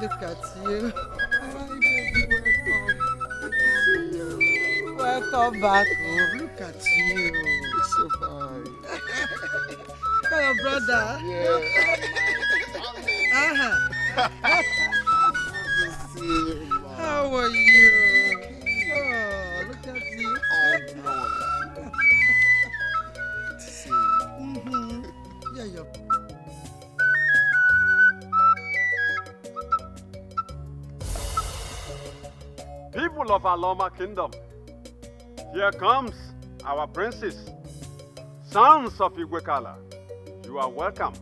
Look at you. My baby, welcome. Welcome back home. Look at you. It's so fine. Hello, brother. Yeah. Good to see you, Mom. How are you? Oh, look at you. Oh, no. Good to see you. Yeah, you're... People of Aloma Kingdom, here comes our princes, sons of Igwekala. You are welcome.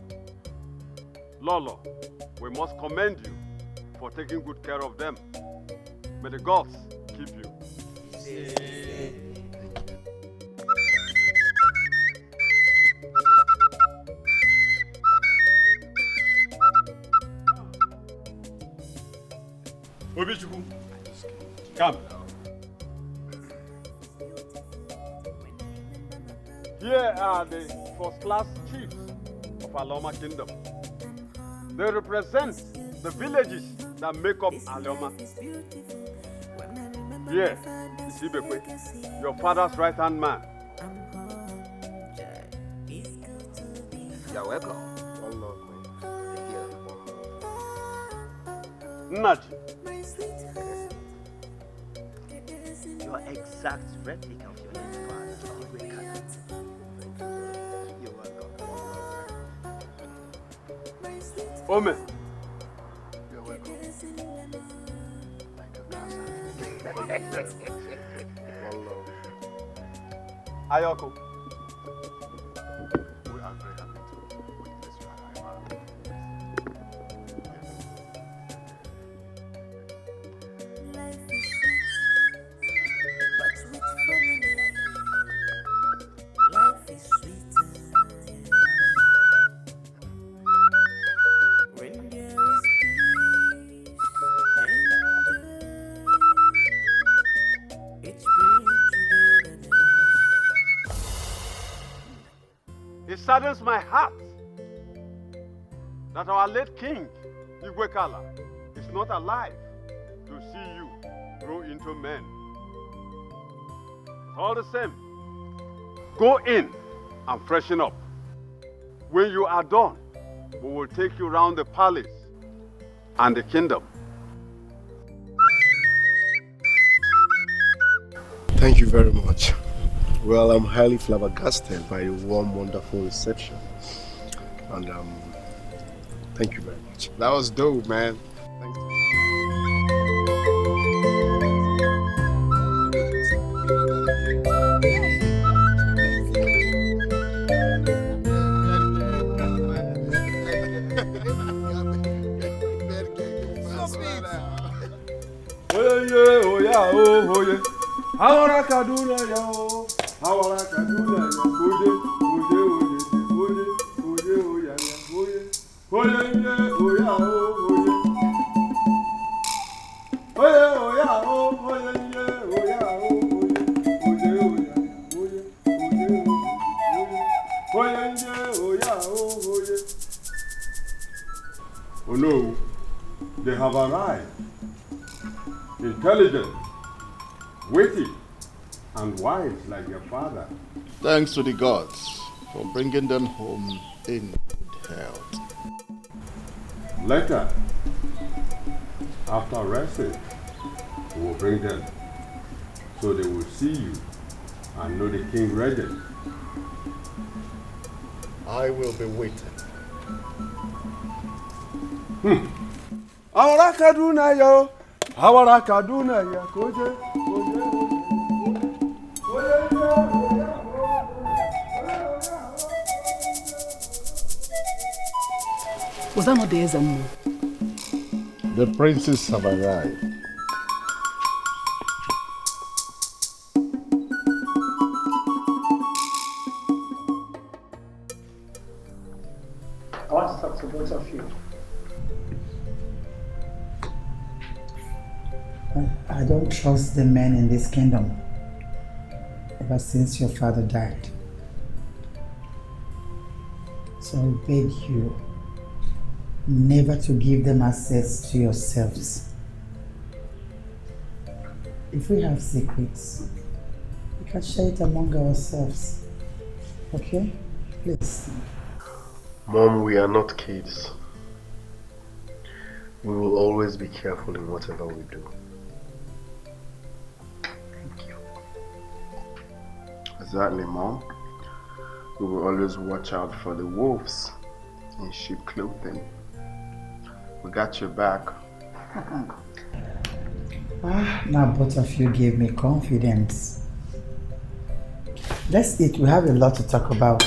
Lolo, we must commend you for taking good care of them. May the gods keep you. Obichukwu, come. Here are the first-class chiefs of Aloma Kingdom. They represent the villages that make up Aloma. Here is Ibekwe, your father's right-hand man. You're welcome. One love, man. Nnaji, Your exact replica of your late father, Igwekala. You're welcome. Ome, You're welcome. One love. Ayoko, We are very happy to witness your arrival. it saddens my heart that our late king, Igwekala, is not alive to see you grow into men. All the same, go in and freshen up. When you are done, we will take you around the palace and the kingdom. Thank you very much. Well, I'm highly flabbergasted by your warm, wonderful reception. And thank you very much. That was dope, man. Thanks. Ahora Kaduna yo, ahora Kaduna yo, oye, oye, oye, oye, oye, oye, oye, oye, oye. Oh no, they have arrived. Intelligent, witty, and wise like your father. Thanks to the gods for bringing them home in good health. Later, after resting, we will bring them so they will see you and know the king regent. I will be waiting. Awara Kaduna yo, Awara Kaduna ya koje, Was that not the Ezamo? The princes have arrived. I want to talk to both of you. I don't trust the men in this kingdom ever since your father died. So I beg you, never to give them access to yourselves. If we have secrets, we can share it among ourselves. Okay? Please. Mom, we are not kids. We will always be careful in whatever we do. Thank you. Exactly, Mom. We will always watch out for the wolves in sheep clothing. We got your back. Now both of you gave me confidence. Let's eat. We have a lot to talk about.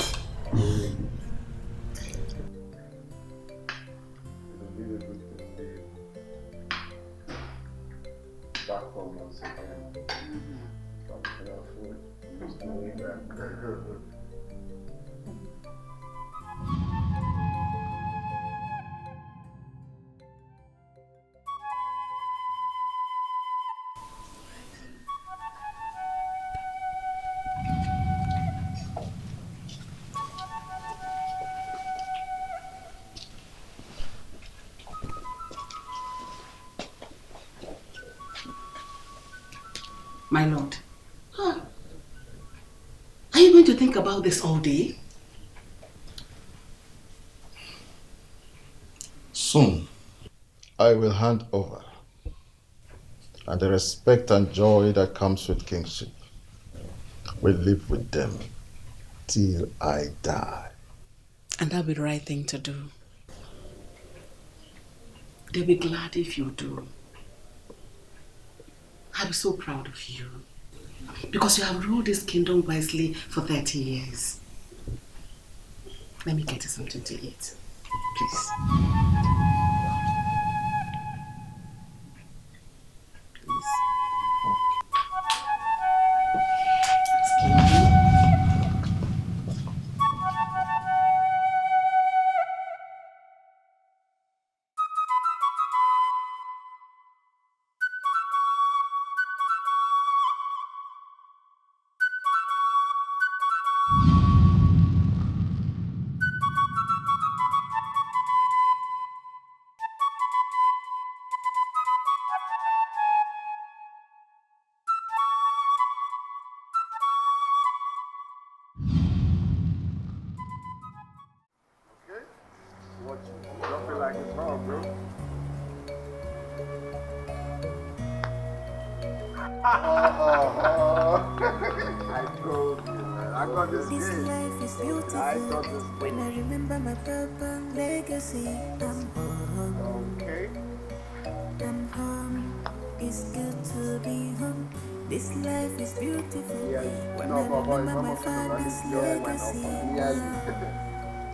Back home once again. My lord. Huh. Are you going to think about this all day? Soon, I will hand over. And the respect and joy that comes with kingship will live with them till I die. And that'll be the right thing to do. They'll be glad if you do. I'll be so proud of you. Because you have ruled this kingdom wisely for 30 years. Let me get you something to eat. Please. Don't feel like it's wrong, bro. I told you, man. I got this This game. life is beautiful. I got this When I remember my papa legacy, I'm home. Okay. I'm home. It's good to be home. This life is beautiful. Yeah. When No, I but remember my father's legacy,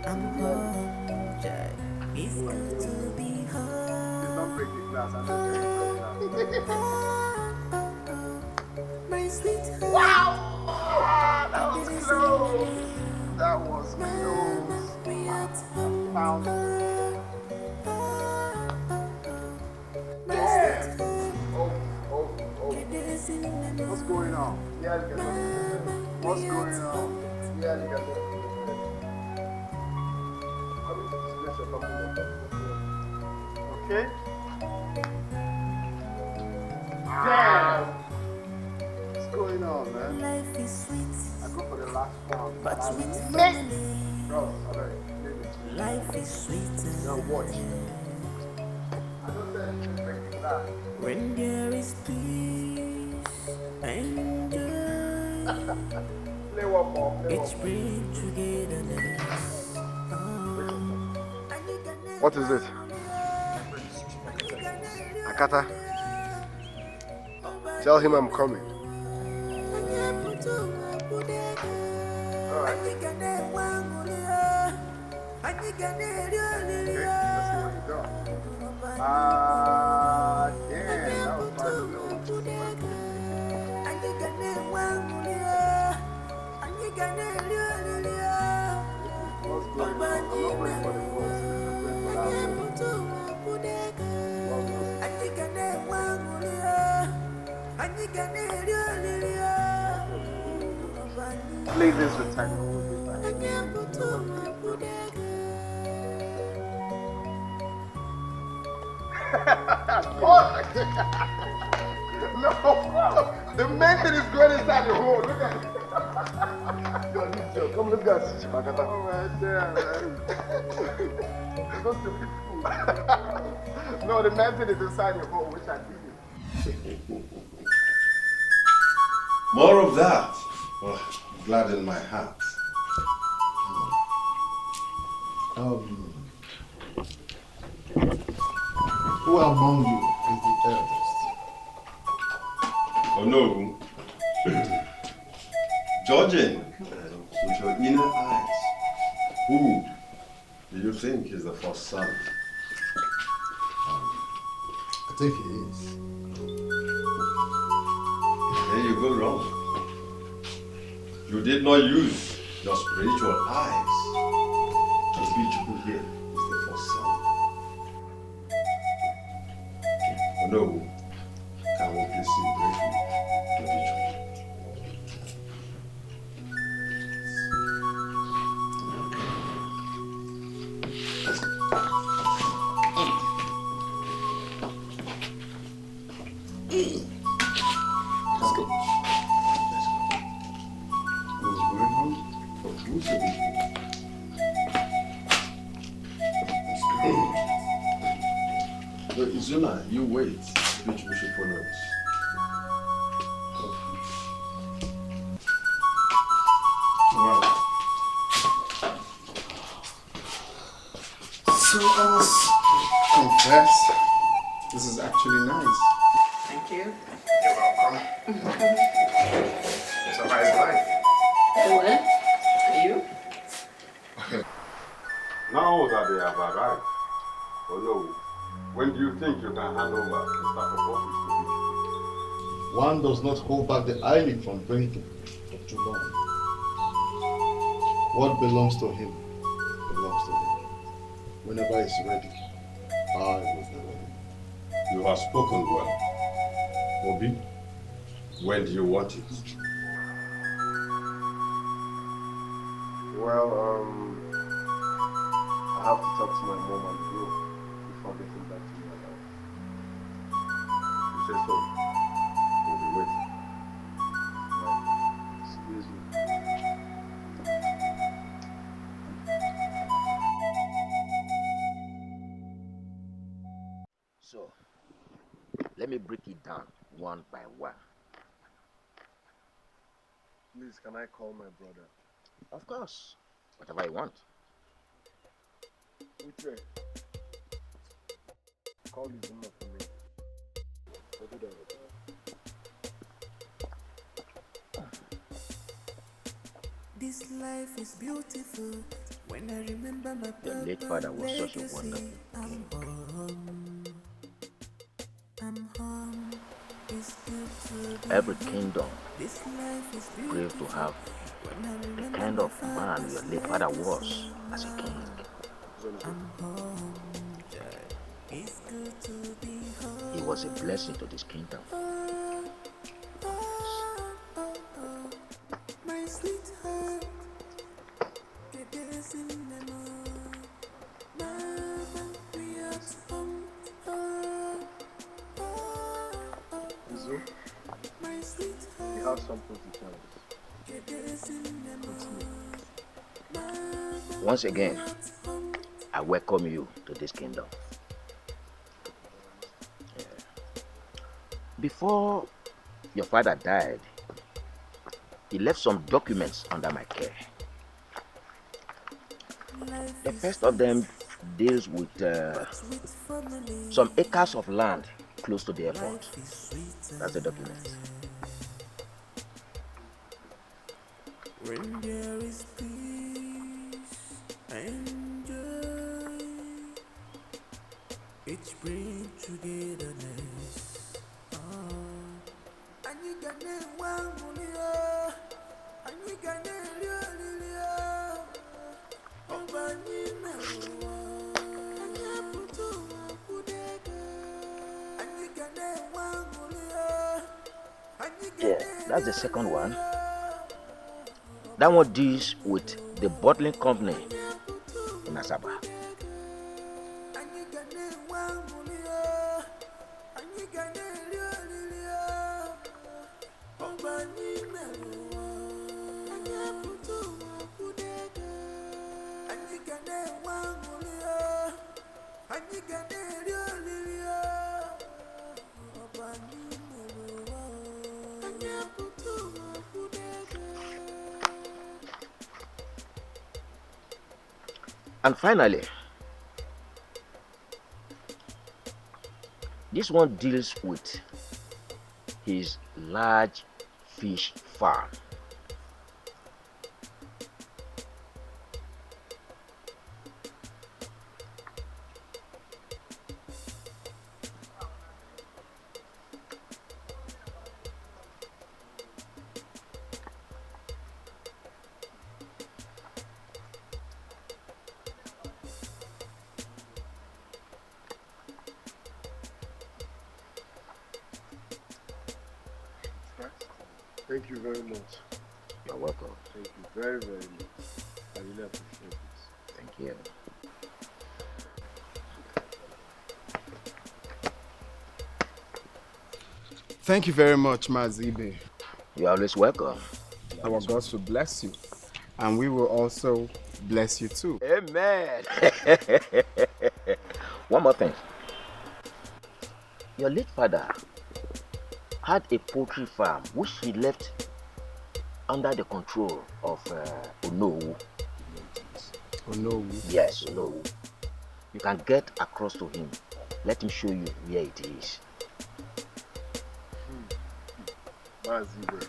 I'm home. It's good to be home. Don't break the glass. I'm just very My sweet Wow! That was close. That was close. Pound. Damn. Oh. What's going on? Yeah, you can What's going on? Yeah, you can Okay. Damn. What's going on, man? Life is sweet. I go for the last one. But with family, Bro, alright. life is sweet. Now watch. I don't say anything breaking that. When there is peace and joy, Play one more. Play it's one bring togetherness. Oh. What is it? Akata, tell him I'm coming. Alright. Okay, let's see what you got. Damn, that was quite Play this with technical. No, the main thing is going inside the hole. Look at it. Come look at it. Oh my damn. Those two people. No, the main thing is inside the hole, which I did. More of that. Well, gladden my heart. Who among you is the eldest? Oh no. Judging with your inner eyes, who do you think is the first son? I think he is. There you go wrong. You did not use your spiritual eyes to teach who here is the first son. Oh no. Can we please see briefly the ritual? Let's go. Who's going home? Who's the people? But Izuna, you wait. Which we should follow us. Wow. So I must confess, this is actually nice. Thank you. You're welcome. It's a nice life. Well, are you? Now that they have arrived, oh no, when do you think you can hand over the staff of office to me? One does not hold back the eyelid from blinking for too long. What belongs to him belongs to him. Whenever he's ready, I will be ready. You have spoken well. Obi, when do you want it? Well, I have to talk to my mom and bro before getting back to my life. You say so. We'll be waiting. Excuse me. So, let me break it down one by one. Please, can I call my brother? Of course, whatever you want. Uche, call his number for me. I'll do that. This life is beautiful. When I remember my Your late father was such a wonderful king. I'm home. It's good to be Every kingdom This life is craved to have when I the remember kind of man your late father was as a king. I'm home. It's good to be home. He was a blessing to this kingdom. My sweetheart, get this in the mood. Mama, we are home. Izu, My we sweetheart, have something to tell us. get this in the mood. Once again, I welcome you to this kingdom. Before your father died, he left some documents under my care. The first of them deals with some acres of land close to the airport. That's the document. When there is peace and joy, each brings togetherness. And you can one and you can Yeah, that's the second one. That one deals with the bottling company in Asaba. And finally, this one deals with his large fish farm. Thank you very much. You're welcome. Thank you very, very much. I really appreciate this. Thank you. Thank you very much, Mazibe. You're always welcome. Our God will bless you. And we will also bless you too. Amen. One more thing. Your late father had a poultry farm which he left under the control of Onowu. Onowu? Yes, Onowu. You can get across to him. Let him show you where it is. Mazibe,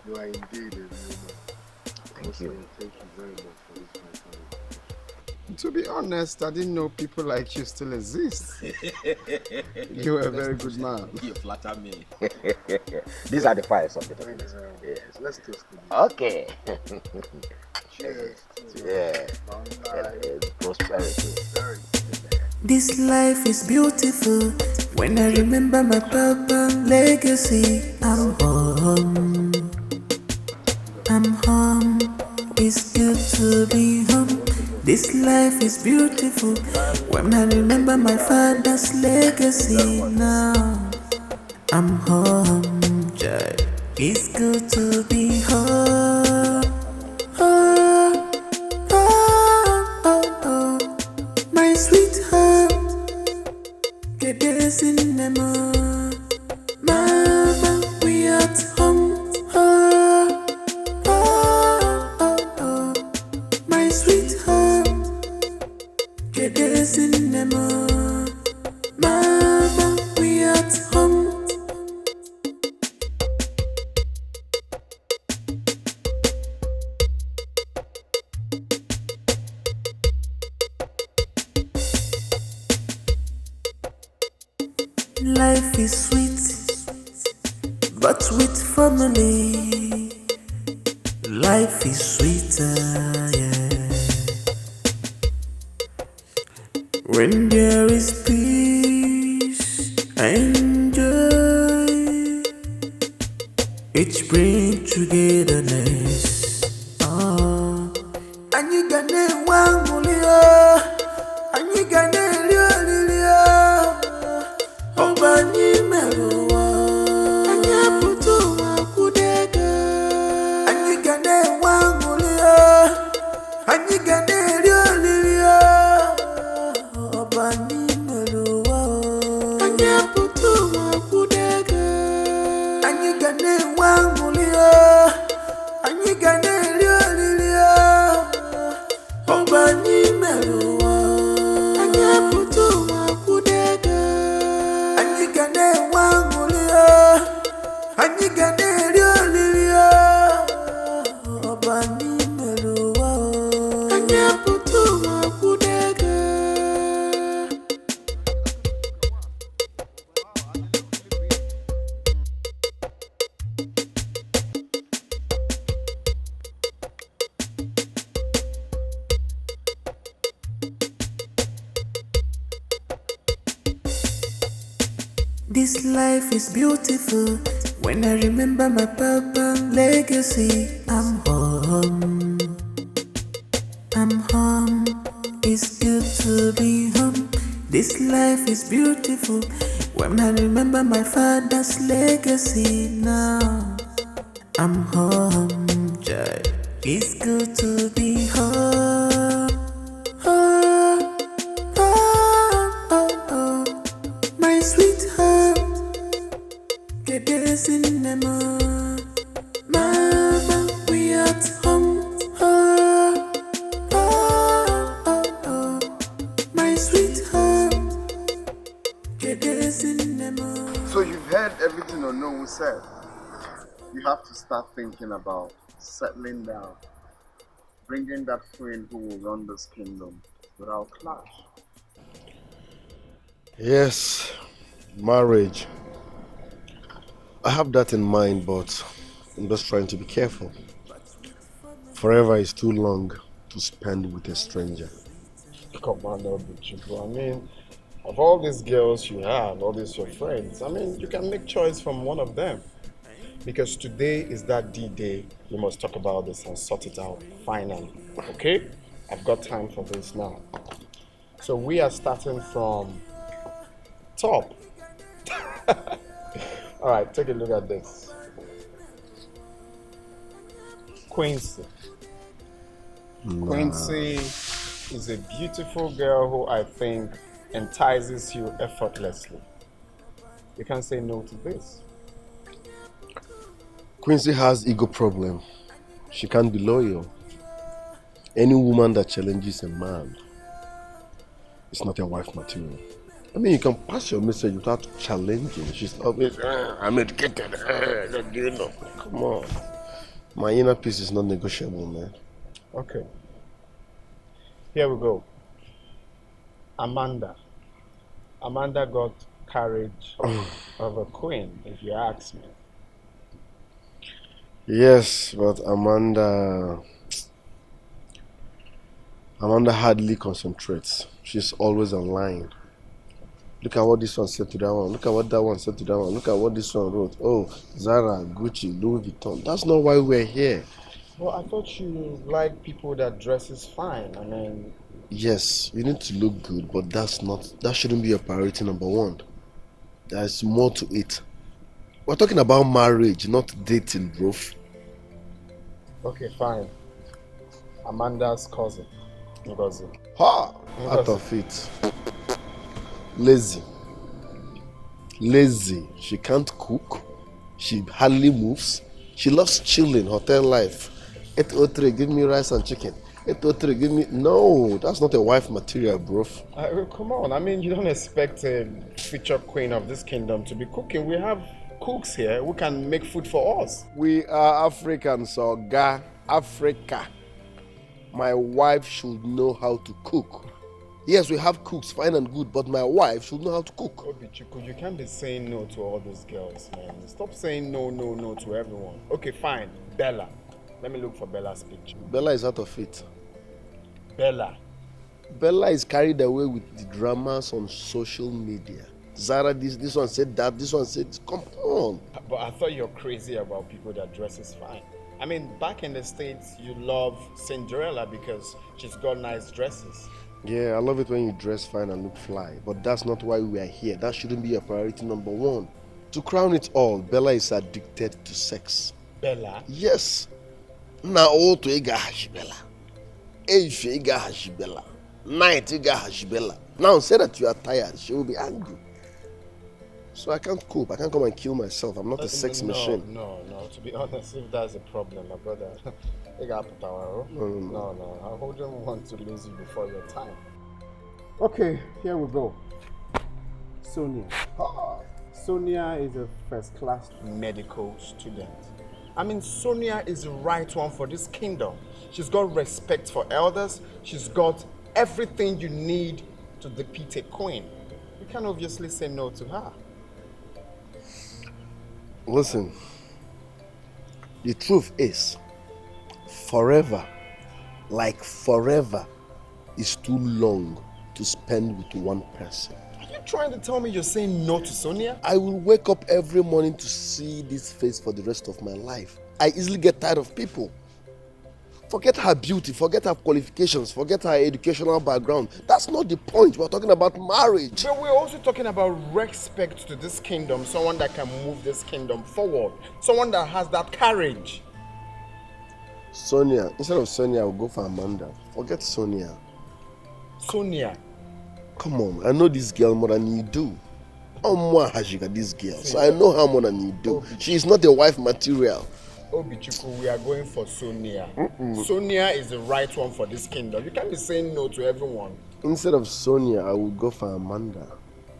you are indeed a real man. Thank you. Thank you very much for this, my family. To be honest, I didn't know people like you still exist. You are a very good man. You flatter me. These are the files of the documents. Yes. Let's toast to this. Okay. Cheers. Yeah. Prosperity. This life is beautiful. When I remember my papa's legacy, I'm home. I'm home. It's good to be home. This life is beautiful. When I remember my father's legacy, now I'm home. Joy. It's good to be home. Oh, oh, oh, oh. My sweetheart. Get this in the mood. Mama, we at home. Oh, oh, oh, oh. My sweetheart. Get this in the mood. Mama, we at home. Life is sweet, but with family, life is sweeter, yeah. When there is peace and joy, it brings togetherness. Oh, and you gonna one mulio, and you gonna really. Obani meruwa, anya putu wakudega, anyigane wangulia, anyigane liolilia. Obani meruwa, anya putu wakudega, anyigane wangulia, anyigane liolilia. Obani meruwa, anya putu wakudega. Anyigane wangulia, anyigane liolilia. Obani meruwa, anyaputu wakudega. This life is beautiful. When I remember my papa's legacy, I'm home. I'm home. It's good to be home. This life is beautiful. When I remember my father's legacy, now I'm home. Joy. It's good to be home. Oh, oh, oh, oh. My sweetheart. Get this in the mood. Mama, we at home. Oh, oh, said, you have to start thinking about settling down, bringing that queen who will run this kingdom without clash. Yes, marriage. I have that in mind, but I'm just trying to be careful. Forever is too long to spend with a stranger. Come on, no, I mean, of all these girls you have, all these your friends, I mean, you can make choice from one of them. Because today is that D-Day, we must talk about this and sort it out finally, okay? I've got time for this now. So we are starting from top. All right, take a look at this. Quincy. Quincy is a beautiful girl who I think entices you effortlessly. You can't say no to this. Quincy has ego problem. She can't be loyal. Any woman that challenges a man is not a wife material. I mean, you can pass your message without challenging. She's always, I'm educated. You know. Come on. My inner peace is not negotiable, man. Okay. Here we go. Amanda. Amanda got courage of a queen, if you ask me. Yes, but Amanda hardly concentrates. She's always online. Look at what this one said to that one. Look at what that one said to that one. Look at what this one wrote. Oh, Zara, Gucci, Louis Vuitton. That's not why we're here. Well, I thought you like people that dresses fine. I mean... Yes, you need to look good, but that shouldn't be your priority number one. There's more to it. We're talking about marriage, not dating, bro. Okay, fine. Amanda's cousin, Ngozi. Ha! Out of it. Lazy. She can't cook. She hardly moves. She loves chilling, hotel life. 803, give me rice and chicken. 803, give me... No, that's not a wife material, bro. Come on, I mean, you don't expect a future queen of this kingdom to be cooking. We have cooks here who can make food for us. We are Africans, so Africa. My wife should know how to cook. Yes, we have cooks, fine and good, but my wife should know how to cook. Obichuku, you can't be saying no to all these girls, man. Stop saying no to everyone. Okay, fine. Bella. Let me look for Bella's picture. Bella is out of it. Bella is carried away with the dramas on social media. Zara, this one said that, this one said, come on. But I thought you're crazy about people that dresses fine. I mean, back in the States, you love Cinderella because she's got nice dresses. Yeah, I love it when you dress fine and look fly, but that's not why we are here. That shouldn't be your priority number one. To crown it all, Bella is addicted to sex. Bella? Yes. Now all to Bella. Bella. Night Bella. Now say that you are tired, she will be angry. So I can't cope. I can't come and kill myself. I'm not a sex machine. No. To be honest, if that's a problem, my brother, no. I wouldn't want to lose you before your time. Okay, here we go. Sonia. Sonia is a first-class medical student. I mean, Sonia is the right one for this kingdom. She's got respect for elders. She's got everything you need to defeat a queen. You can't obviously say no to her. Listen, the truth is, forever is too long to spend with one person. Are you trying to tell me you're saying no to Sonia? I will wake up every morning to see this face for the rest of my life. I easily get tired of people. Forget her beauty, forget her qualifications, forget her educational background. That's not the point. We're talking about marriage. But we're also talking about respect to this kingdom, someone that can move this kingdom forward, someone that has that courage. Sonia, instead of Sonia, I will go for Amanda. Forget Sonia. Sonia? Come on, I know this girl more than you do. How much has she got this girl? So I know her more than you do. She is not a wife material. Obichuku, we are going for Sonia. Sonia is the right one for this kingdom. You can't be saying no to everyone. Instead of Sonia, I would go for Amanda.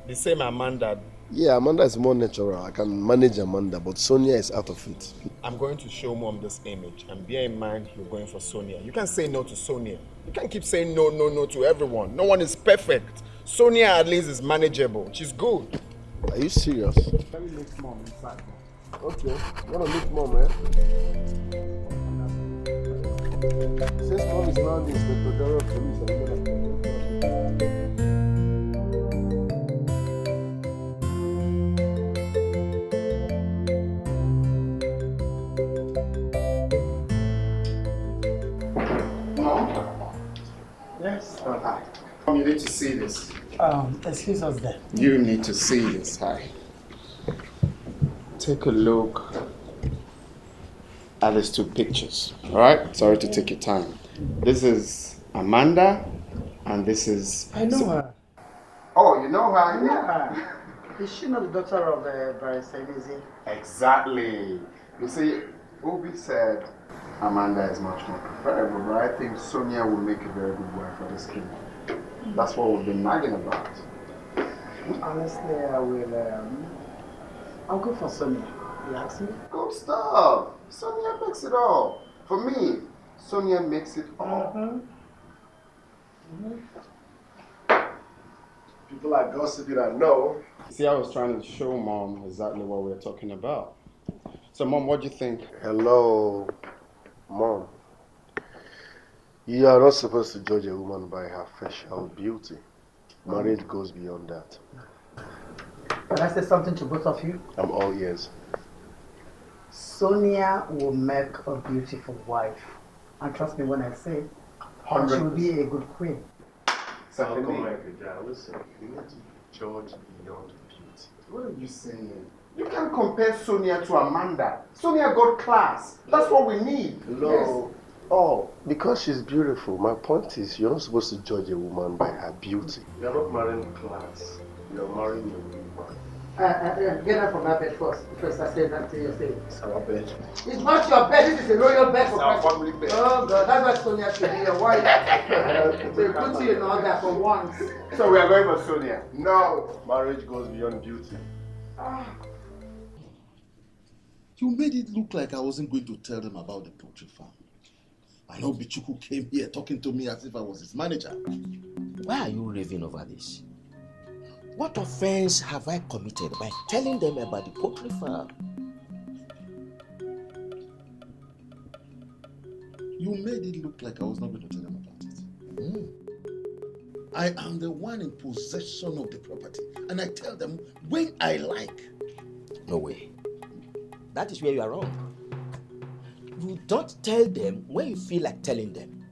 The same Amanda Yeah, Amanda is more natural. I can manage Amanda, but Sonia is out of it. I'm going to show Mom this image, and bear in mind you're going for Sonia. You can't say no to Sonia. You can't keep saying no, no, no to everyone. No one is perfect. Sonia at least is manageable. She's good. Are you serious? Let me meet Mom inside. Okay. You want to meet Mom, eh? Since Mom is now the Inspector General of Police, I'm going to Yes. Hi. You need to see this. Excuse us then. You need to see this. Hi. Take a look at these two pictures. All right? Sorry to take your time. This is Amanda, and this is... I know her. Oh, you know her? I know her. Is she not the daughter of Barrister Izzy? Exactly. You see, Obi said Amanda is much more preferable, but I think Sonia will make a very good wife for this kid. That's what we've been nagging about. Honestly, I'll go for Sonia. You ask me? Good stuff. Sonia makes it all. For me, Sonia makes it all. People are gossiping, I know. See, I was trying to show Mom exactly what we're talking about. So, Mom, what do you think? Hello, Mom. You are not supposed to judge a woman by her facial beauty. Marriage goes beyond that. Can I say something to both of you? I'm all ears. Sonia will make a beautiful wife. And trust me when I say, she will be a good queen. Listen, you need to judge beyond beauty. What are you saying? You can't compare Sonia to Amanda. Sonia got class. That's what we need. No. Yes. Oh, because she's beautiful. My point is, you're not supposed to judge a woman by her beauty. You're not marrying class. You're marrying a woman. Get up from my bed first. First, I said that to you. It's our bed. It's not your bed. This is a royal bed. It's our family bed. Oh, God. That's why Sonia should be your wife. So put you in order for once. So we are going for Sonia. No. Marriage goes beyond beauty. You made it look like I wasn't going to tell them about the poultry farm. I know Bichuku came here talking to me as if I was his manager. Why are you raving over this? What offense have I committed by telling them about the poultry farm? You made it look like I was not going to tell them about it. I am the one in possession of the property, and I tell them when I like. No way. That is where you are wrong. You don't tell them when you feel like telling them.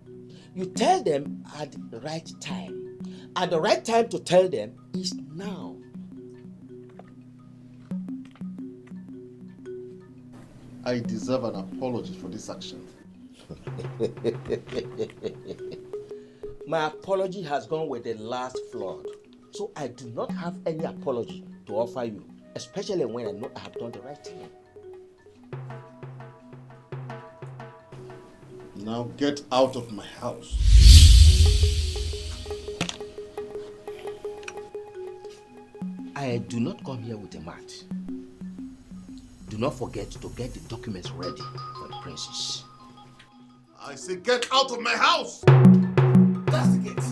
You tell them at the right time. And the right time to tell them is now. I deserve an apology for this action. My apology has gone with the last flood. So I do not have any apology to offer you, especially when I know I have done the right thing. Now get out of my house. I do not come here with a mat. Do not forget to get the documents ready for the princess. I say get out of my house! That's the gate.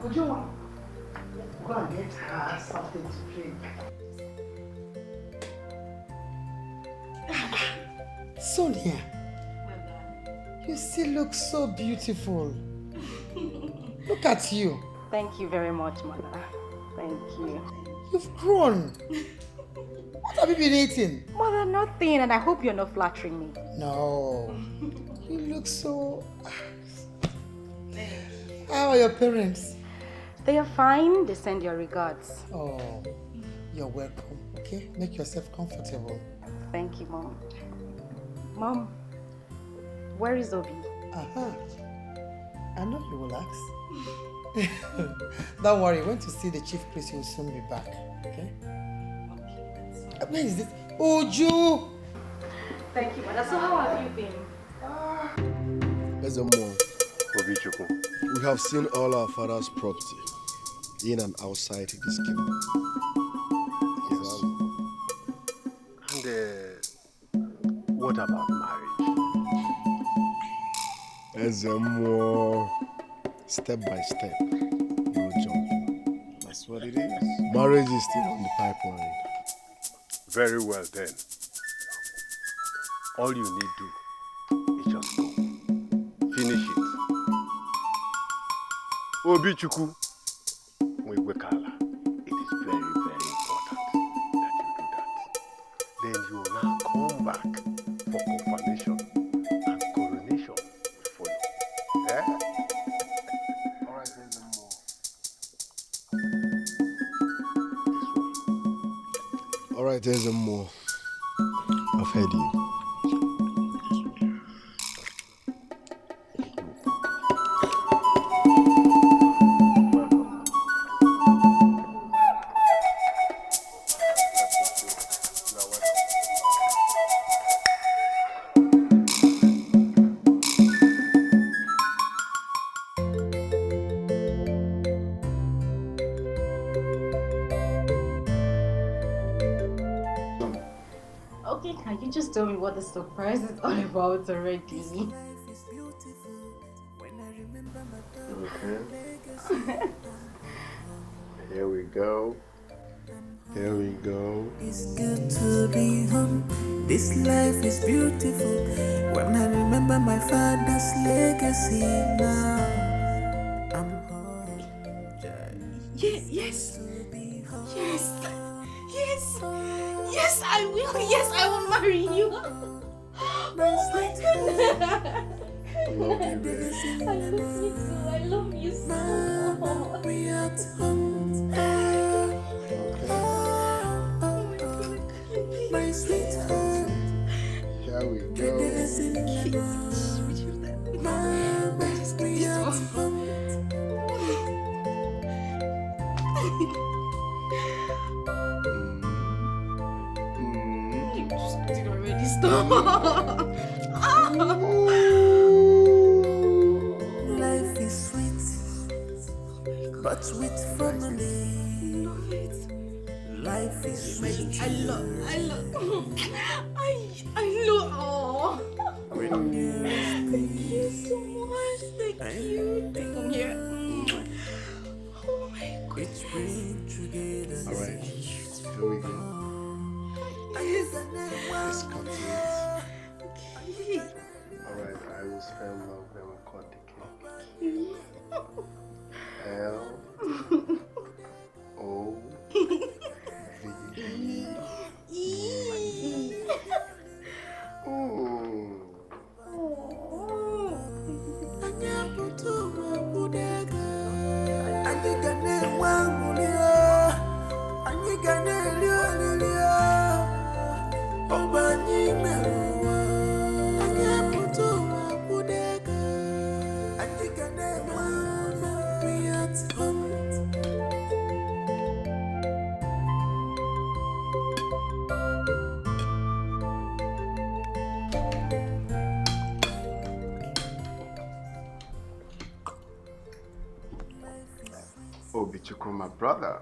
Would you want go and get her something to drink? Sonia, you still look so beautiful. Look at you. Thank you very much, Mother. Thank you. You've grown. What have you been eating? Mother, nothing, and I hope you're not flattering me. No. You look so... How are your parents? They are fine. They send your regards. Oh, you're welcome. Okay, make yourself comfortable. Thank you, Mom. Mom, where is Zubby? I know you will ask. Don't worry, when to see the chief priest, he will soon be back. Okay? Where is this? Oju! Thank you, Mother. So how have you been? There's a more. We have seen all our father's property in and outside this kingdom. Yes. And what about marriage? There's a more. Step by step, you will jump. That's what it is. Marriage is still on the pipeline. Very well then. All you need do is just go. Finish it. Obichuku, Mwigwekala, it is very, very important that you do that. Then you will now come back for confirmation and coronation will follow. Eh? Alright, there's more. Alright, there's more. I've heard you. Okay, can you just tell me what the surprise is all about already? Okay. Here we go. Here we go. It's good to be home. This life is beautiful. When I remember my father's legacy now, I'm home. Yes. Yes, I will. Yes, I will marry you. Oh my goodness. I love you, baby. I love you too. I love you so much. We at home. My sweetheart. Here we go. Stop. Life is sweet, but with family. Life is sweet. I love. When Thank you so much. Thank you. Come here. Oh my goodness. Alright, here we go. Let's cut it. Okay. Alright, I will spell love and we'll cut the cake. L O V E. Obichuku, my brother.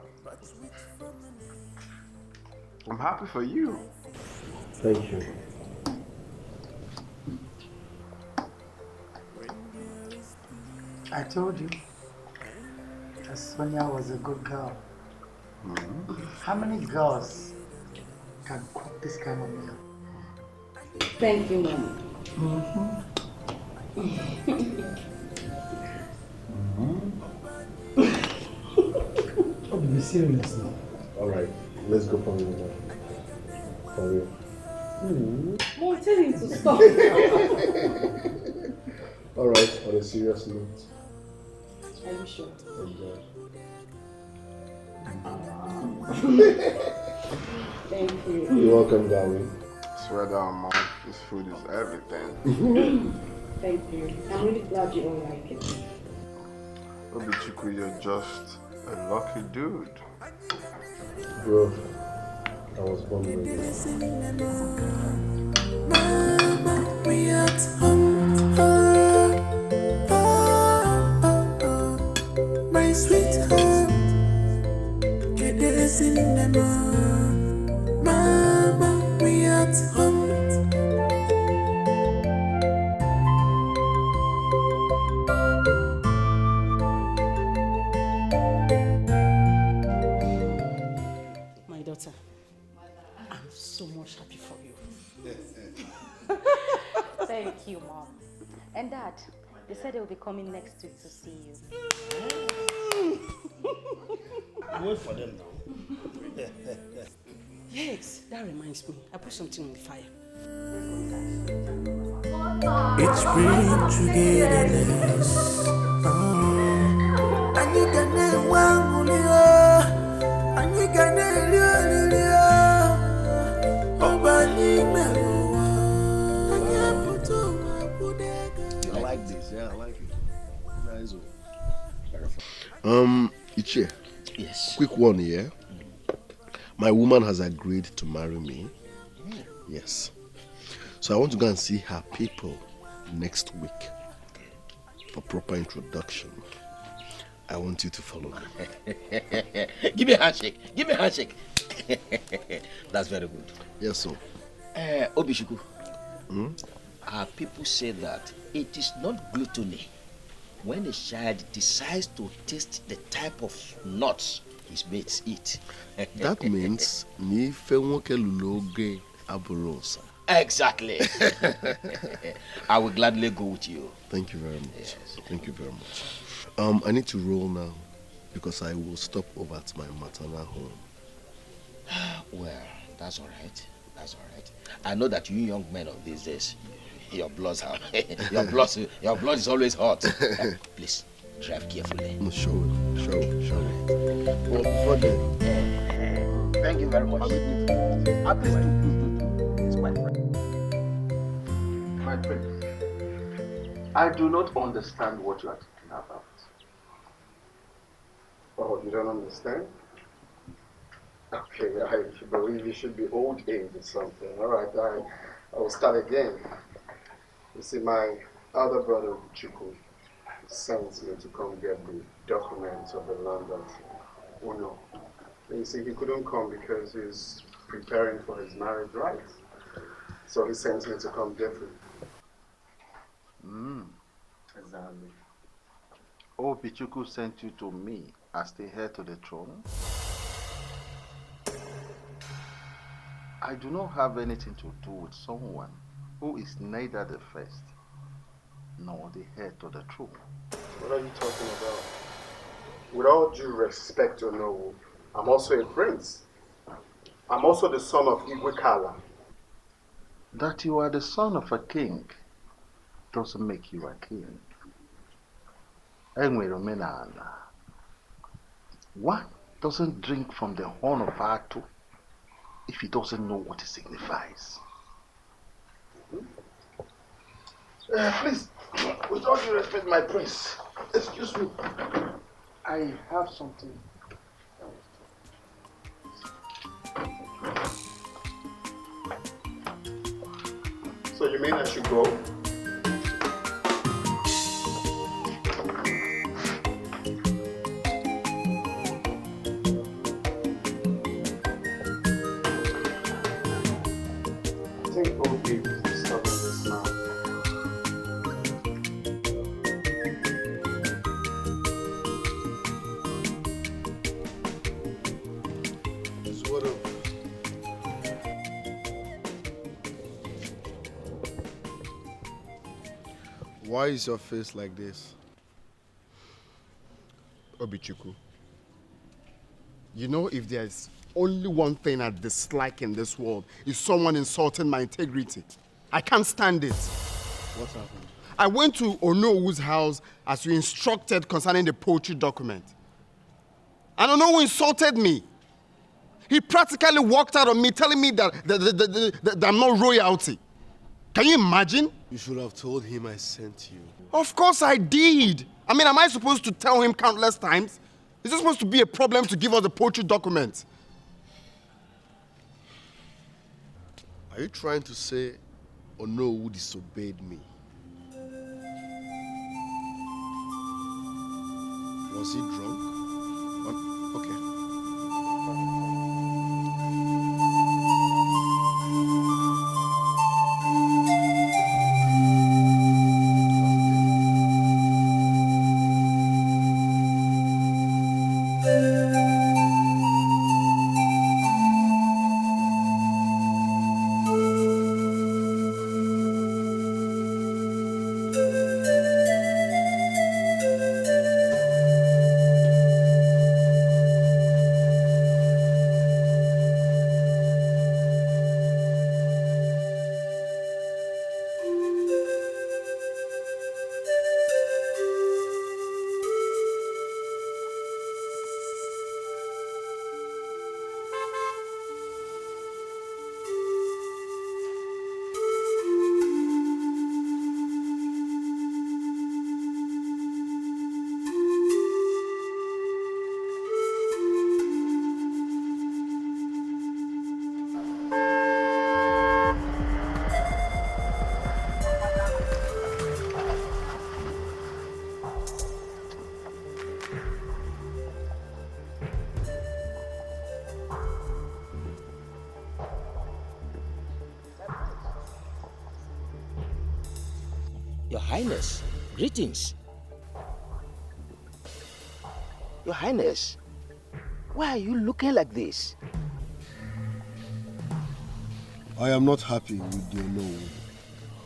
I'm happy for you. Thank you. I told you that Sonia was a good girl. How many girls can cook this kind of meal? Thank you, Mom. Oh, be serious now. Alright, let's go for real now. For real. Mom, tell him to stop. Alright, on a serious note. Are you sure? Enjoy. Thank you. You're welcome, darling. Swear down, Mom. This food is everything. Thank you. I'm really glad you all like it. Obichukwu, you're just a lucky dude. Bro, I was born ready. Mama, we at home. My sweetheart, get the cinema. Mama, we at home. My daughter, I'm so much happy for you. Thank you, Mom. And Dad, they said they'll be coming next week to see you. Wait for them now. Yes, that reminds me. I put something on the fire. It's bring togetherness. And you can name one and you can name I like this, yeah, I like it. Nice one. Ichie. Yes. Quick one here. My woman has agreed to marry me. Yes. So I want to go and see her people next week for proper introduction. I want you to follow me. Give me a handshake. Give me a handshake. That's very good. Yes, sir. Obishuku, our people say that it is not gluttony when a child decides to taste the type of nuts his mates eat. That means ni fe nwoke lulu oge aburosa. Exactly. I will gladly go with you. Thank you very much. Yes. Thank you very much. I need to roll now because I will stop over at my maternal home. Well, that's all right. That's all right. I know that you young men of these days, your blood is always hot. Please drive carefully. No, sure. Well, before then, thank you very much. It's my friend. My prince, I do not understand what you are talking about. Oh, you don't understand? Okay, I believe you should be old age or something. All right, I will start again. You see, my other brother, Chuku, sent me to come get the documents of the land of Uno. And you see, he couldn't come because he's preparing for his marriage rites. So he sent me to come get it. Exactly. Oh, Pichuku sent you to me as the heir to the throne? I do not have anything to do with someone who is neither the first nor the heir to the throne. What are you talking about? With all due respect, Onowu, I'm also a prince. I'm also the son of Igwekala. That you are the son of a king doesn't make you a king. One doesn't drink from the horn of Atu if he doesn't know what it signifies. Please, with all due respect, my prince, excuse me. I have something. So you mean I should go? I think old age is disturbing this now. What up? Why is your face like this? Obichukwu, you know, if there's only one thing I dislike in this world, is someone insulting my integrity. I can't stand it. What happened? I went to Onowu's house as you instructed concerning the poultry document. And Onowu insulted me. He practically walked out on me telling me that I'm not royalty. Can you imagine? You should have told him I sent you. Of course I did. I mean, am I supposed to tell him countless times? Is it supposed to be a problem to give us the poultry document? Are you trying to say Onowu disobeyed me? Was he drunk? Okay. Your Highness, greetings. Your Highness, why are you looking like this? I am not happy with the Onowu.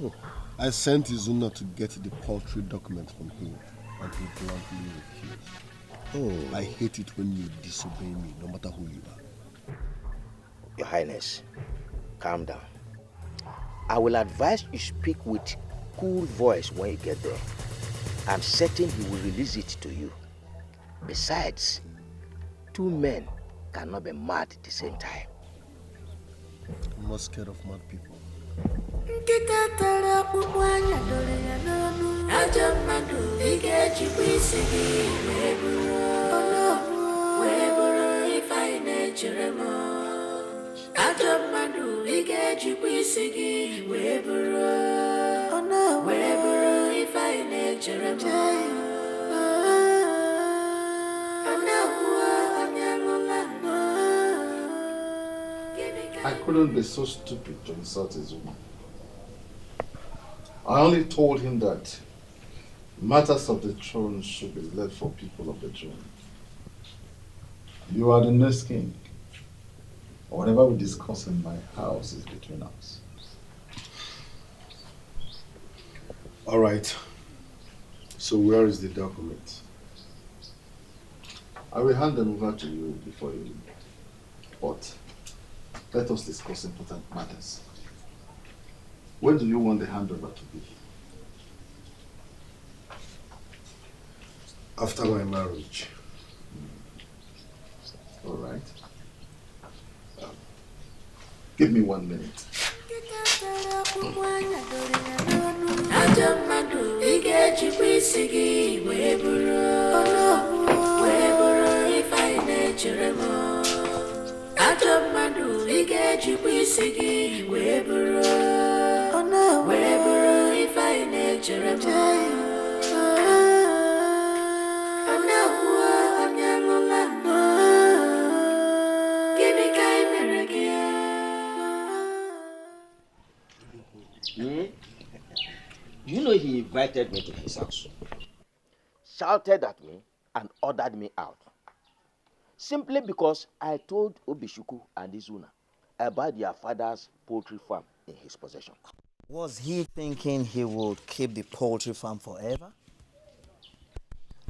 Oh. I sent Izuna to get the poultry document from him, and he bluntly refused. I hate it when you disobey me, no matter who you are. Your Highness, calm down. I will advise you speak with cool voice when you get there. I'm certain he will release it to you. Besides, two men cannot be mad at the same time. I'm not scared of mad people. I couldn't be so stupid to insult his woman. I only told him that matters of the throne should be left for people of the throne. You are the next king. Whatever we discuss in my house is between us. All right. So where is the document? I will hand them over to you before you leave. But let us discuss important matters. When do you want the handover to be? After my marriage. All right. Give me 1 minute. You know he invited me to his house, shouted at me and ordered me out. Simply because I told Obishuku and Izuna about their father's poultry farm in his possession. Was he thinking he would keep the poultry farm forever?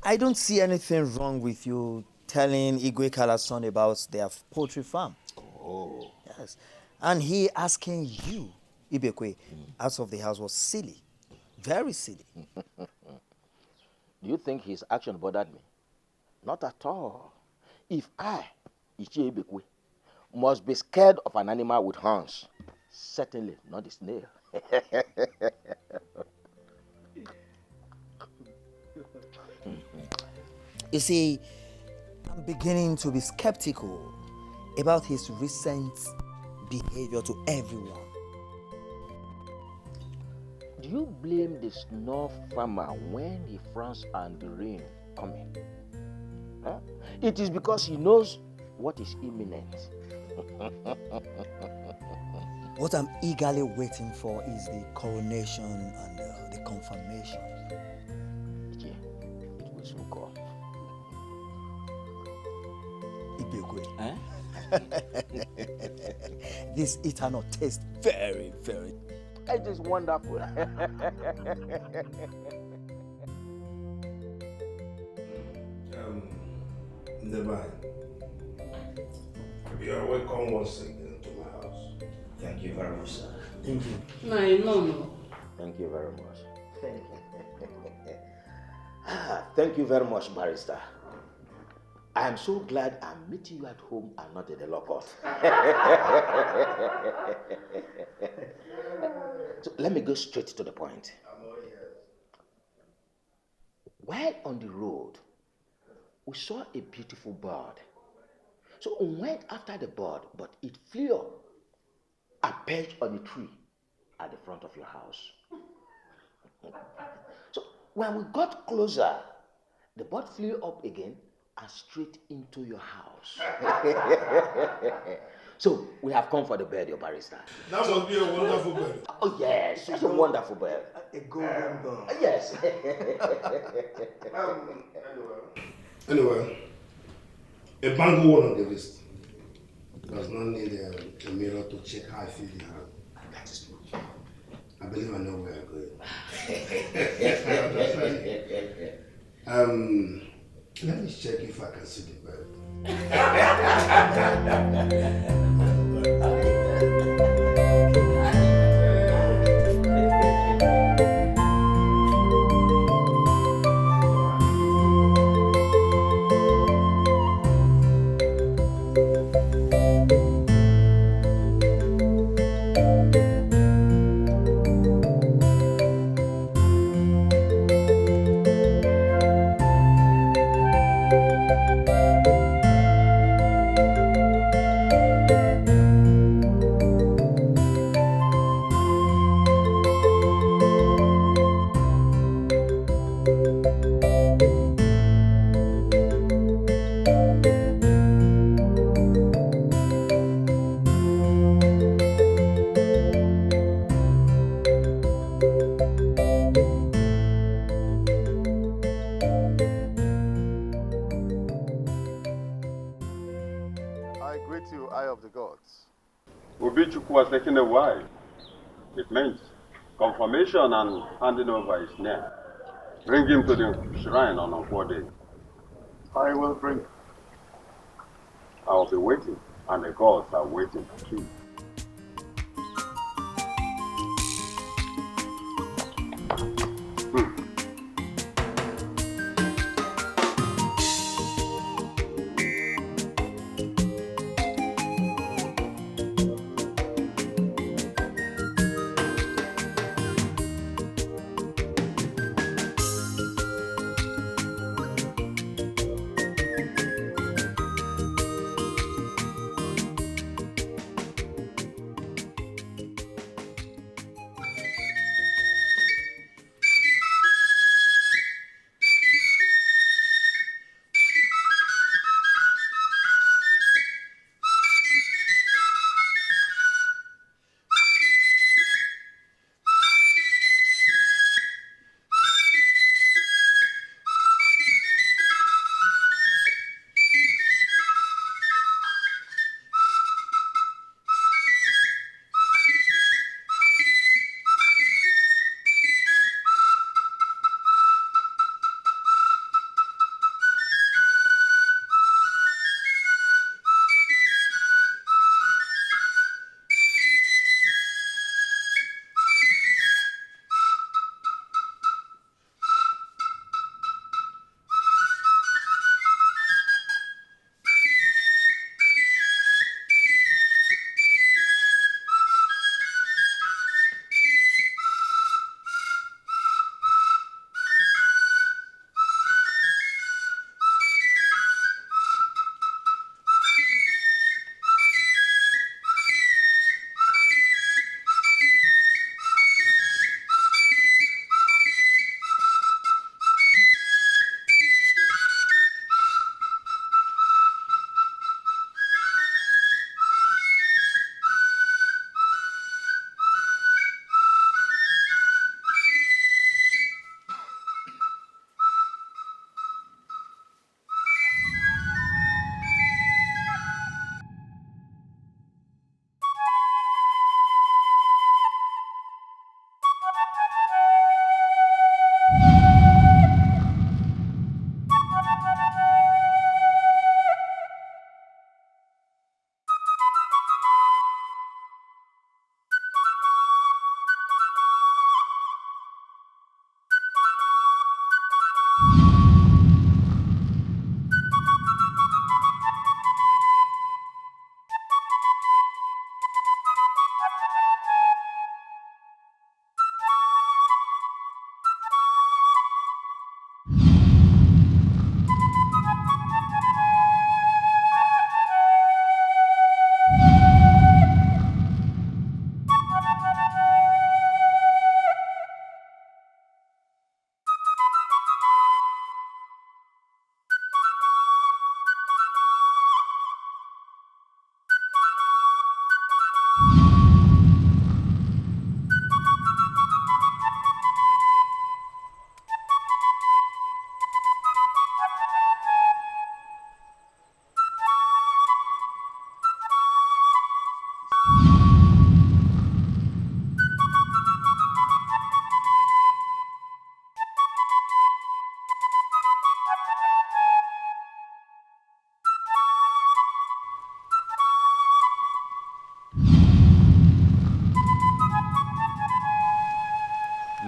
I don't see anything wrong with you telling Igwe Kala's son about their poultry farm. Oh. Yes. And he asking you, Ibekwe, out of the house was silly. Very silly. Do you think his action bothered me? Not at all. If I, Ichie Ibekwe, must be scared of an animal with horns, certainly not a snail. You see, I'm beginning to be skeptical about his recent behavior to everyone. Do you blame the snuff farmer when he frowns and the rain coming? Huh? It is because he knows what is imminent. What I'm eagerly waiting for is the coronation and the confirmation. Yeah, it will soon come. Ibekwe. This eternal tastes very, very. It is wonderful. Never. You are welcome once again to my house. Thank you very much, sir. Thank you. No. Thank you very much. Thank you very much, Barrister. I am so glad I'm meeting you at home and not in the lockup. So let me go straight to the point. While on the road, we saw a beautiful bird. So we went after the bird, but it flew up and perched on a tree at the front of your house. So when we got closer, the bird flew up again and straight into your house. So we have come for the bird, your barrister. That must be a wonderful bird. Oh yes, it's a wonderful bird. A golden bird. Yes. Anyway, a bangle one on the wrist does not need a mirror to check how I feel the hand. That is true. I believe I know where I'm going. Let me check if I can see the bird. I greet you, Eye of the Gods. Ubichukwu was taken a while. It means confirmation and handing over his name. Bring him to the shrine on Nkwo Day. I will bring. I will be waiting, and the gods are waiting too.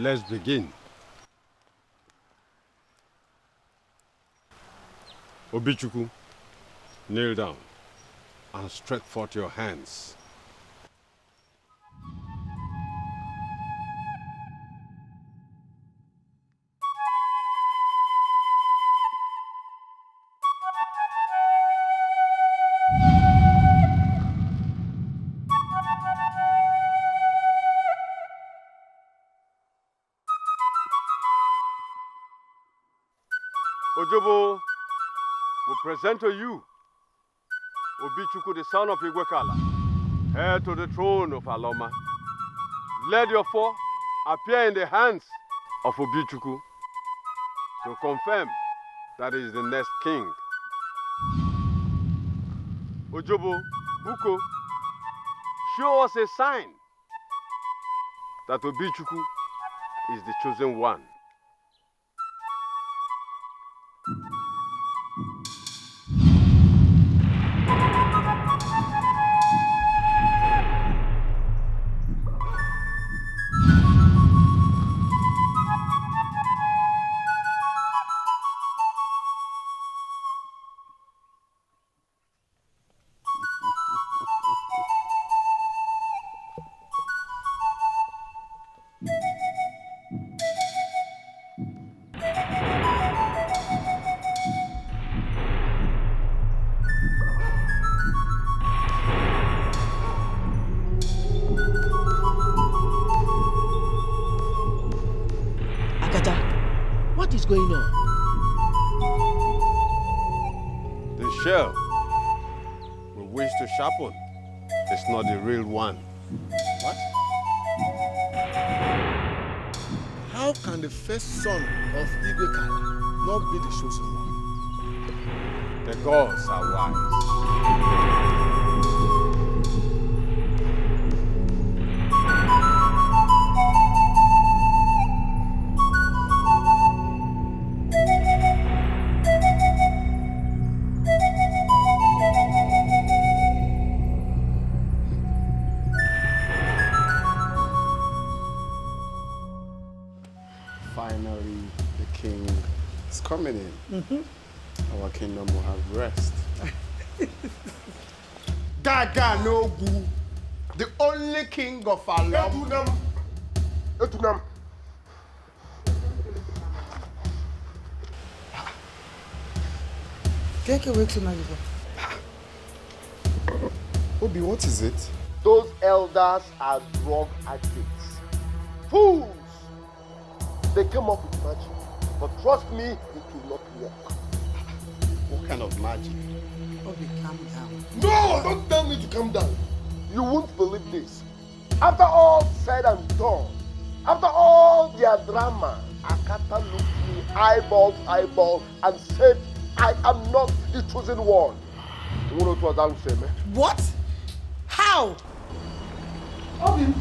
Let's begin. Obichuku, kneel down and stretch forth your hands. Ojobo, we present to you Obichuku, the son of Igwekala, heir to the throne of Aloma. Let your four appear in the hands of Obichuku to confirm that he is the next king. Ojobo, Buko, show us a sign that Obichuku is the chosen one. What is going on? The shell we wish to sharpen is not the real one. What? How can the first son of Igwekala not be the chosen one? The gods are wise. Finally, the king is coming in. Our kingdom will have rest. Gaga no Gu, the only king of Alom. Etunam. Dikeh wakes him up. Obi, what is it? Those elders are drug addicts. Fools! They came up with magic, but trust me, it will not work. What kind of magic? Obi, calm down. No! Don't tell me to calm down. You won't believe this. After all said and done, after all their drama, Akata looked me eyeball to eyeball and said, I am not the chosen one. You know what I was saying, man? What? How? Obi.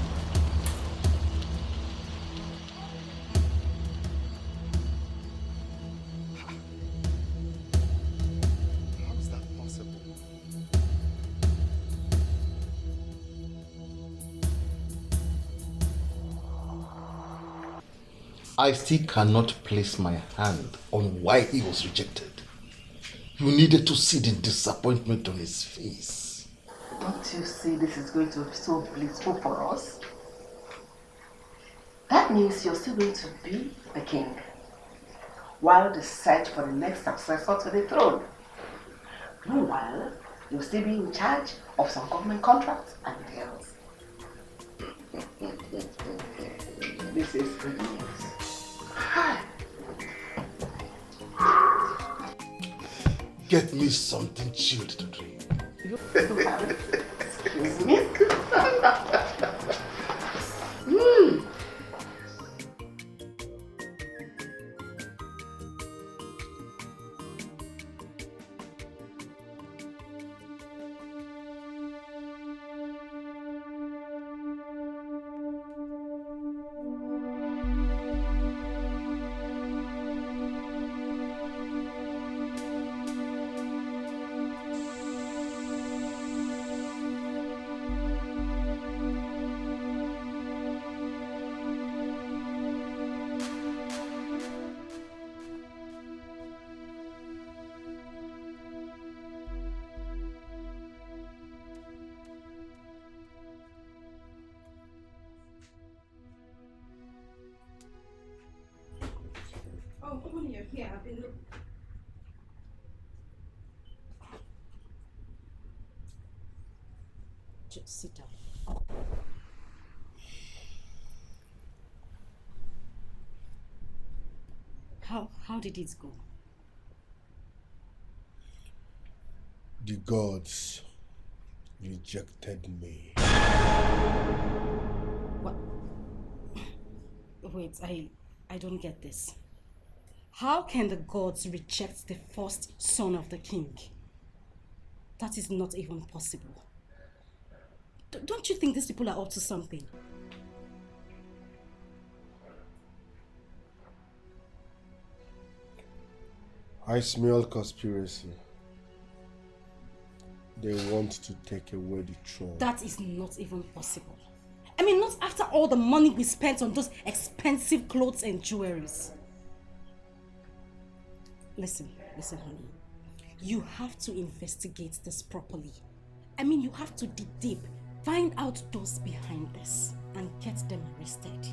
How is that possible? I still cannot place my hand on why he was rejected. You needed to see the disappointment on his face. Don't you see this is going to be so blissful for us? That means you're still going to be the king, while the search for the next successor to the throne. Meanwhile, you'll still be in charge of some government contracts and deals. This is good news. Hi. Get me something chilled to drink. Excuse me? here. I've been looking. Just sit down. How did it go? The gods rejected me. What? Wait, I don't get this. How can the gods reject the first son of the king? That is not even possible. Don't you think these people are up to something? I smell conspiracy. They want to take away the throne. That is not even possible. I mean, not after all the money we spent on those expensive clothes and jewelries. Listen, honey. You have to investigate this properly. I mean, you have to dig deep, find out those behind this, and get them arrested.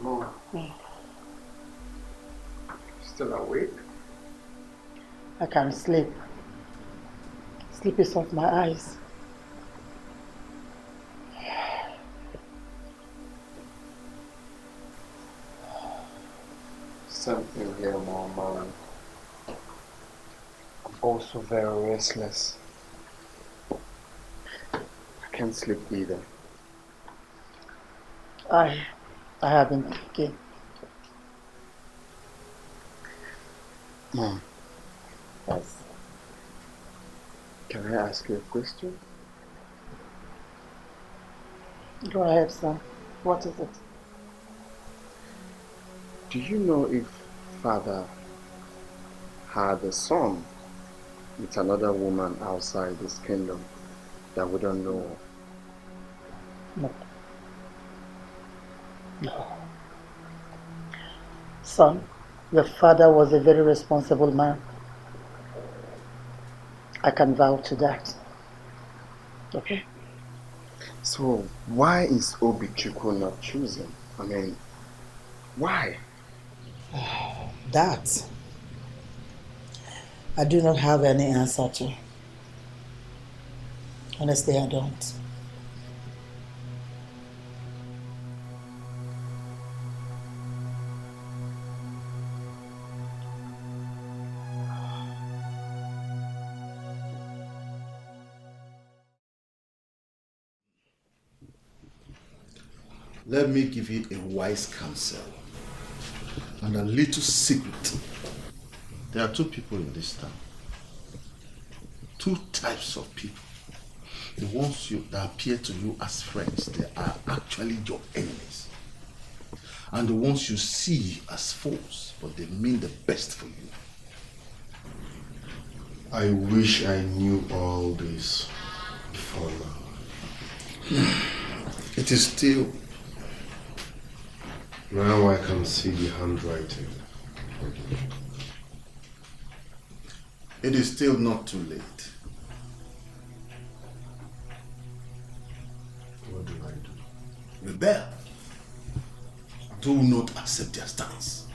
Mom. Still awake? I can't sleep. Sleep is off my eyes. Something here, Mom. I'm also very restless. I can't sleep either. I have been thinking. Mom. Yes. Can I ask you a question? Go ahead, son. What is it? Do you know if Father had a son with another woman outside this kingdom that we don't know of? No. No. Son, your father was a very responsible man. I can vouch to that. Okay? So why is Obichukwu not choosing? I mean, why? That I do not have any answer to. Honestly, I don't. Let me give you a wise counsel and a little secret. There are two people in this town. Two types of people. The ones that appear to you as friends, they are actually your enemies. And the ones you see as foes, but they mean the best for you. I wish I knew all this before now. It is still... Now I can see the handwriting. It is still not too late. What do I do? Rebel. Do not accept their stance.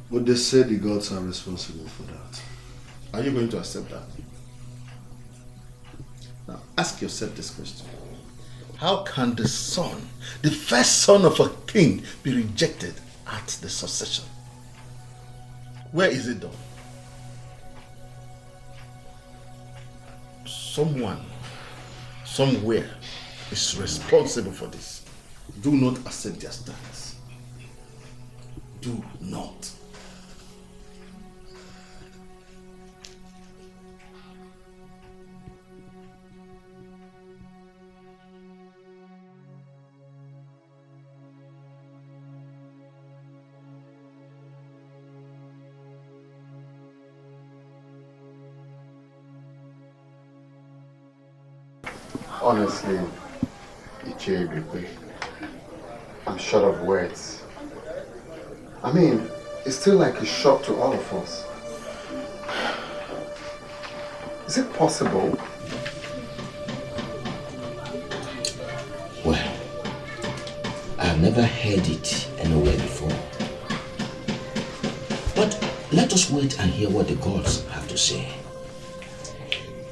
But they said the gods are responsible for that. Are you going to accept that? Now ask yourself this question. How can the son, the first son of a king, be rejected at the succession? Where is it done? Someone, somewhere, is responsible for this. Do not accept their stance. Do not. Honestly, Ichebekwe, I'm short of words. I mean, it's still like a shock to all of us. Is it possible? Well, I've never heard it anywhere before. But let us wait and hear what the gods have to say.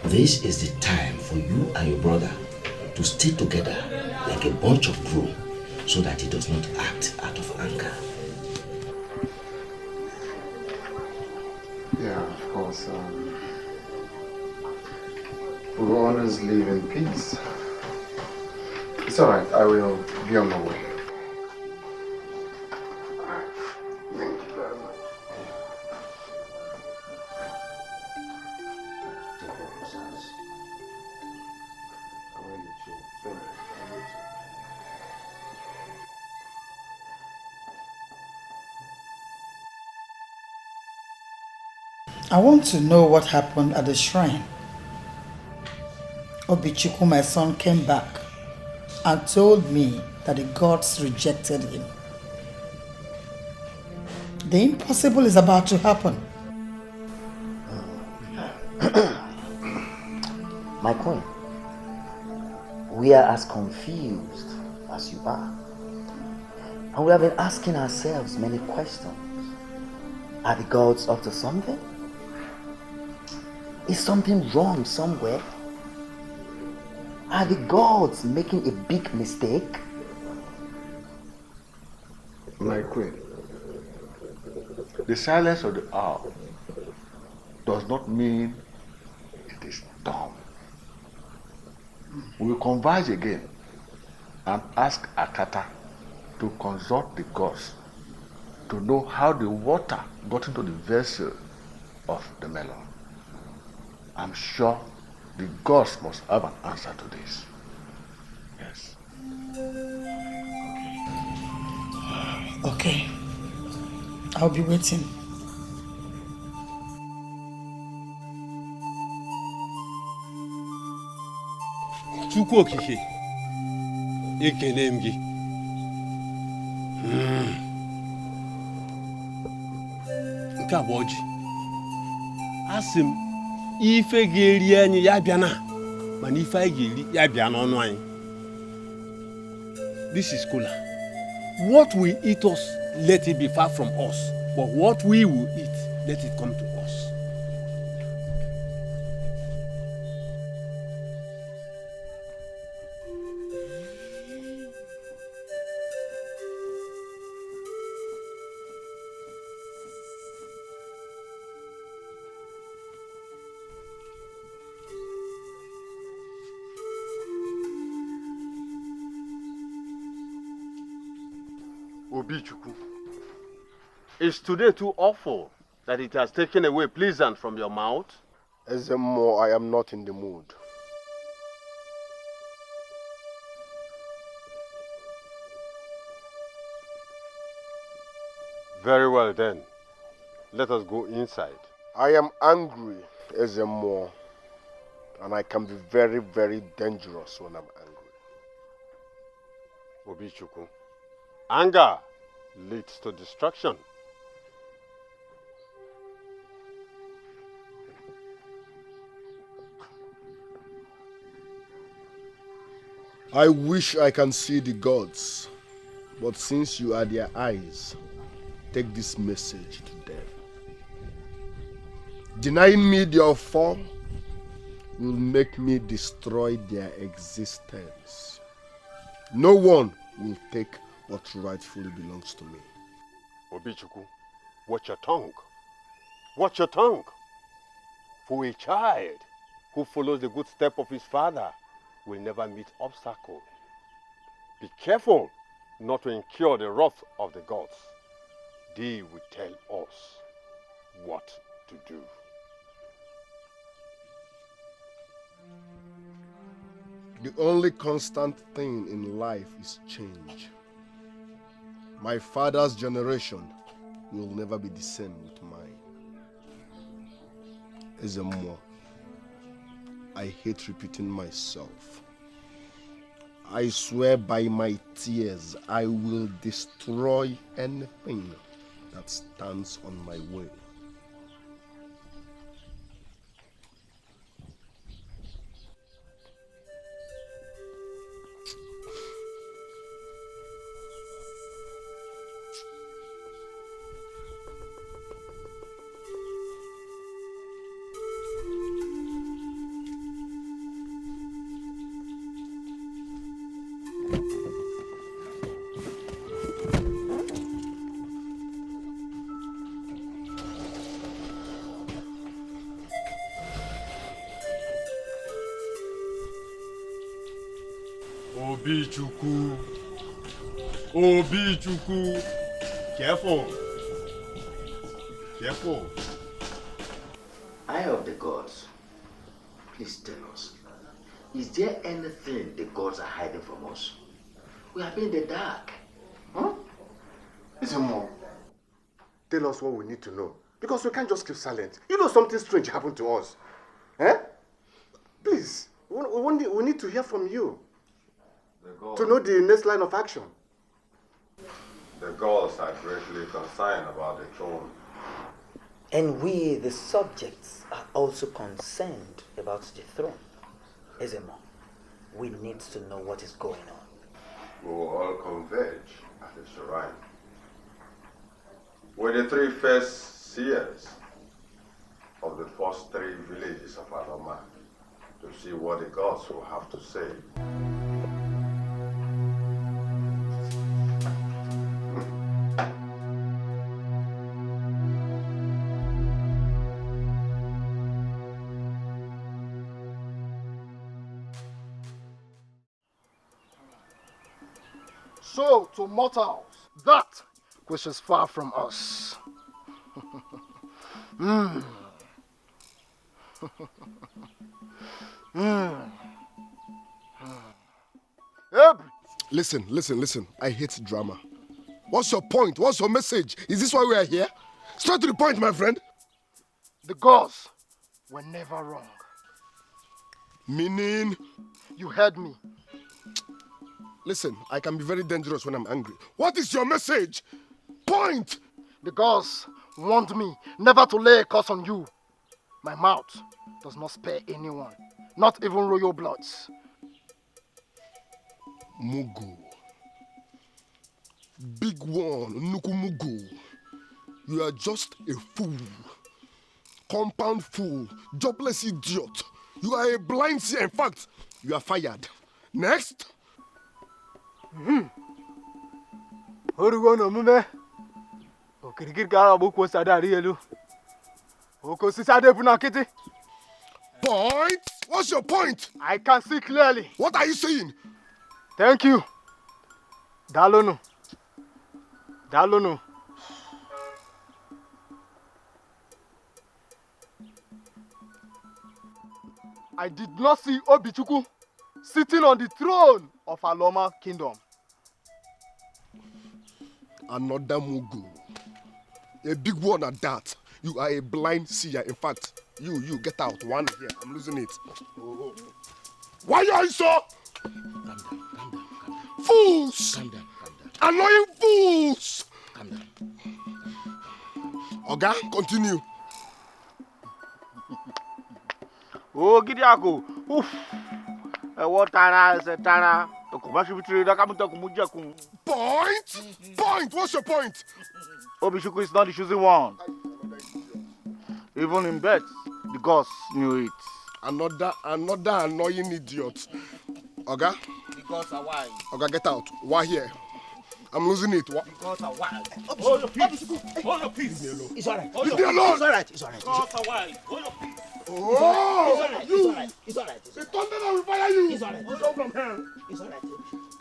This is the time for you and your brother to stay together like a bunch of glue so that he does not act out of anger. Yeah, of course. We will always live in peace. It's alright, I will be on my way. Thank you very much. I want to know what happened at the shrine. Obichuku, my son, came back and told me that the gods rejected him. The impossible is about to happen. My queen, we are as confused as you are. And we have been asking ourselves many questions. Are the gods up to something? Is something wrong somewhere? Are the gods making a big mistake? My queen, the silence of the owl does not mean it is dumb. We will converge again and ask Akata to consult the gods to know how the water got into the vessel of the melon. I'm sure the gods must have an answer to this. Yes. Okay. I'll be waiting. Chukwu okike, ekele m gị. Nke a bụ ọjị. Asị m, ife ga-eri anyị ya bịa na, mana ife anyị ga-eri ya bịa n'ọnụ anyị. This is kola. What will eat us, let it be far from us. But what we will eat, let it come to us. Obichukwu, is today too awful that it has taken away pleasant from your mouth? Ezemo, I am not in the mood. Very well then. Let us go inside. I am angry, Ezemo, and I can be very, very dangerous when I'm angry. Obichukwu, anger leads to destruction. I wish I can see the gods, but since you are their eyes, take this message to them. Denying me their form will make me destroy their existence. No one will take what rightfully belongs to me. Obichukwu, watch your tongue. Watch your tongue. For a child who follows the good step of his father will never meet obstacle. Be careful not to incur the wrath of the gods. They will tell us what to do. The only constant thing in life is change. My father's generation will never be the same with mine. Ezemo, I hate repeating myself. I swear by my tears, I will destroy anything that stands on my way. Obichuku. Obichuku. Careful. Careful. Eye of the gods, please tell us, is there anything the gods are hiding from us? We have been in the dark. Huh? Listen, Mom. Tell us what we need to know. Because we can't just keep silent. You know something strange happened to us. Eh? Please, we need to hear from you. To know the next line of action. The gods are greatly concerned about the throne. And we, the subjects, are also concerned about the throne. Ezemo, we need to know what is going on. We will all converge at the shrine. With the three first seers of the first three villages of Aloma to see what the gods will have to say. So, to mortals, that which is far from us. Listen. I hate drama. What's your point? What's your message? Is this why we are here? Straight to the point, my friend. The gods were never wrong. Meaning? You heard me. Listen, I can be very dangerous when I'm angry. What is your message? Point! The gods warned me never to lay a curse on you. My mouth does not spare anyone, not even royal bloods. Mugu. Big one, Nuku Mugu. You are just a fool. Compound fool. Jobless idiot. You are a blind seer. In fact, you are fired. Next. Point? What's your point? I can see clearly. What are you saying? Thank you. Dalono. I did not see Obichuku sitting on the throne of Aloma Kingdom. Another Mugu. A big one at that. You are a blind seer. In fact, you get out. One here. I'm losing it. Why are you so? Calm down. Fools! Calm down. Annoying fools! Calm down. Oga, continue. Oh, Gidiago. Oof. Point! What's your point? Obishuku is not the chosen one. Even in bed, the gods knew it. Another annoying idiot. Oga? The gods are wise. Oga, get out. Why here? I'm losing it. The gods are wise. Hold your peace. Hold your peace. Leave me alone. It's alright. Leave me alone. It's alright. The gods are wise. Hold your peace. Oh! It's alright. The thunder that will fire you! It's alright. You come from hell. It's alright.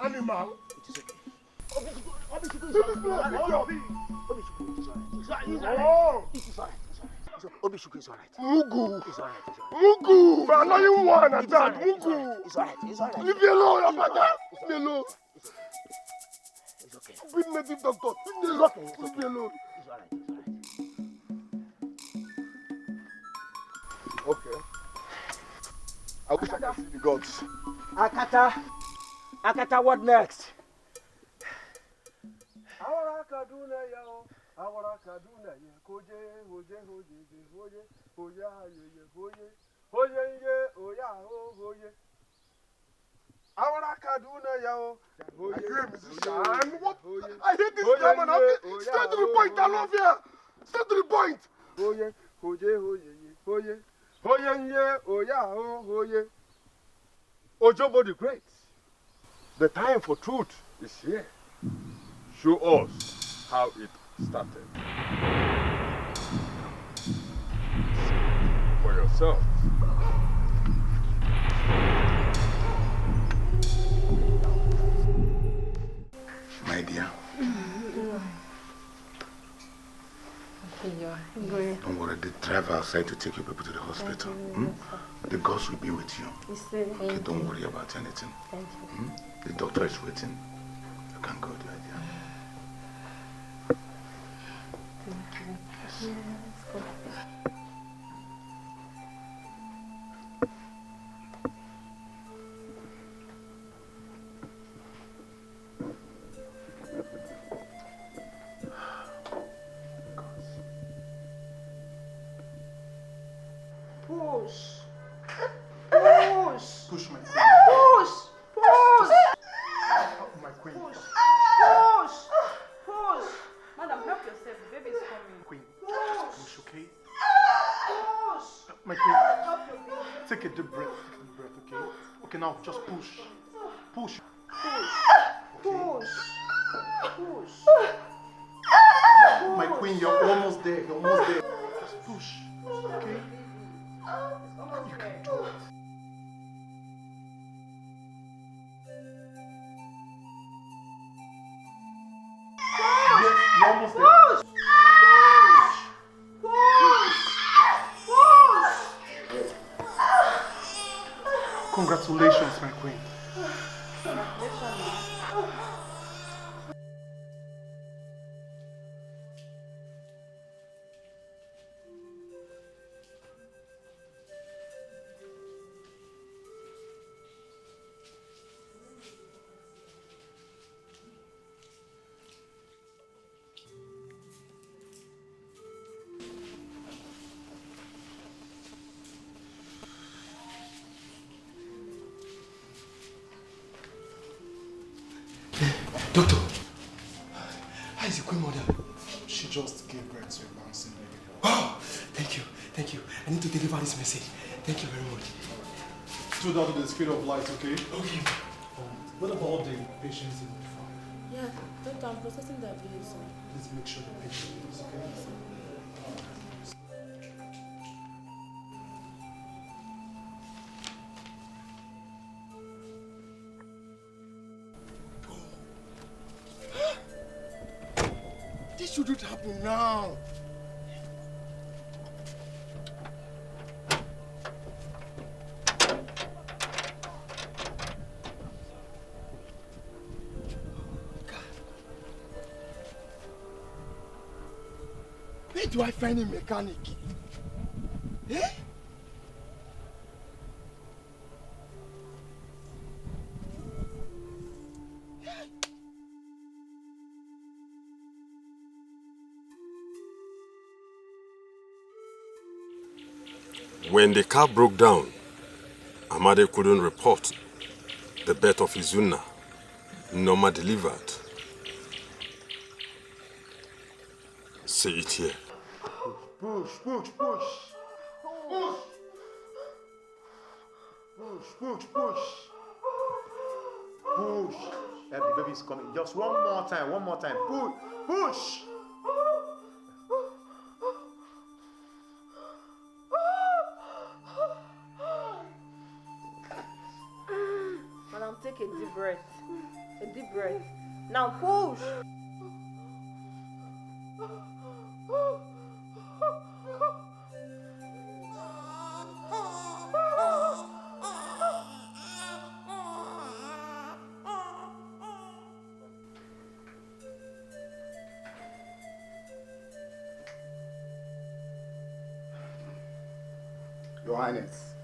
Animal. It is okay. Obishuku is alright. Obishuku is alright. Mugu. It's alright. Mugu. The annoying one at that. Mugu. It's alright. Leave me alone, Abada. Leave me alone. It's okay. Big native doctor. Leave me alone. Leave me alone. It's alright. Okay. I wish I could see the gods. Akata, Akata, what next? What? I hate this drama now. Straight to the point, I love you. Straight to the point. Ojobo the Great, the time for truth is here. Show us how it started. For yourself. My dear. Don't worry, the driver outside to take your people to the hospital. The gods will be with you. Okay, don't worry about anything. Thank you. The doctor is waiting. You can go, dear. Thank you. Yeah, let's go. Push my queen. Push! My queen. Push! Madam, help yourself. The baby is coming. Queen, push, okay? Push! My queen, Help your baby. take a deep breath. Okay? Okay, now just push. Push. Push! My queen, you're almost there. Just push. Okay? You can do it. You're almost there. Congratulations, my queen. Doctor, how is the queen mother? She just gave birth to a bouncing baby. Oh, thank you. I need to deliver this message. Thank you very much. Do that with the speed of light, okay? Okay. What about the patients in the farm? Yeah, Doctor, I'm processing the abuse. Please make sure the patient is okay. This shouldn't happen now. Where do I find a mechanic? Eh? When the car broke down, Amade couldn't report the birth of Izuna. Norma delivered. See it here. Push. Push. The baby's coming. Just one more time. Push. Madam, take a deep breath. Now push! Your Highness,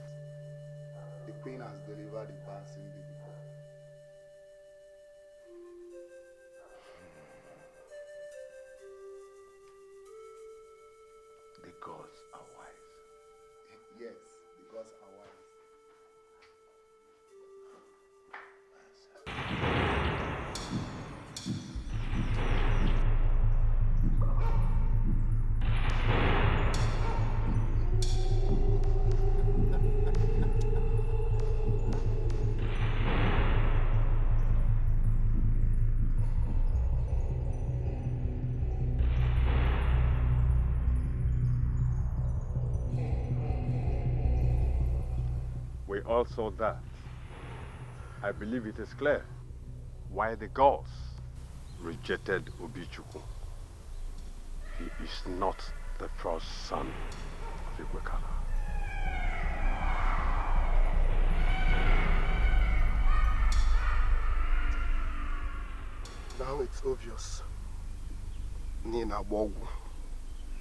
the Queen has delivered the bouncing baby. gods are wise. Yes, the gods are wise. We all saw that. I believe it is clear why the gods rejected Obichukwu. He is not the first son of Igwekala. Now it's obvious. Nina Bogu.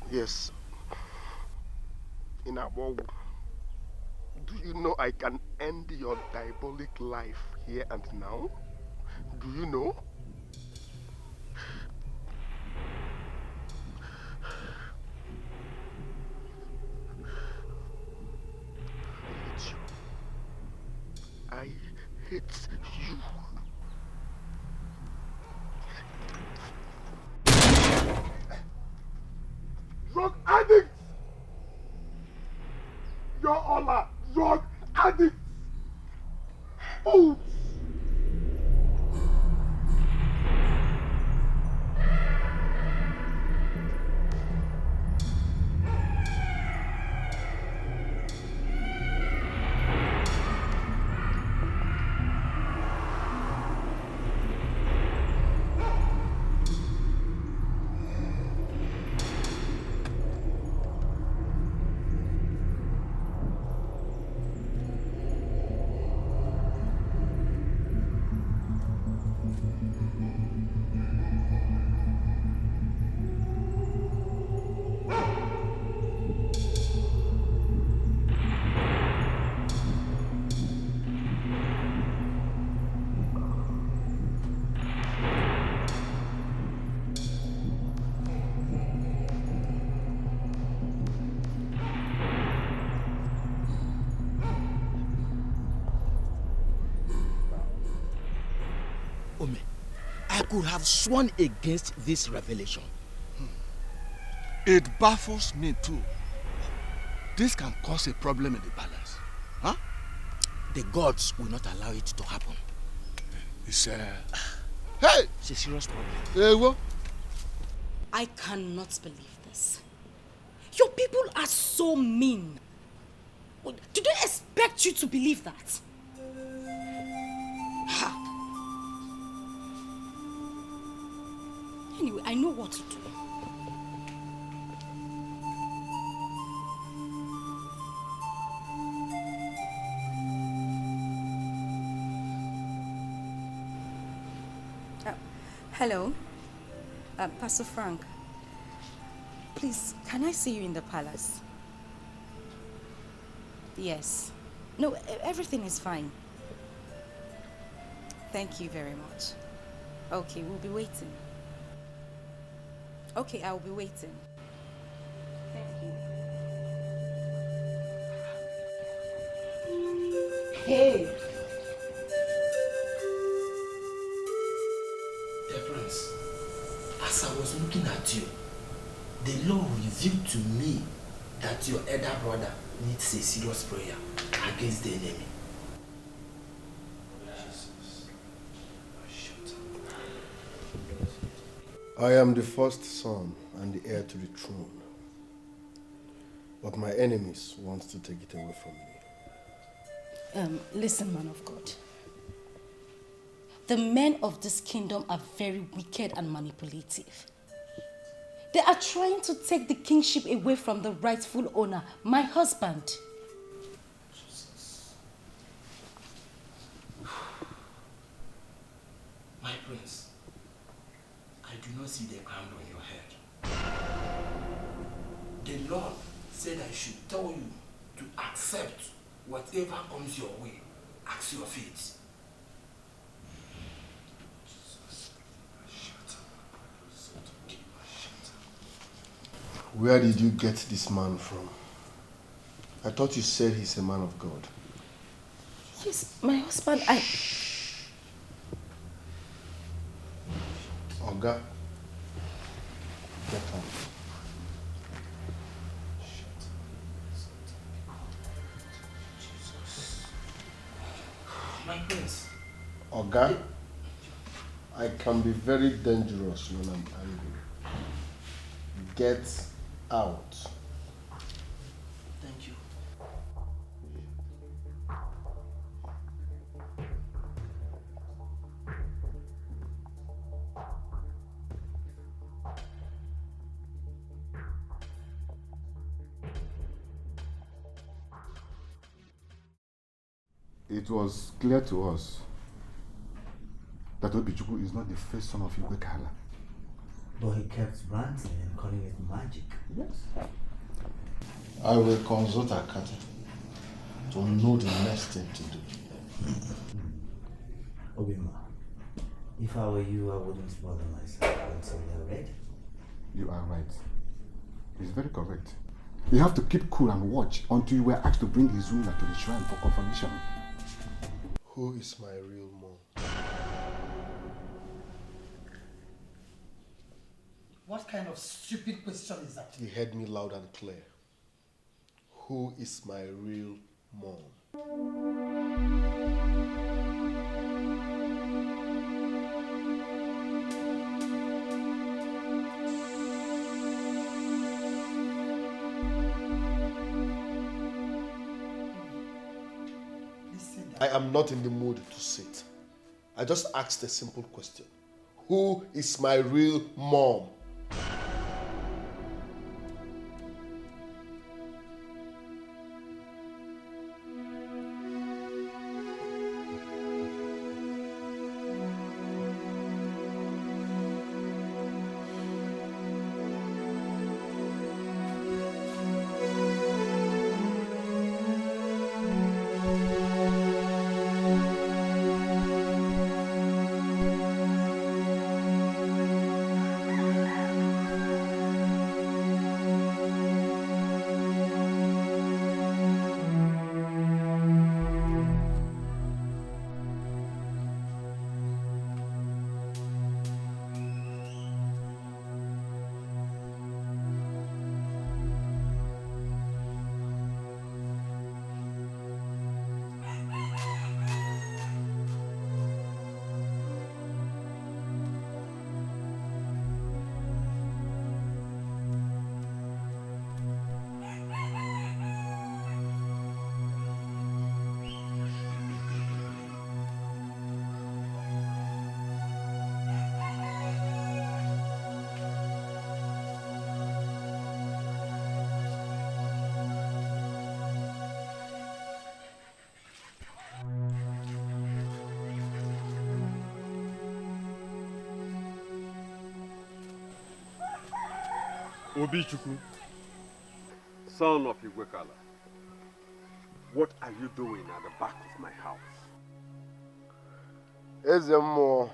Yes. Nina Bogu. Do you know I can end your diabolic life here and now? Do you know? I hate you. Drug addict! You're all a drug addict! Fools! I could have sworn against this revelation. It baffles me too. This can cause a problem in the palace. Huh? The gods will not allow it to happen. It's hey! It's a serious problem. Hey, what? I cannot believe this. Your people are so mean. Do they expect you to believe that? Ha. Anyway, I know what to do. Hello, Pastor Frank. Please, can I see you in the palace? Yes. No, everything is fine. Thank you very much. Okay, we'll be waiting. Okay, I'll be waiting. Thank you. Hey! Dear Prince, as I was looking at you, the Lord revealed to me that your elder brother needs a serious prayer against the enemy. I am the first son and the heir to the throne. But my enemies want to take it away from me. Listen, man of God. The men of this kingdom are very wicked and manipulative. They are trying to take the kingship away from the rightful owner, my husband. My prince, I do not see the crown on your head. The Lord said I should tell you to accept whatever comes your way. Ask your faith. Where did you get this man from? I thought you said he's a man of God. Yes, my husband, Oga, get out. My prince. Oga, I can be very dangerous when I'm angry. Get out. Thank you. It was clear to us that Obichukwu is not the first son of Igwekala. But he kept ranting and calling it magic. Yes. I will consult Akata to know the next thing to do. Obima, if I were you, I wouldn't bother myself until they're ready. You are right. He's very correct. You have to keep cool and watch until you were asked to bring his ruler to the shrine for confirmation. Who is my real mom? What kind of stupid question is that? He heard me loud and clear. Who is my real mom? I am not in the mood to sit. I just asked a simple question. Who is my real mom? Obichukwu, son of Igwekala, what are you doing at the back of my house? Ezemo,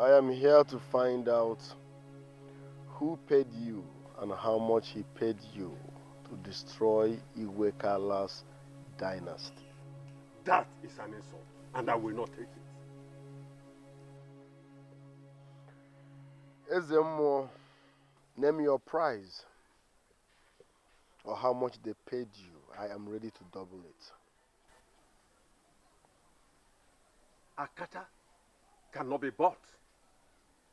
I am here to find out who paid you and how much he paid you to destroy Igwekala's dynasty. That is an insult, and I will not take it. Ezemo, name your price or how much they paid you. I am ready to double it. Akata cannot be bought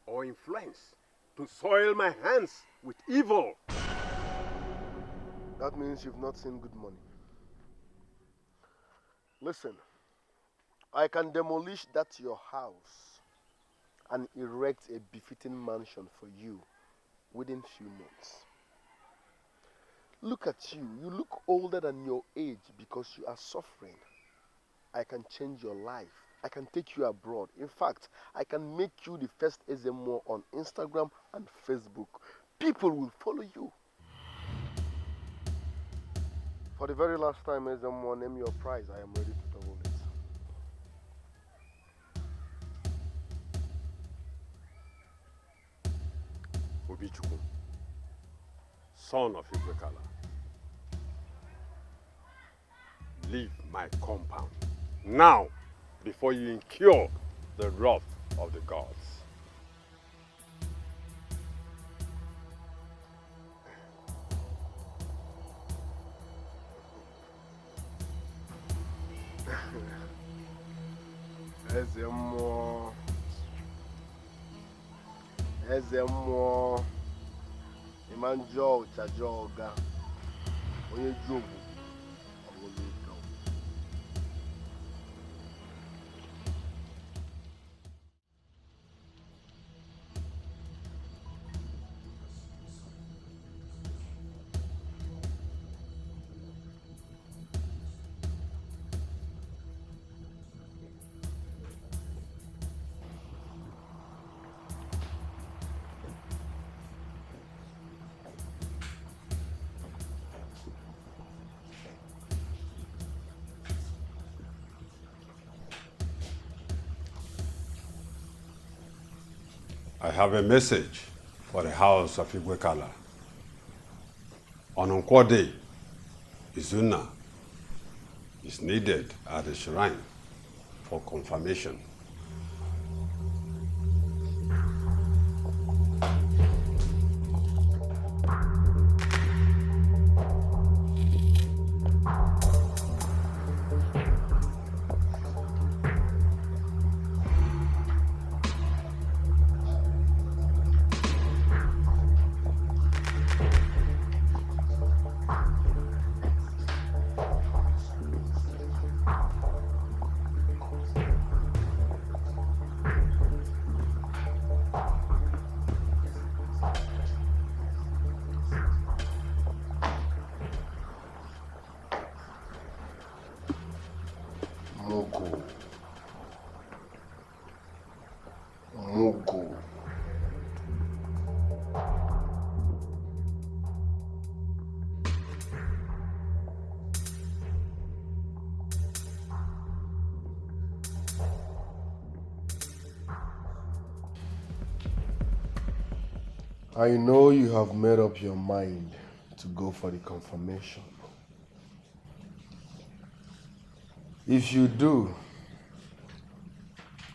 or influenced to soil my hands with evil. That means you've not seen good money. Listen, I can demolish that your house and erect a befitting mansion for you within few months. Look at you. You look older than your age because you are suffering. I can change your life. I can take you abroad. In fact, I can make you the first SMO on Instagram and Facebook. People will follow you. For the very last time, SMO, name your price. I am ready to double it. Obichukwu, son of Igwekala, leave my compound now before you incur the wrath of the gods. Eze mmụọ ịma njọ ụchajọ ọga onye ju ogbu ọbụla ụjọ. I have a message for the house of Igwekala. On Nkwo Day, Izuna is needed at the shrine for confirmation. Mugu. I know you have made up your mind to go for the confirmation. If you do,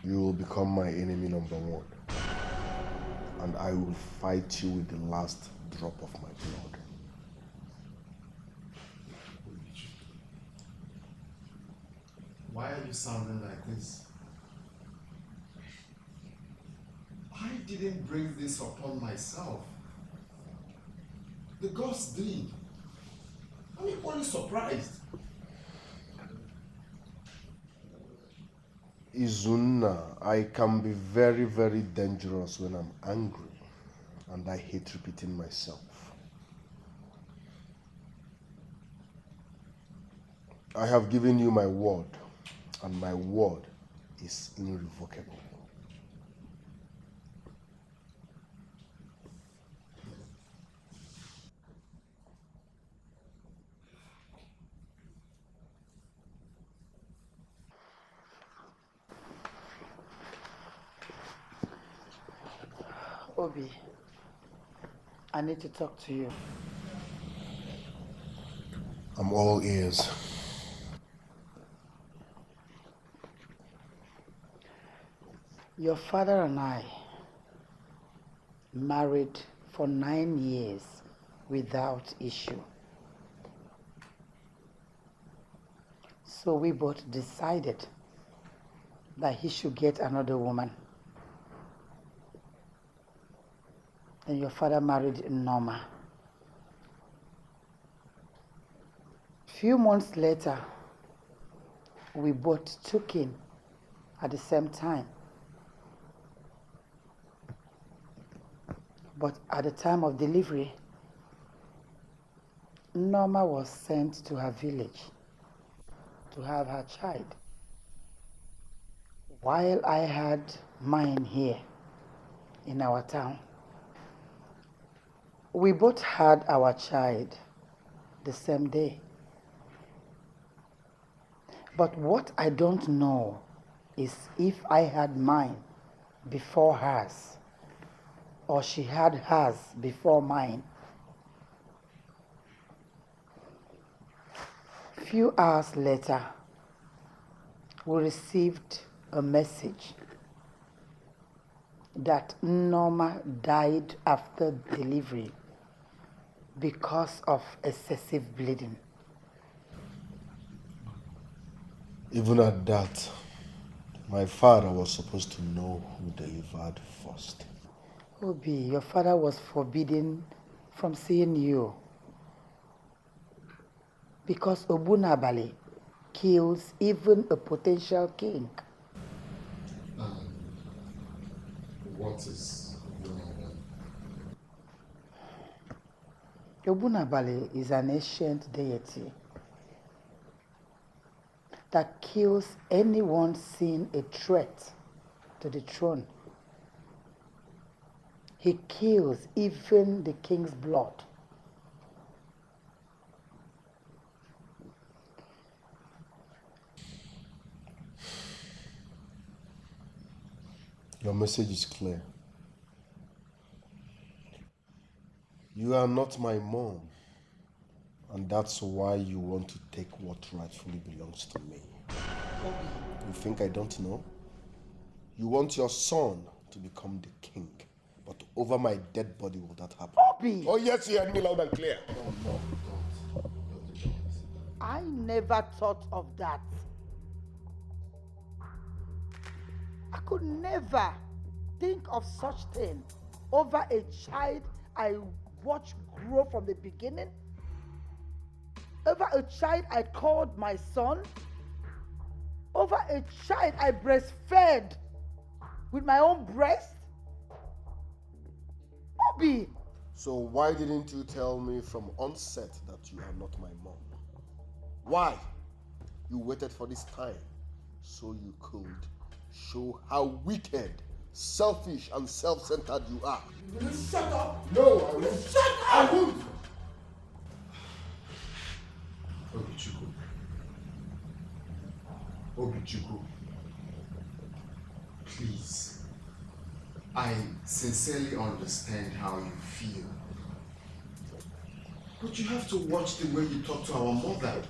you will become my enemy number one. And I will fight you with the last drop of my blood. Why are you sounding like this? I didn't bring this upon myself. The gods did. I'm equally surprised. Izuna, I can be very, very dangerous when I'm angry, and I hate repeating myself. I have given you my word, and my word is irrevocable. Obi, I need to talk to you. I'm all ears. Your father and I married for 9 years without issue. So we both decided that he should get another woman. And your father married Norma. Few months later, we both took in at the same time. But at the time of delivery, Norma was sent to her village to have her child, while I had mine here in our town. We both had our child the same day. But what I don't know is if I had mine before hers, or she had hers before mine. few hours later, we received a message that Norma died after delivery because of excessive bleeding. Even at that, my father was supposed to know who delivered first. Obi, your father was forbidden from seeing you because Obunabali kills even a potential king. What is Obunabali? Obunabali is an ancient deity that kills anyone seeing a threat to the throne. He kills even the king's blood. Your message is clear. You are not my mom, and that's why you want to take what rightfully belongs to me. You think I don't know? You want your son to become the king, but over my dead body will that happen? Obi! Oh yes, you heard me loud and clear. I never thought of that. I could never think of such thing over a child I watched grow from the beginning, over a child I called my son, over a child I breastfed with my own breast. Obi! So why didn't you tell me from onset that you are not my mom? Why? You waited for this time so you could show how wicked, selfish, and self-centered you are. Will you shut up? No, I won't. Shut up! I won't. Obichuku, please. I sincerely understand how you feel. But you have to watch the way you talk to our mother.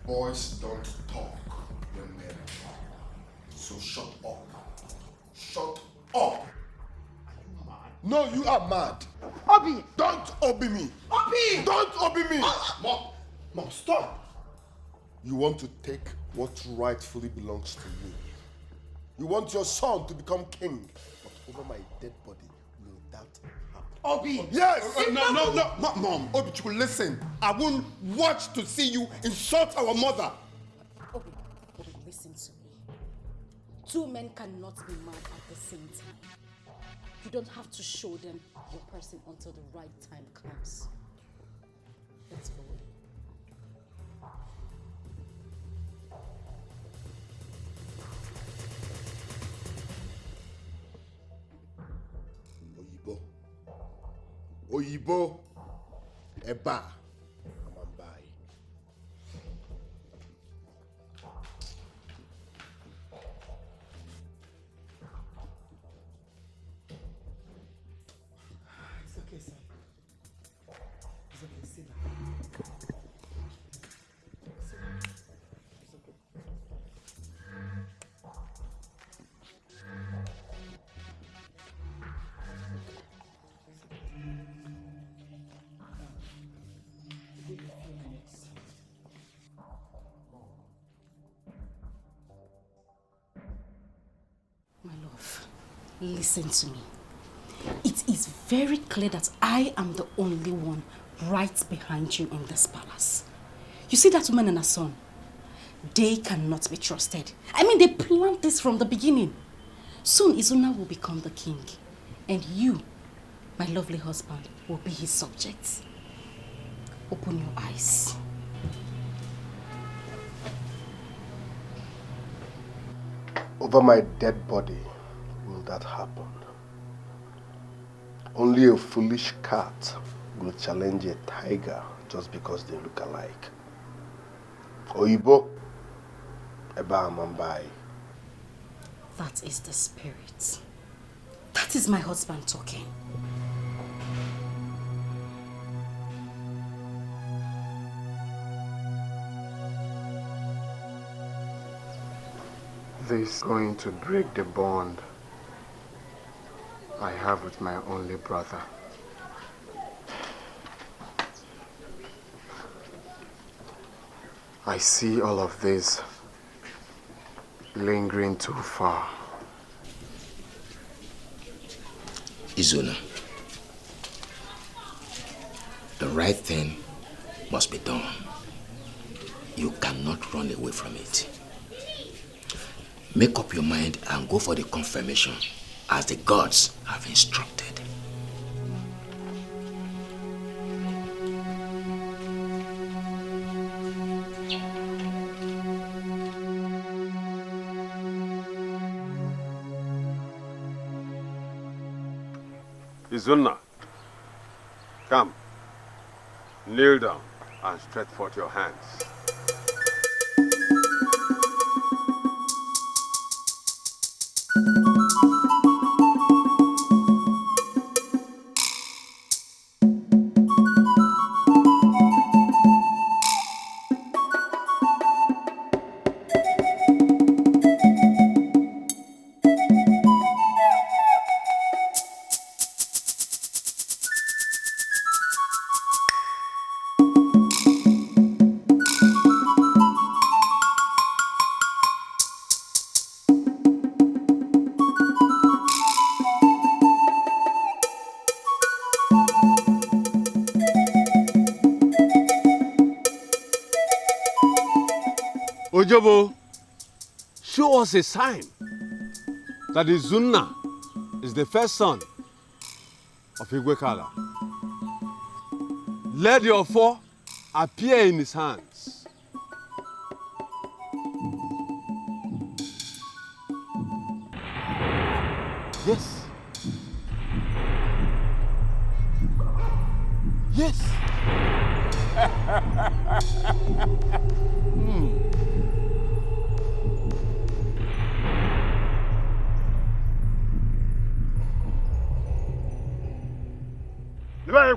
Boys don't talk when men talk. So shut up. Shut up. Are you mad? No, you are mad. Obi! Don't Obi me. Obi! Don't Obi me. Mom, stop. You want to take what rightfully belongs to me. You want your son to become king, but over my dead body, will that happen? Obi! Yes! No, Mom. Obichuku, listen. I won't watch to see you insult our mother. Obi, listen to me. Two men cannot be mad at the same time. You don't have to show them your person until the right time comes. Let's go. Oyibo, Eba, Amambai. It's okay, son. It's okay, sit down. It's okay. Give me a few minutes. My love, listen to me. It is very clear that I am the only one right behind you in this palace. You see that woman and her son? They cannot be trusted. I mean, they planned this from the beginning. Soon Izuna will become the king. And you, my lovely husband, will be his subjects. Open your eyes. Over my dead body, will that happen? Only a foolish cat will challenge a tiger just because they look alike. Oyibo, Eba Amambai. That is the spirit. That is my husband talking. this going to break the bond I have with my only brother? I see all of this lingering too far. Izuna, the right thing must be done. You cannot run away from it. Make up your mind and go for the confirmation as the gods have instructed. Izuna, come, kneel down and stretch forth your hands. Ojobo, show us a sign that Izuna is the first son of Igwekala. Let your four appear in his hands. Yes. Yes.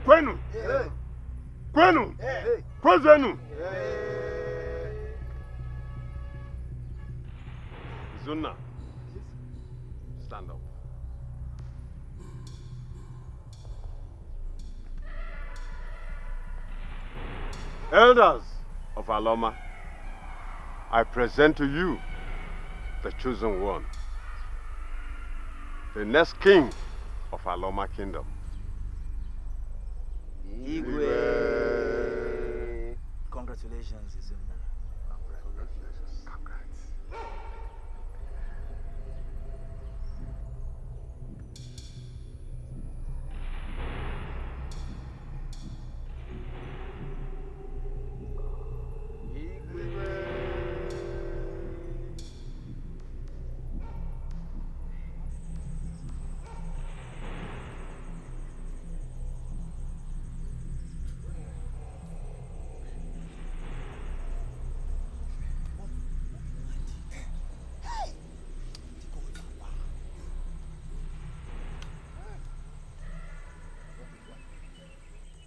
Kwenu. Kwenu. Kwenu. Izuna, stand up. Elders of Aloma, I present to you the chosen one, the next king of Aloma Kingdom. Igwe. Congratulations, Izuna. Congratulations. Congrats.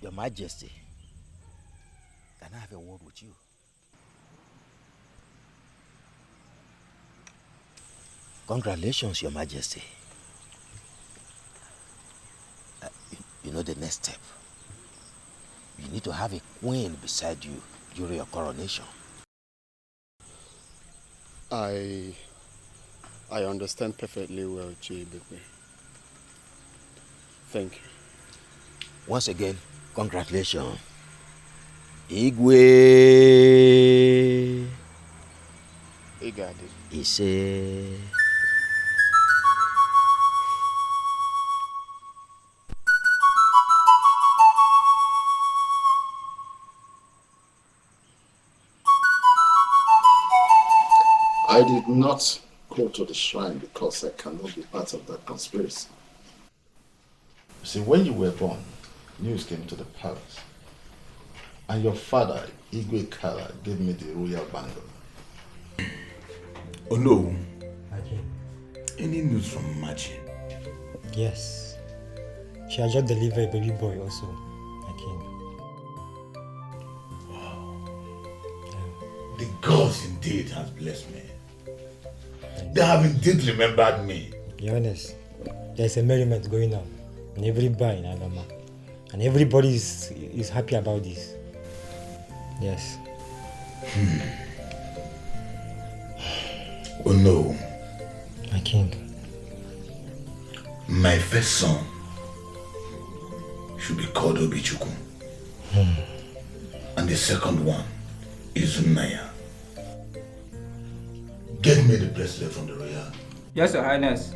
Your Majesty, can I have a word with you? Congratulations, Your Majesty. You know the next step. You need to have a queen beside you during your coronation. I understand perfectly well, J.B.B. Thank you. Once again, congratulations. Igwe. Igadi. Ise. I did not go to the shrine because I cannot be part of that conspiracy. You see, when you were born, news came to the palace. And your father, Igwe Kala, gave me the royal bangle. Oh no. Any news from Machi? Yes. She has just delivered a baby boy also, my king. Wow. The gods indeed has blessed me. They have indeed remembered me. Your Highness, there's a merriment going on in every bar in Aloma. And everybody is happy about this. Yes. Oh no. My king. My first son should be called Obichukwu. And the second one is Unaya. Get me the bracelet from the royal. Yes, Your Highness.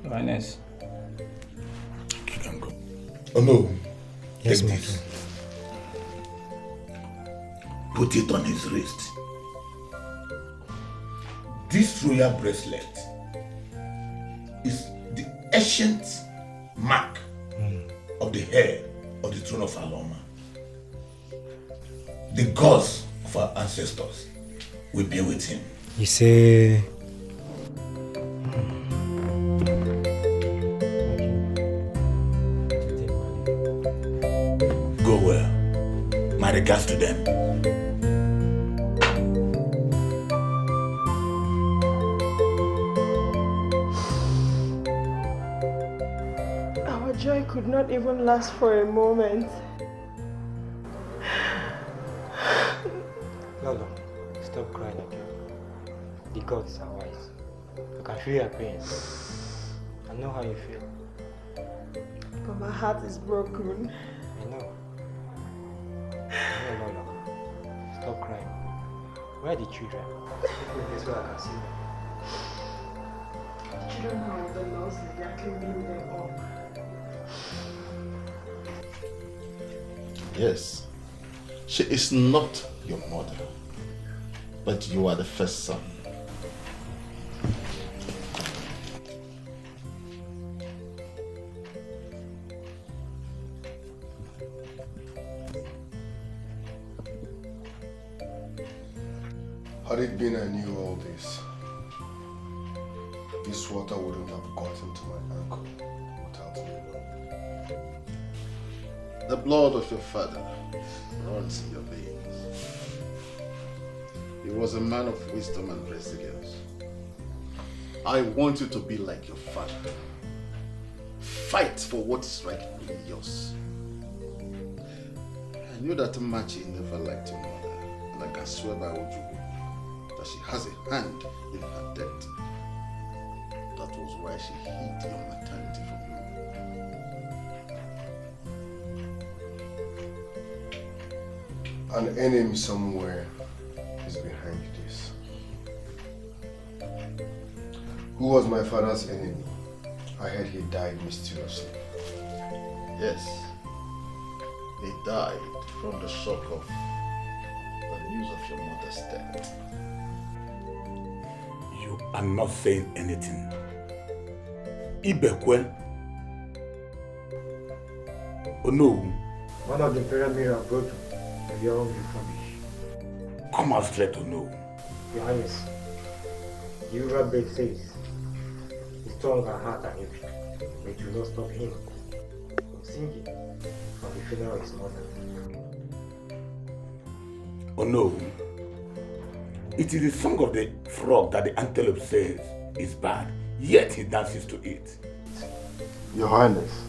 Your Highness. You can go. Oh no. Yes, take my this. king. Put it on his wrist. This royal bracelet is the ancient mark of the heir of the throne of Aloma. The gods of our ancestors will be with him. You say... Go well. My regards to them. Our joy could not even last for a moment. Lolo, stop crying again. The gods are wise. You can feel your pain. I know how you feel. But my heart is broken. I know. No, Lolo. Stop crying. Where are the children? This way I can see them. Children are in the nurse, they are cleaning them up. Yes, she is not your mother, but you are the first son. Had it been I knew all this water wouldn't have gotten to my ankle without me knowing. The blood of your father runs in your veins. He was a man of wisdom and resilience. I want you to be like your father. Fight for what is rightfully yours. I knew that Machi never liked your mother, and I can swear by Ojubu that she has a hand in her death. That was why she hid your maternity from you. An enemy somewhere is behind this. Who was my father's enemy? I heard he died mysteriously. Yes, he died from the shock of the news of your mother's death. You are not saying anything. Ibekwe. Oh no. One of the pyramids are broken and we are all refurbished. Come out straight to know. Your Highness, the Yoruba bird says, his tongue and heart are heavy, but it will not stop him from singing for the funeral of his mother. Oh no. It is the song of the frog that the antelope says is bad, yet he dances to it. Your Highness,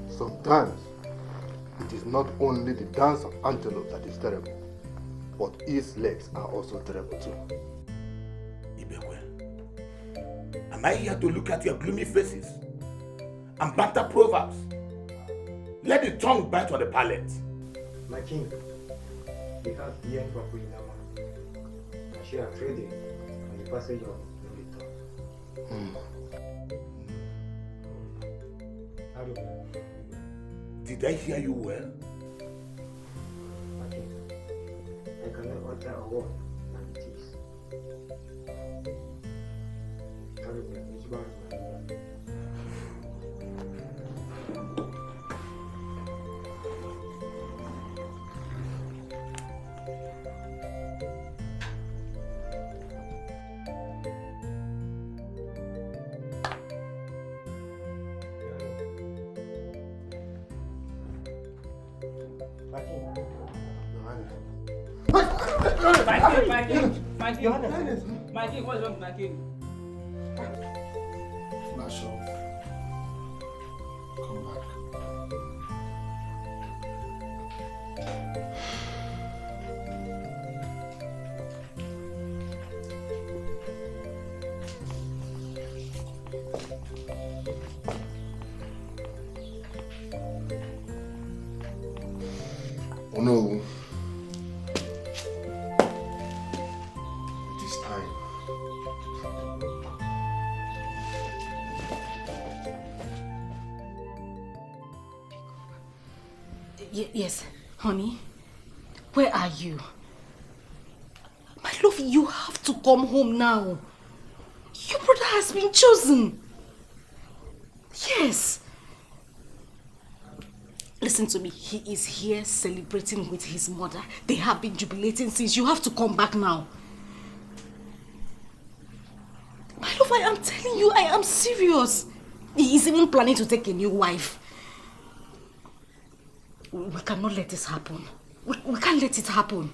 sometimes it is not only the dance of antelope that is terrible, but its legs are also terrible too. Ibekwe, am I here to look at your gloomy faces and banter proverbs? Let the tongue bite on the palate. My king, the heart yearns for Queen Nama, and she are trading on the passage of no return. Did I hear you well? My king, I cannot utter a word and it is. My king, what's wrong with my king? Flash off. Come back. Oh no. It is time. Yes, honey. Where are you? My love, you have to come home now. Your brother has been chosen. Yes. Listen to me. He is here celebrating with his mother. They have been jubilating since. You have to come back now. My love, I am telling you, I am serious. He is even planning to take a new wife. We cannot let this happen. We can't let it happen.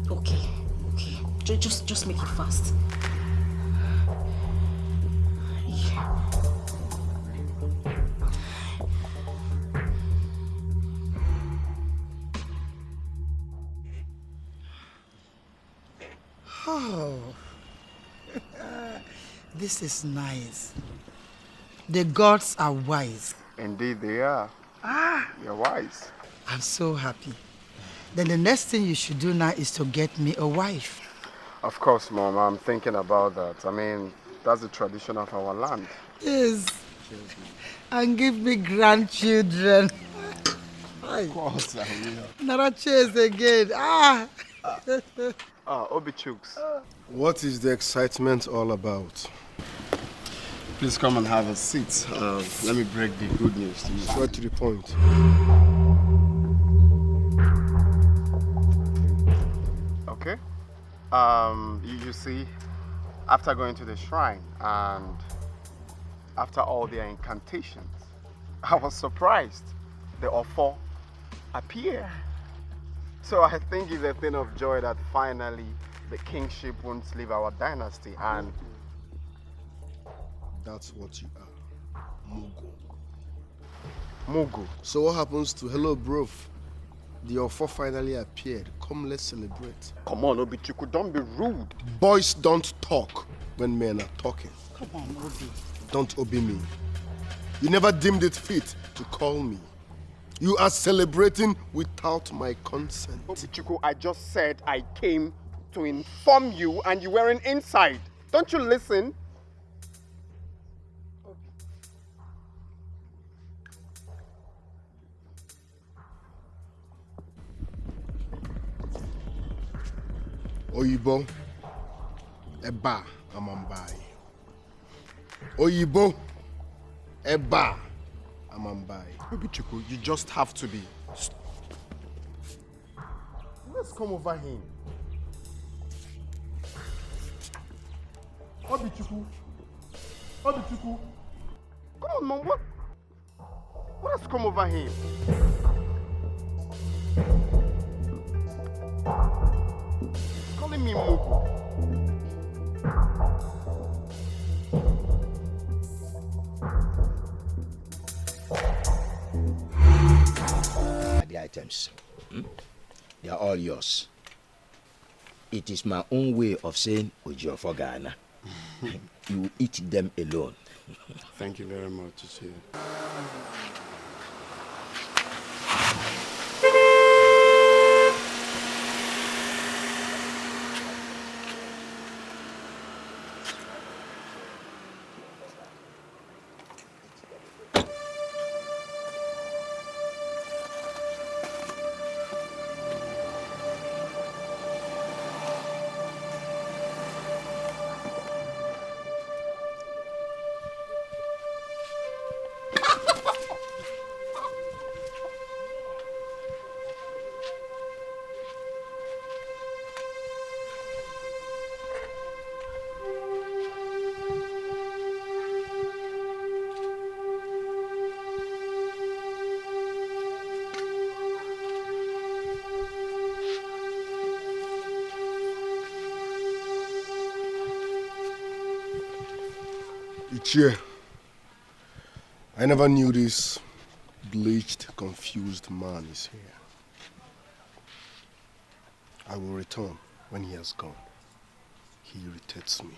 Okay. Just make it fast. Oh, this is nice. The gods are wise. Indeed they are. You're wise. I'm so happy. Then the next thing you should do now is to get me a wife. Of course, Mom, I'm thinking about that. I mean, that's the tradition of our land. Yes. And give me grandchildren. Of course, I will. Not a chase again. Obi Chooks. What is the excitement all about? Please come and have a seat. Let me break the good news to you. Straight to the point. Okay. You see, after going to the shrine and after all their incantations, I was surprised. The offer appeared. So I think it's a thing of joy that finally the kingship won't leave our dynasty, and that's what you are. Mugu. Mugu. So what happens to hello bro? The offer finally appeared. Come, let's celebrate. Come on, Obichuku, don't be rude. Boys don't talk when men are talking. Come on, Obi. Don't obey me. You never deemed it fit to call me. You are celebrating without my consent. Obichuku, I just said I came to inform you and you weren't inside. Don't you listen? Oyibo, Eba, Amambai. Oyibo, Eba, Amambai. Obichuku, you just have to be. Let's come over here. Obichuku. Obichuku. Come on, Mom. What has come over here? Calling me Mugu. The items. They are all yours. It is my own way of saying Ojo for Ghana. You eat them alone. Thank you very much, Chichi. Ichie, I never knew this bleached, confused man is here. I will return when he has gone. He irritates me.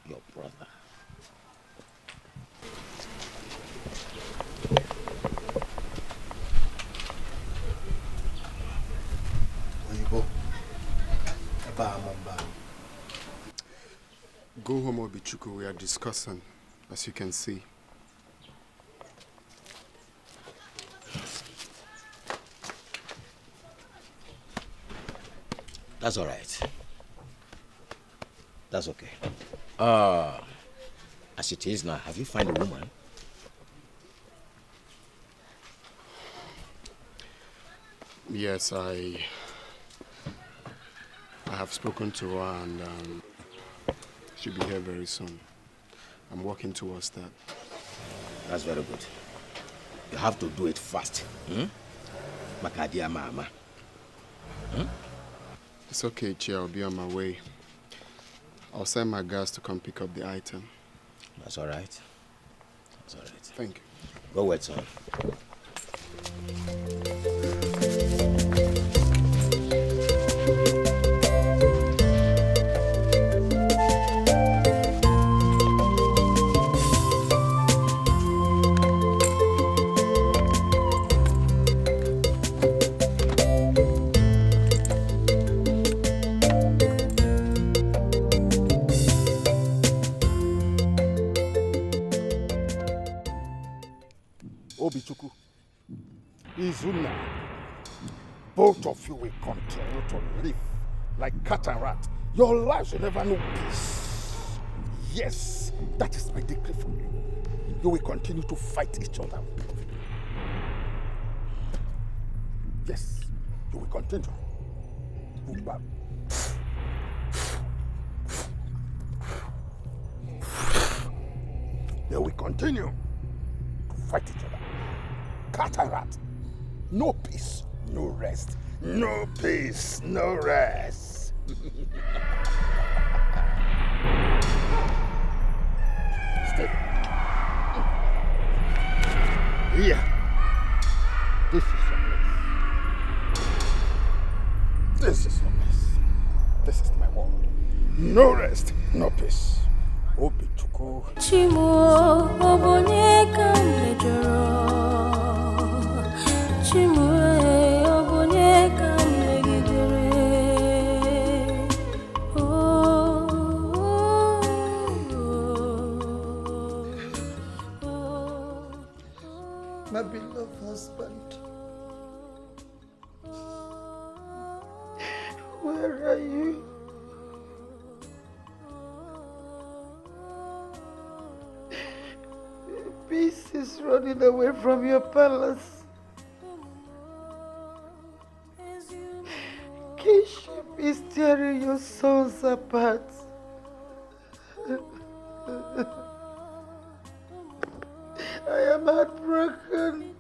Your brother. Oyibo, Go home, Obichuku. We are discussing, as you can see. That's all right. That's okay. As it is now, have you found a woman? Yes, I have spoken to her and she'll be here very soon. I'm working towards that. That's very good. You have to do it fast. Makadia mama. It's okay, Chia. I'll be on my way. I'll send my guys to come pick up the item. That's all right. That's all right. Thank you. Go wait, son. Obichuku, Izuna, both of you will continue to live like cat and rat. Your lives will never know peace. Yes, that is my decree for you. You will continue to fight each other. Yes, you will continue. They will continue to fight each other. Cat and rat. No peace, no rest. No peace, no rest. Stay. Here. This is your place. This is your place. This is my world. No rest, no peace. Obichuku. Chimo obonye kamejoro. Chimo obonye kamegidere. My beloved husband, where are you? Peace is running away from your palace. Kingship is tearing your sons apart. I am heartbroken.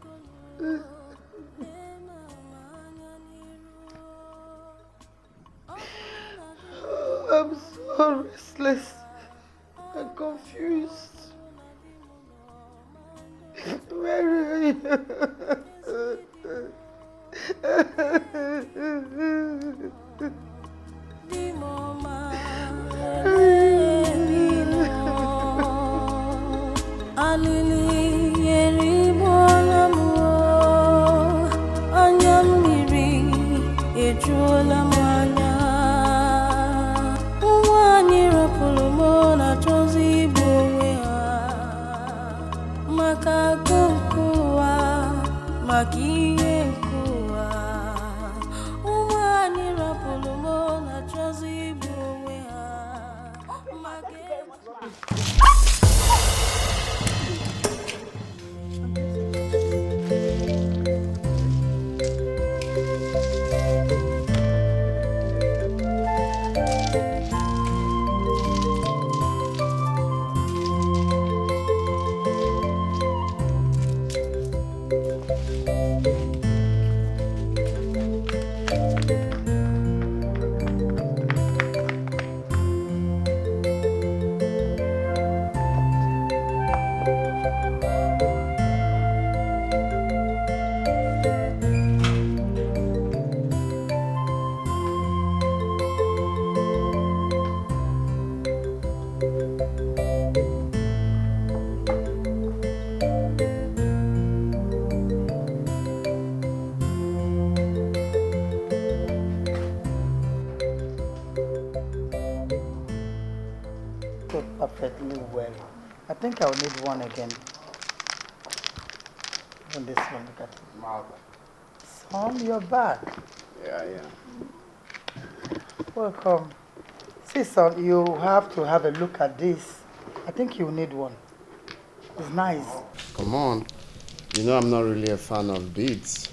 I'm so restless and confused. Where are you? photo perfectly well. I think I'll need one again. And this one, look at it. Son, you're back. Yeah, yeah. Welcome. See, son, you have to have a look at this. I think you need one. It's nice. Come on. You know I'm not really a fan of beads.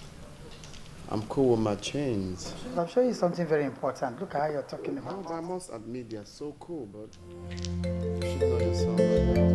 I'm cool with my chains. I'll show you something very important. Look at how you're talking about. I must admit they're so cool, but you should know yourself by now.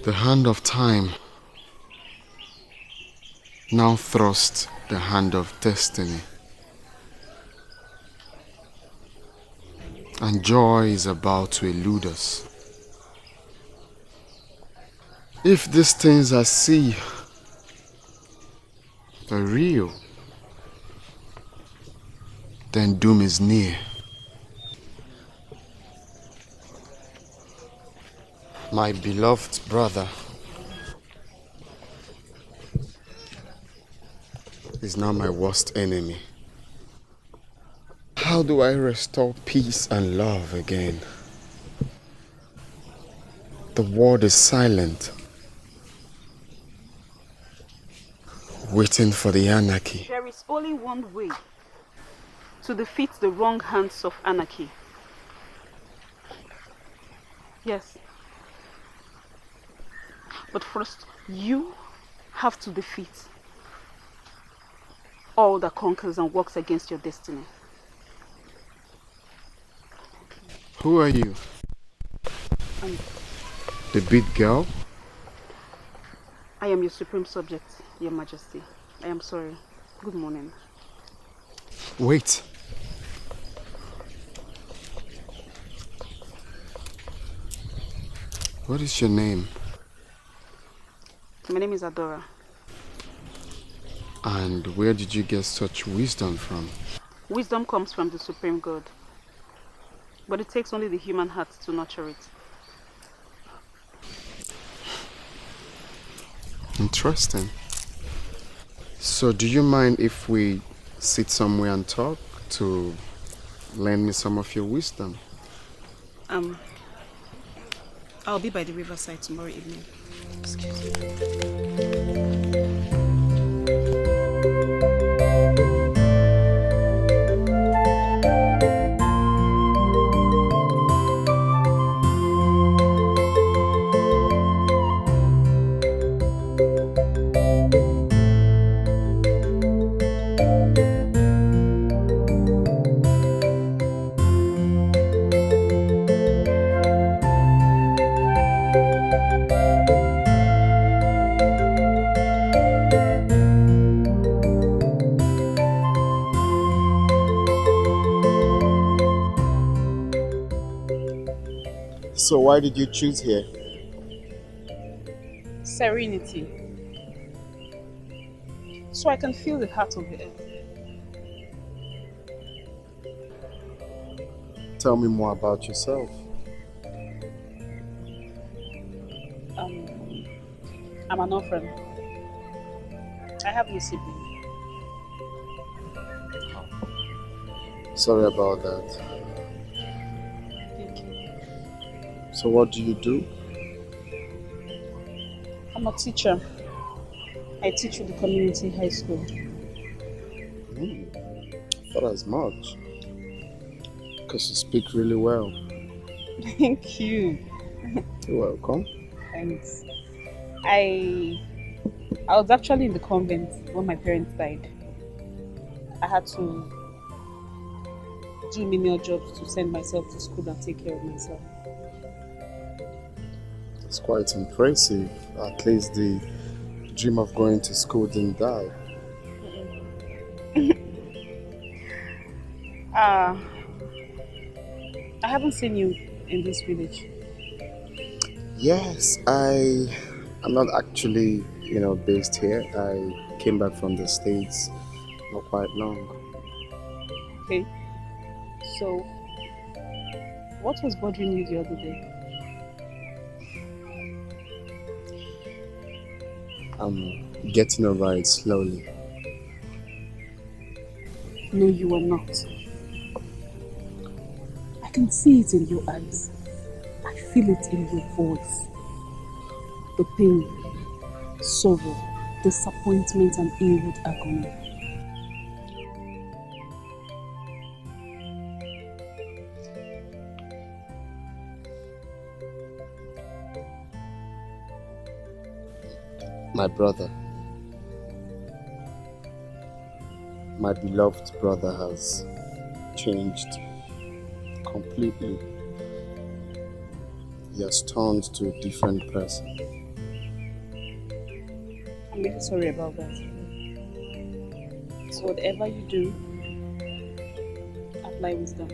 The hand of time now thrusts the hand of destiny. And joy is about to elude us. If these things I see are real, then doom is near. My beloved brother is now my worst enemy. How do I restore peace and love again? The world is silent, waiting for the anarchy. There is only one way to defeat the wrong hands of anarchy. Yes. But first, you have to defeat all that conquers and works against your destiny. Who are you? The big girl? I am your supreme subject, Your Majesty. I am sorry. Good morning. Wait. What is your name? My name is Adora. And where did you get such wisdom from? Wisdom comes from the Supreme God. But it takes only the human heart to nurture it. Interesting. So do you mind if we sit somewhere and talk to lend me some of your wisdom? I'll be by the riverside tomorrow evening. Excuse me. So why did you choose here? Serenity. So I can feel the heart of the earth. Tell me more about yourself. I'm an orphan. I have no sibling. Sorry about that. Thank you. So what do you do? I'm a teacher. I teach at the community high school. I thought as much. Because you speak really well. Thank you. You're welcome. Thanks. I was actually in the convent when my parents died. I had to do menial jobs to send myself to school and take care of myself. It's quite impressive. At least the dream of going to school didn't die. I haven't seen you in this village. Yes, I'm not actually, based here. I came back from the States not quite long. Okay. So, what was bothering you the other day? I'm getting over it slowly. No, you are not. I can see it in your eyes. I feel it in your voice. The pain, sorrow, disappointment, and inward agony. My brother, my beloved brother has changed completely. He has turned to a different person. I'm really sorry about that. So whatever you do, apply wisdom.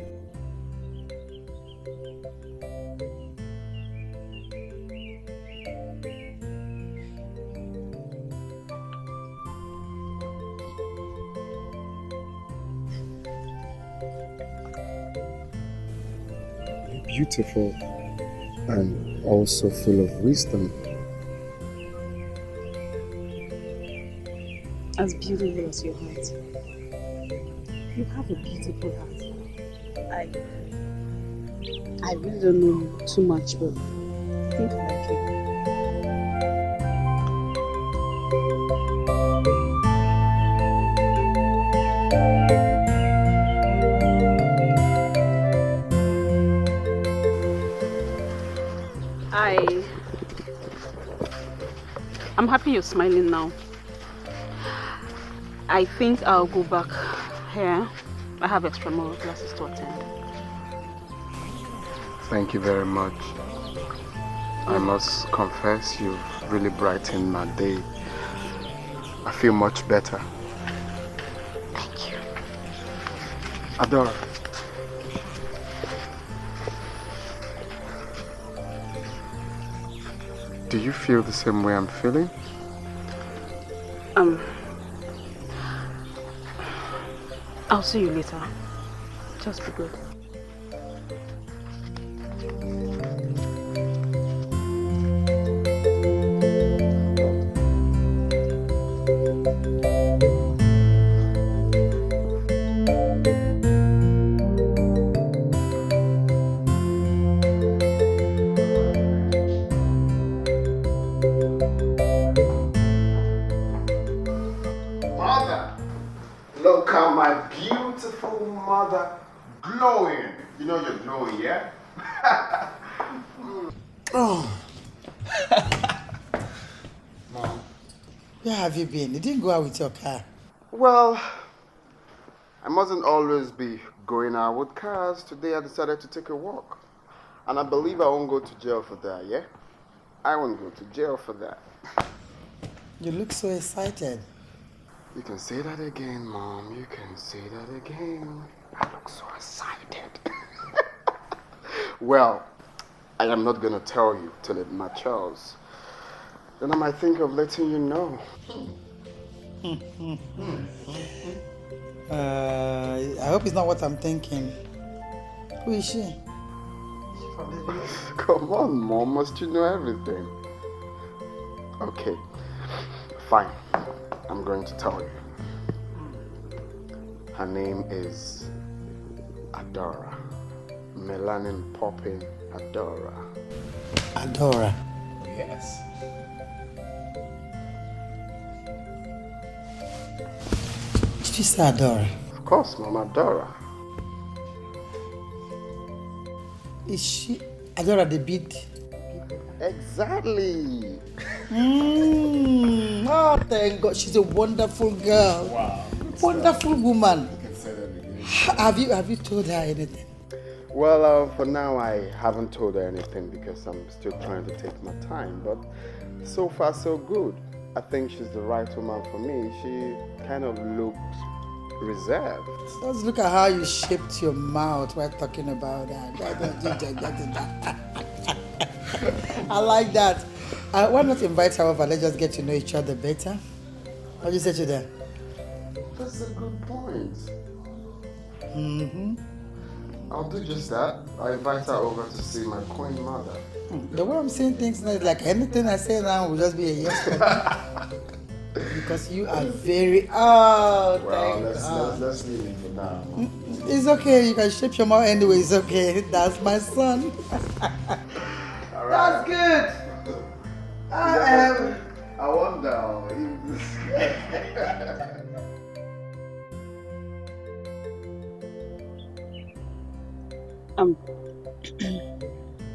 Beautiful and also full of wisdom. As beautiful as your heart. You have a beautiful heart. I really don't know you too much, but I think I like you. I'm happy you're smiling now. I think I'll go back here. I have extramural classes to attend. Thank you very much. I must confess you've really brightened my day. I feel much better. Thank you. Adora. Do you feel the same way I'm feeling? I'll see you later. Just be good. Look at my beautiful mother glowing. You know you're glowing, yeah? Oh. Mom, where have you been? You didn't go out with your car. Well, I mustn't always be going out with cars. Today I decided to take a walk. And I believe I won't go to jail for that, yeah? I won't go to jail for that. You look so excited. You can say that again, Mom. You can say that again. I look so excited. Well, I am not going to tell you till it matures. Then I might think of letting you know. I hope it's not what I'm thinking. Who is she? Come on, Mom. Must you know everything? Okay, fine. I'm going to tell you. Her name is Adora. Melanin popping Adora. Adora. Yes. Did you say Adora? Of course, Mom, Adora. Is she Adora the beat? Exactly. Oh, thank God. She's a wonderful girl. Wow. Wonderful woman. You can say that again. Have you told her anything? Well, for now, I haven't told her anything because I'm still trying to take my time. But so far, so good. I think she's the right woman for me. She kind of looks reserved. Just look at how you shaped your mouth while talking about that. I like that. Why not invite her over? Let's just get to know each other better. What do you say to that? That's a good point. Mm-hmm. I'll do just that. I'll invite her over to see my queen mother. The way I'm saying things now is like anything I say now will just be a yes for me. Because you are very Well, thank let's leave it for now. It's okay, you can shape your mouth anyway, it's okay. That's my son. All That's good. I wonder.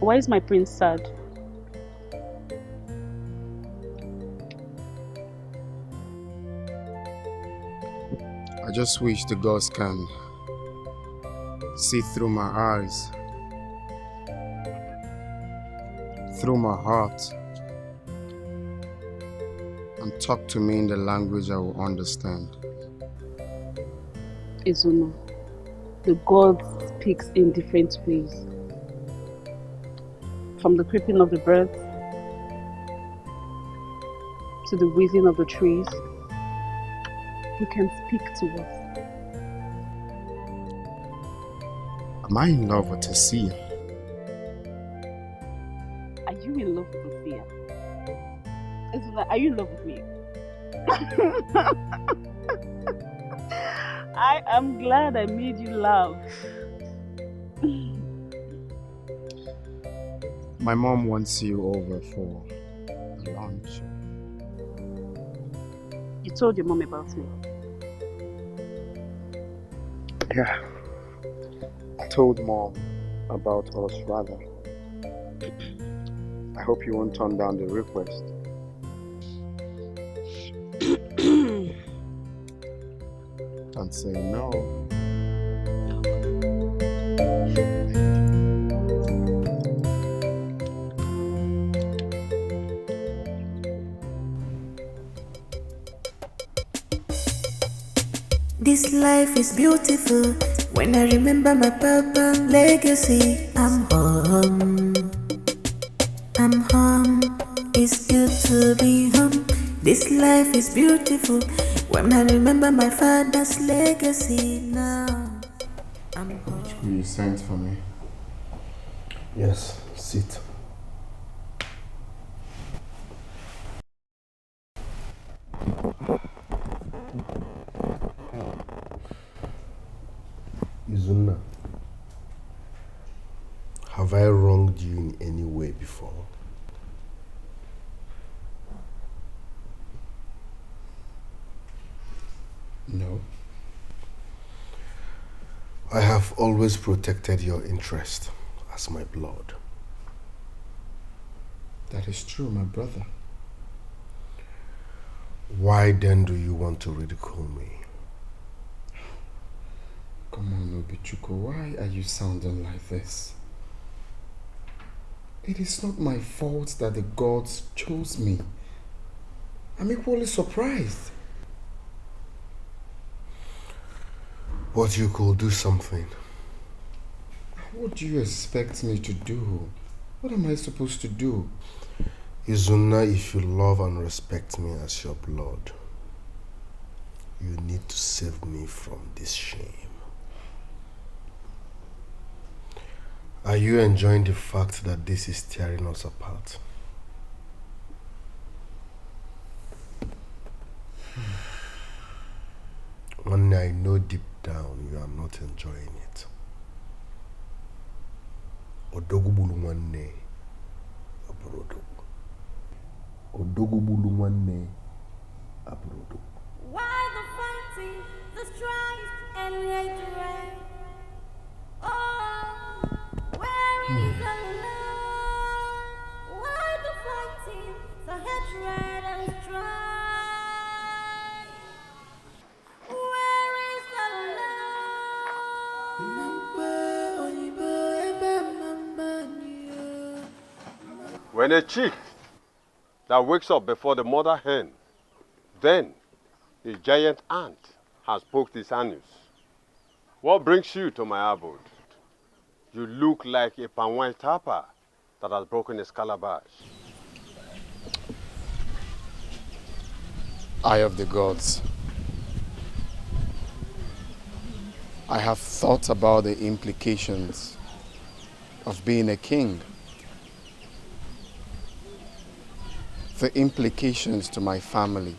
Why is my prince sad? I just wish the gods can see through my eyes, through my heart, and talk to me in the language I will understand. Izuna, the god speaks in different ways. From the creeping of the birds to the whizzing of the trees, he can speak to us. Am I in love with Tessia? Are you in love with Sophia? Izuna, are you in love with me? I am glad I made you laugh. My mom wants you over for lunch. You told your mom about me. Yeah. I told mom about us rather. I hope you won't turn down the request. Don't say no. This life is beautiful. When I remember my papa legacy, I'm home. I'm home. It's good to be home. This life is beautiful. When I remember my father's legacy now, I'm home. You sent for me? Yes, sit. Izuna, have I wronged you in any way before? No. I have always protected your interest as my blood. That is true, my brother. Why then do you want to ridicule me? Come on, Obichuko, why are you sounding like this? It is not my fault that the gods chose me. I'm equally surprised. But you could do something. What do you expect me to do? What am I supposed to do? Izuna, if you love and respect me as your blood, you need to save me from this shame. Are you enjoying the fact that this is tearing us apart? One I know deep down you are not enjoying it. Odogubulu nwanne abrodo. Odogubulu nwanne abrodo. Why the fighting, the strife and hatred? Oh, where is the love? Why the fighting, the hatred and strife? Where is the love? When a chick that wakes up before the mother hen, then a giant ant has poked his anus. What brings you to my abode? You look like a palm tapper that has broken his calabash. Eye of the gods. I have thought about the implications of being a king. The implications to my family.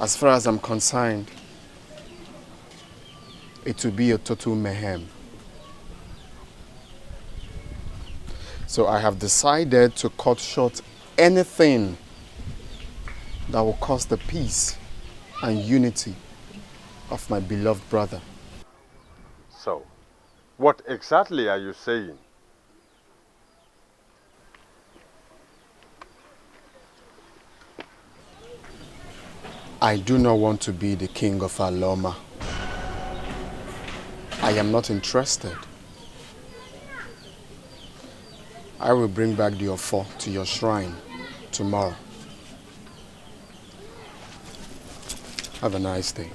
As far as I'm concerned, it will be a total mayhem. So I have decided to cut short anything that will cause the peace and unity of my beloved brother. So, what exactly are you saying? I do not want to be the king of Aloma. I am not interested. I will bring back the offer to your shrine tomorrow. Have a nice day.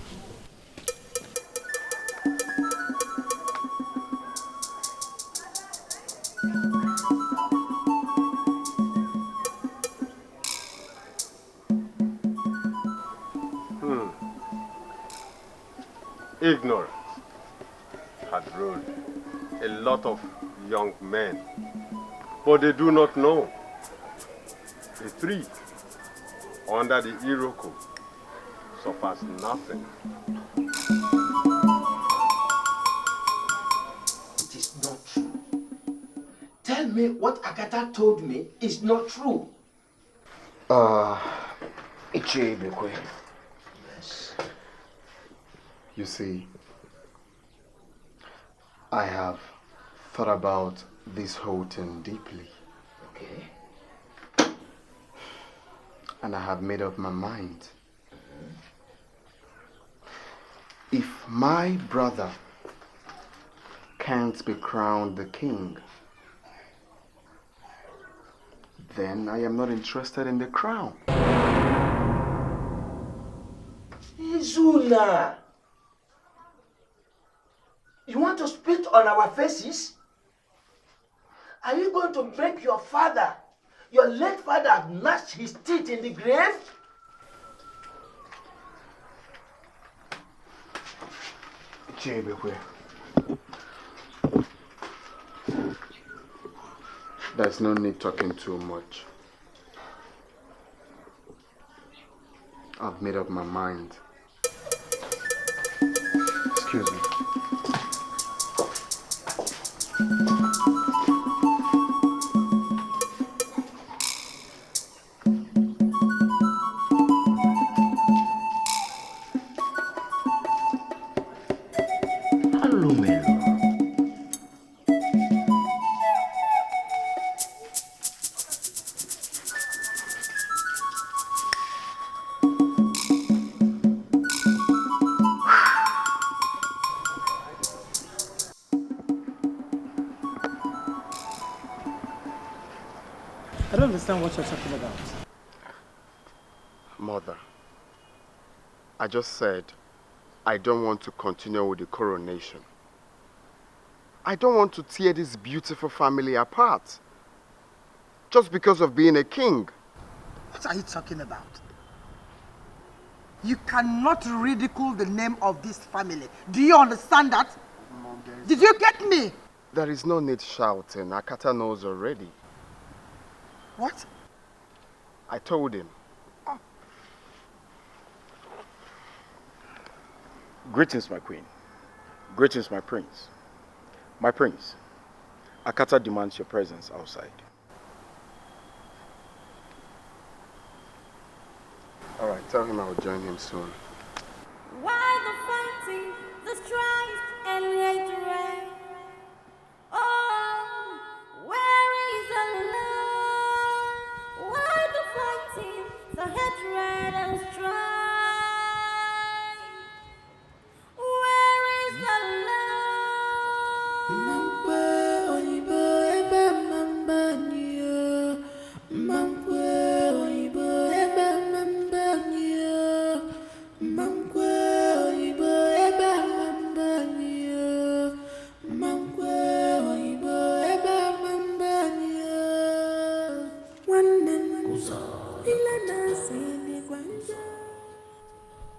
Ignorance had ruled a lot of young men, but they do not know. The tree under the Iroko suffers nothing. It is not true. Tell me what Agatha told me is not true. Ichebekwe. Yes. You see, I have thought about this whole thing deeply. Okay. And I have made up my mind. If my brother can't be crowned the king, then I am not interested in the crown. Izuna! You want to spit on our faces? Are you going to make your father, your late father, gnash his teeth in the grave? There's no need talking too much. I've made up my mind. Excuse me. I don't understand what you're talking about. Mother, I just said I don't want to continue with the coronation. I don't want to tear this beautiful family apart just because of being a king. What are you talking about? You cannot ridicule the name of this family. Do you understand that? Did you get me? There is no need shouting. Akata knows already. What? I told him. Greetings, my queen. Greetings, my prince. My prince, Akata demands your presence outside. All right, tell him I will join him soon. Why the fighting, the strife and hatred? Oh, where is the love? Why the fighting, the hatred and strife? Where is the love? Mamba oyibo ebe mamba niyo. Mamba oyibo ebe mamba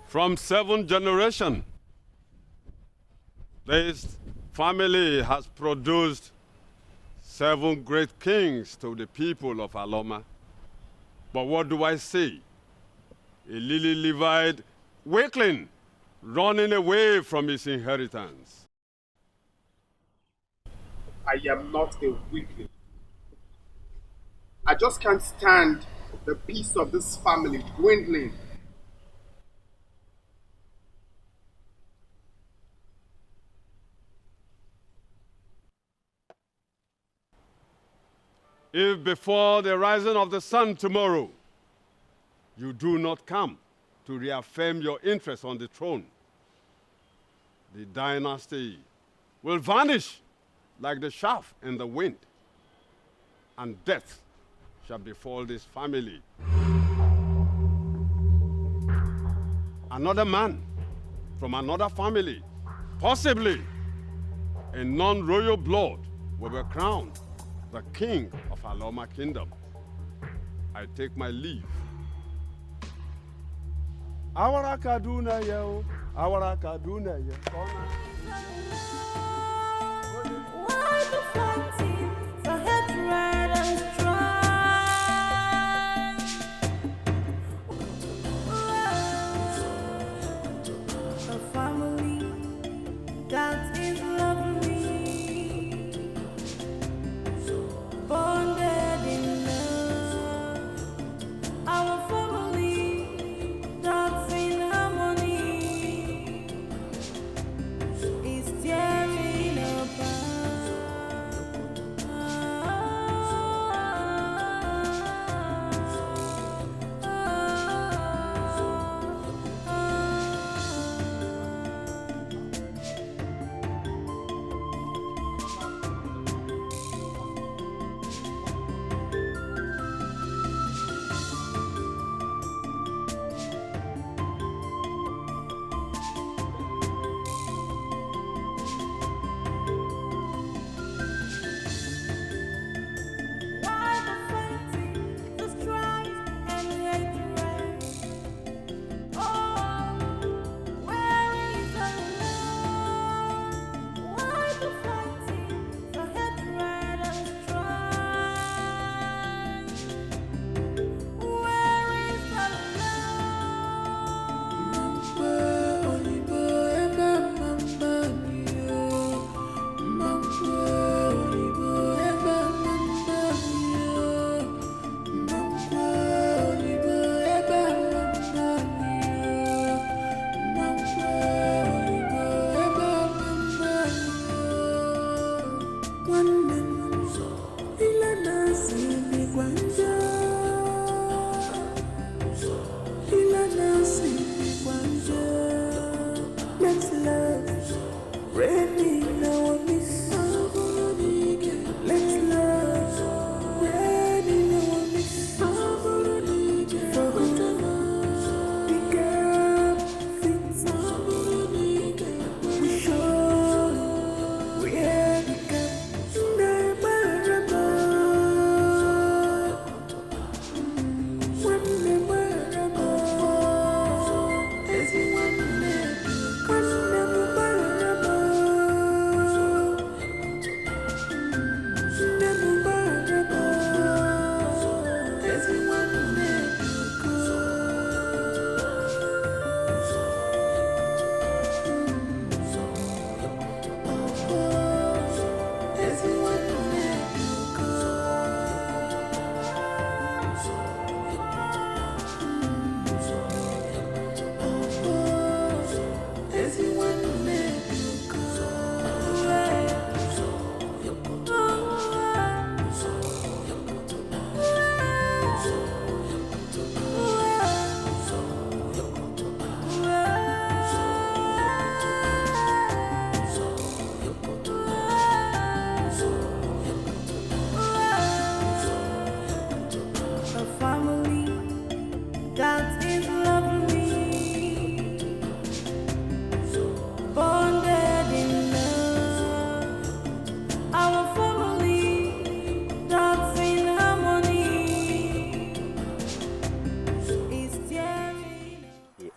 From 7 generations, this family has produced 7 great kings to the people of Aloma. But what do I see? A lily-livered weakling running away from his inheritance. I am not a weakling. I just can't stand the peace of this family dwindling. If before the rising of the sun tomorrow, you do not come to reaffirm your interest on the throne, the dynasty will vanish like the chaff in the wind, and death shall befall this family. Another man from another family, possibly a non-royal blood, will be crowned the king of Aloma Kingdom. I take my leave. Awara Kaduna yo, Awara Kaduna yo. Why the fighting for hatred and strife? A family that is lovely, bonded in love. Our family that's in harmony is tearing apart.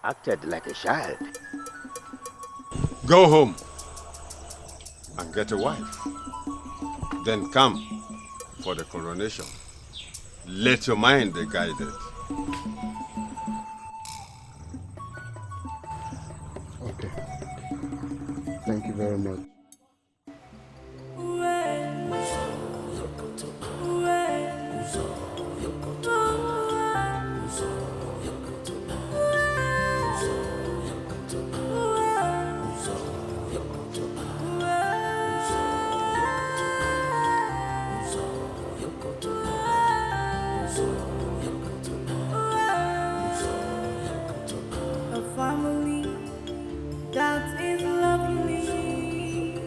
acted like a child. Go home and get a wife. Then come for the coronation. Let your mind be guided. Okay. Thank you very much. A family that is lovely,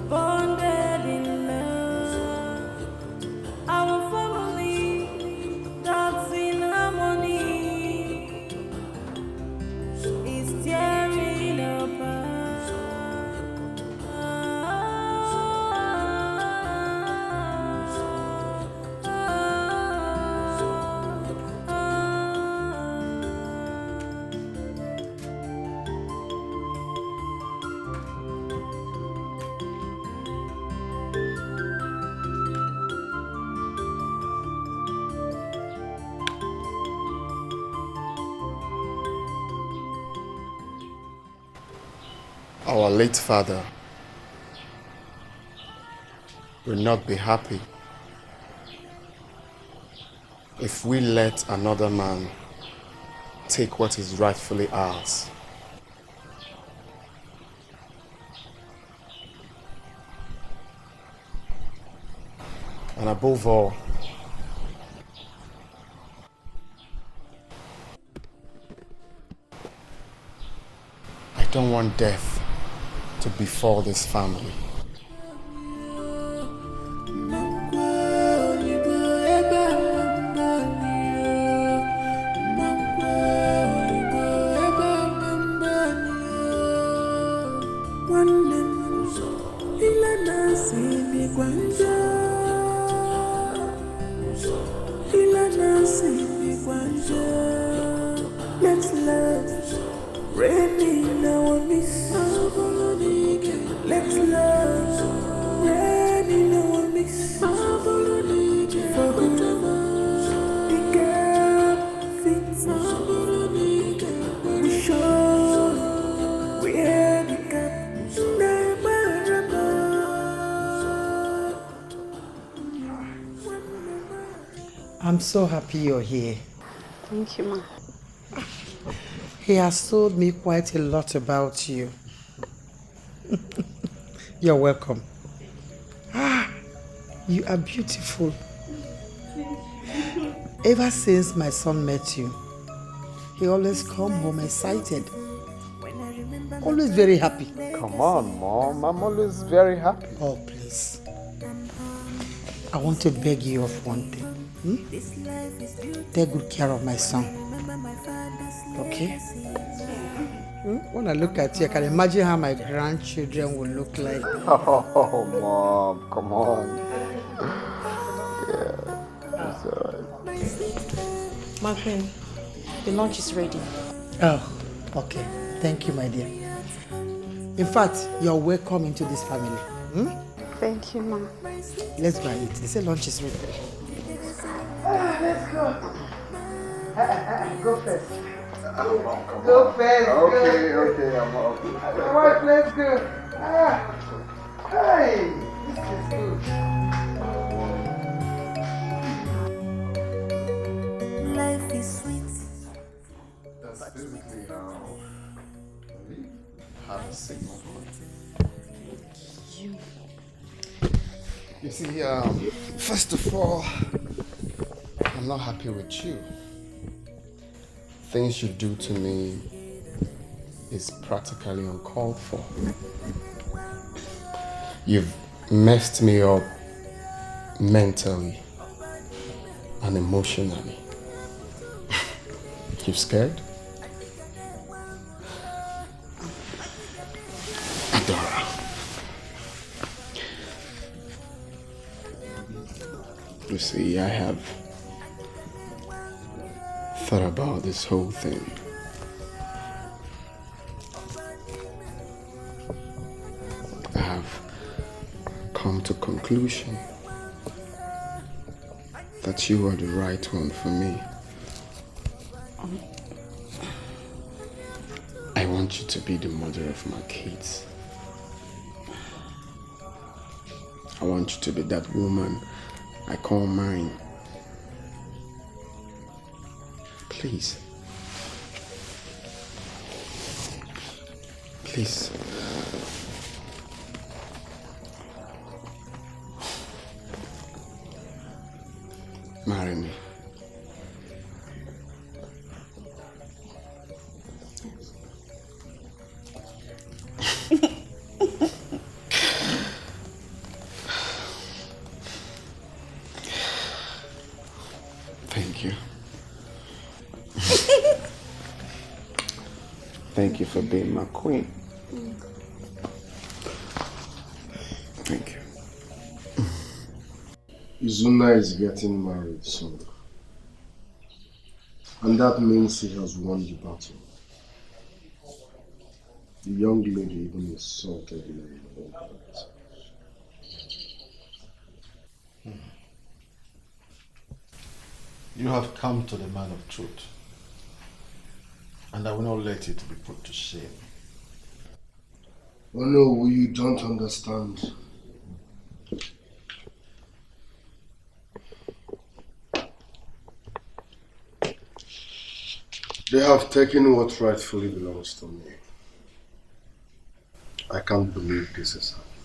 bonded in love. Our family that's in harmony is tearing apart. Our late father will not be happy if we let another man take what is rightfully ours. And above all, I don't want death to befall this family. Let's love, rain in our midst. Let's love, rain in our midst. For whoever the girl fits, we show we're the gap. I'm so happy you're here. Thank you, ma. He has told me quite a lot about you. You're welcome. You are beautiful. Ever since my son met you, he always come home excited. Always very happy. Come on, Mom. I'm always very happy. Oh, please. I want to beg you of one thing. Take good care of my son. Okay? When I look at you, I can imagine how my grandchildren will look like. Oh, Mom, come on. Yeah, it's alright. My queen, the lunch is ready. Oh, okay. Thank you, my dear. In fact, you're welcome into this family. Thank you, ma. Let's go and eat. They say lunch is ready. Let's go. Go first. Come Go on. first. Okay, I'm off. Come on, let's go. Hey, this is good. Life is sweet. That's basically how we have a signal. You see, first of all, I'm not happy with you. Things you do to me is practically uncalled for. You've messed me up mentally and emotionally. You scared? Adora. You see, I have thought about this whole thing. I have come to conclusion that you are the right one for me. I want you to be the mother of my kids. I want you to be that woman I call mine. Please. Please. Marry me. Thank you. Thank you for being my queen. Thank you. Izuna is getting married soon. And that means he has won the battle. The young lady even insulted him about it. You have come to the man of truth, and I will not let it be put to shame. Oh no, you don't understand. They have taken what rightfully belongs to me. I can't believe this is happening.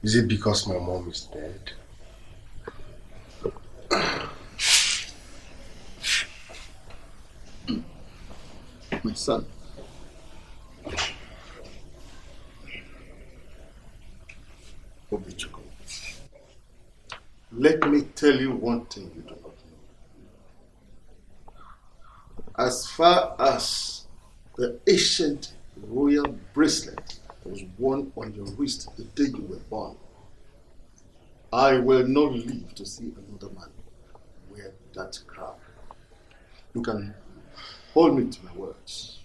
Is it because my mom is dead? My son, Obichukwu, let me tell you one thing you do not know. As far as the ancient royal bracelet that was worn on your wrist the day you were born, I will not live to see another man wear that crown. You can hold me to my words.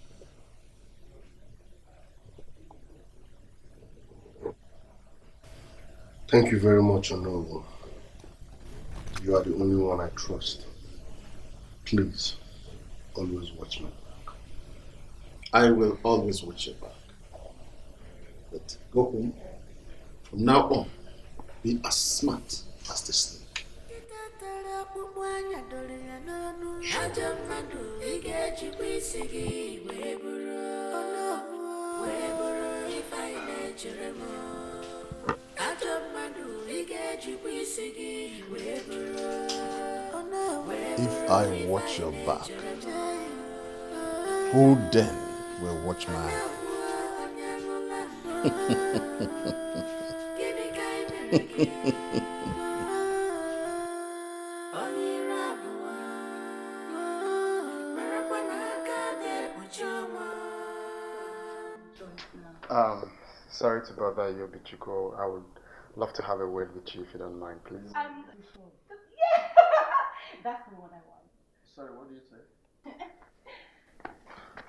Thank you very much, Honorable. You are the only one I trust. Please, always watch my back. I will always watch your back. But go home. From now on, be as smart as the snake. If I watch your back, who then will watch mine? Sorry to bother you, Bichuko. I would love to have a word with you if you don't mind, please. That's the one I want. Sorry, what did you say?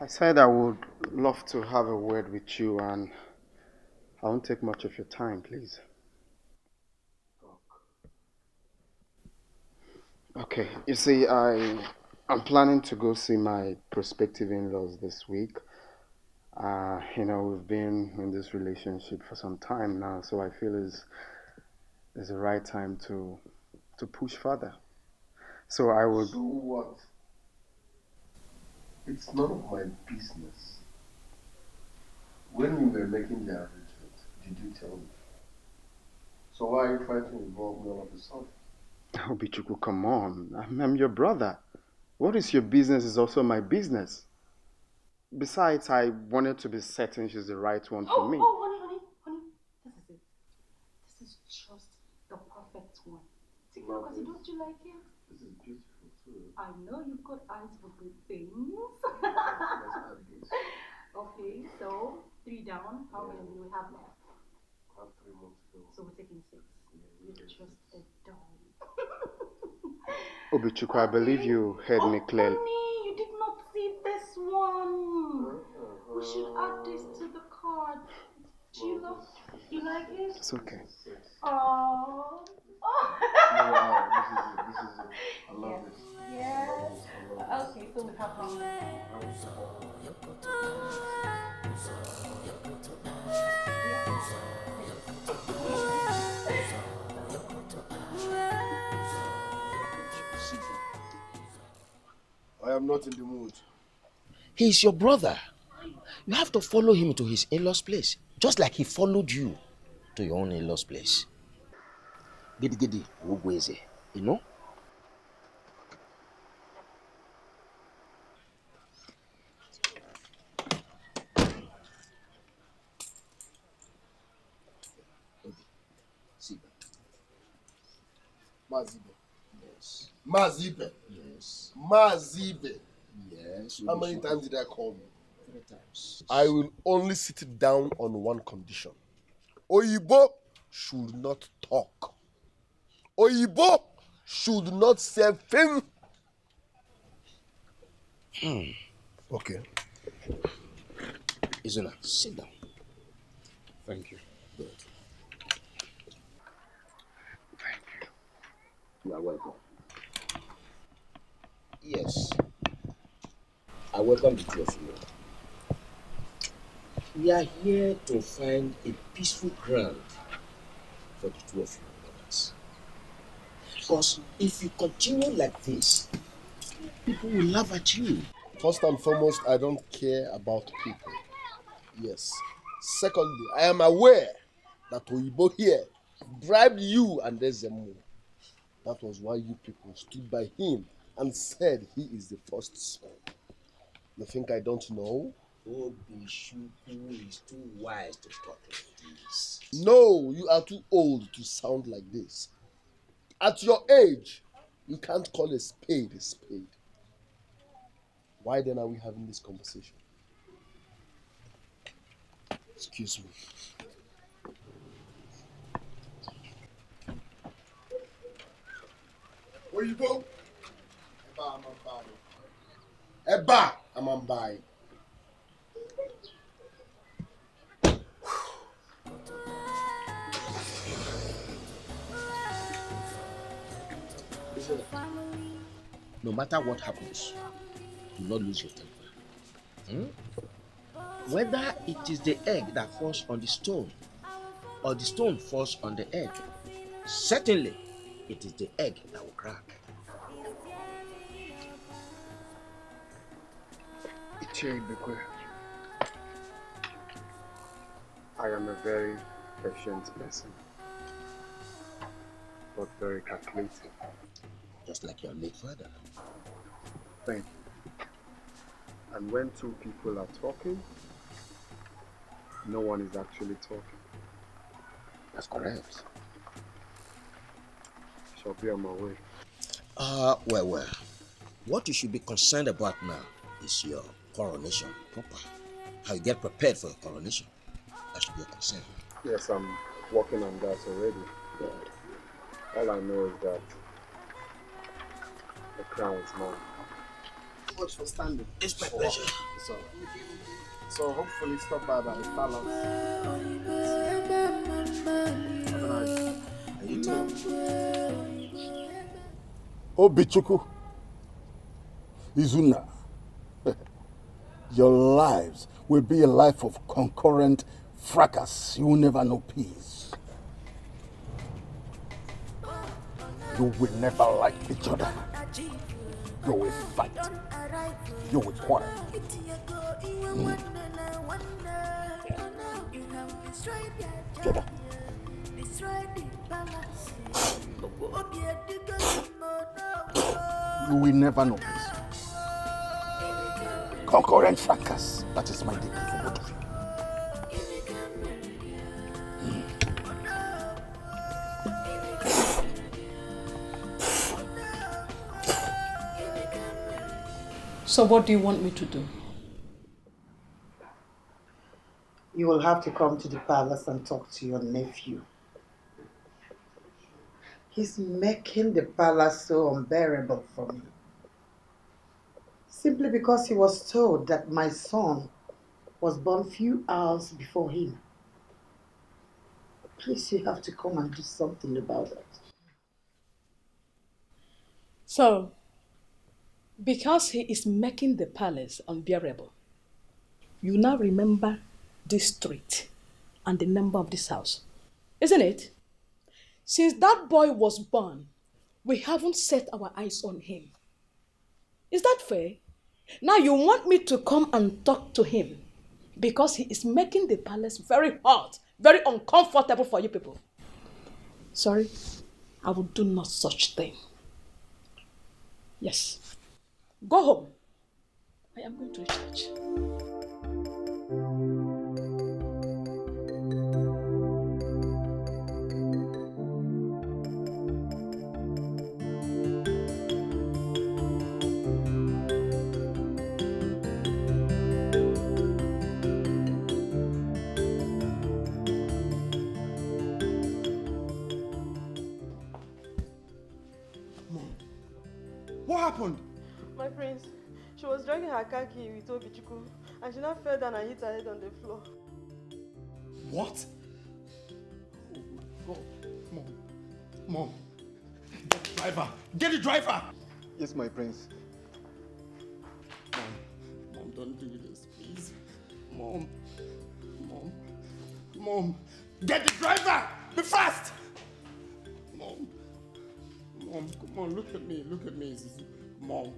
I said I would love to have a word with you, and I won't take much of your time, please. Okay, you see, I'm planning to go see my prospective in-laws this week. We've been in this relationship for some time now, so I feel it's the right time to push further. So I would... So what? It's none of my business. When we were making the arrangement, did you tell me? So why are you trying to involve me all of a sudden? Oh, Bichuku, come on. I'm your brother. What is your business is also my business. Besides, I wanted to be certain she's the right one for me. Oh, honey. This is it. This is just the perfect one. Because don't you like it? This is beautiful too. I know you've got eyes for good things. Okay, so 3 down. How many do we have left? I have 3 more to go. So we're taking 6. You're just a doll. Obichuku, I believe you heard me clearly. Honey, you did not see this one. We should add this to the card. Do you love? You like it? It's okay. Oh. This is it. I love this. Yes. Okay, so we have one. I am not in the mood. He's your brother. You have to follow him to his in-laws place, just like he followed you to your own in-laws place. Gidi, Ugweze, you know? Mazibe. Yes. Mazibe. Yes. Mazibe. Yes. How many times did I call you? 3 times. I will only sit down on one condition. Oyibo should not talk. Oyibo should not say thing. Okay. Izuna, sit down. Thank you. Good. You are welcome. Yes. I welcome the two of you. We are here to find a peaceful ground for the two of you brothers. Because if you continue like this, people will laugh at you. First and foremost, I don't care about people. Yes. Secondly, I am aware that Oyibo here bribed you and Ezemo. That was why you people stood by him and said he is the first son. You think I don't know? Obishuku is too wise to talk like this. No, you are too old to sound like this. At your age, you can't call a spade a spade. Why then are we having this conversation? Excuse me. Where you go? Eba Amambai. No matter what happens, do not lose your temper. Whether it is the egg that falls on the stone or the stone falls on the egg, certainly it is the egg that will crack. I am a very patient person, but very calculating. Just like your late father. Thank you. And when two people are talking, no one is actually talking. That's correct. Shall be on my way. Well. What you should be concerned about now is your coronation proper. How you get prepared for your coronation. That should be your concern. Yes, I'm working on that already. Good. All I know is that the crown is mine. Much for standing. It's my pleasure. So hopefully stop by the palace. And you too. Obichuku, Izuna, your lives will be a life of concurrent fracas. You will never know peace. You will never like each other. You will fight. You will quarrel. Get up. You will never know peace. Concurrent fracas. That is my decree for both of you. So what do you want me to do? You will have to come to the palace and talk to your nephew. He's making the palace so unbearable for me. Simply because he was told that my son was born few hours before him. Please, you have to come and do something about that. So, because he is making the palace unbearable, you now remember this street and the number of this house, isn't it? Since that boy was born, we haven't set our eyes on him. Is that fair? Now you want me to come and talk to him because he is making the palace very hot, very uncomfortable for you people. Sorry, I will do no such thing. Yes. Go home. I am going to church. What happened? My prince, she was dragging her car key with Obichuku and she now fell down and hit her head on the floor. What? Oh my God. Mom. Get the driver. Get the driver. Yes, my prince. Mom, don't do this, please. Mom. Get the driver. Be fast. Mom, come on, look at me. Mom.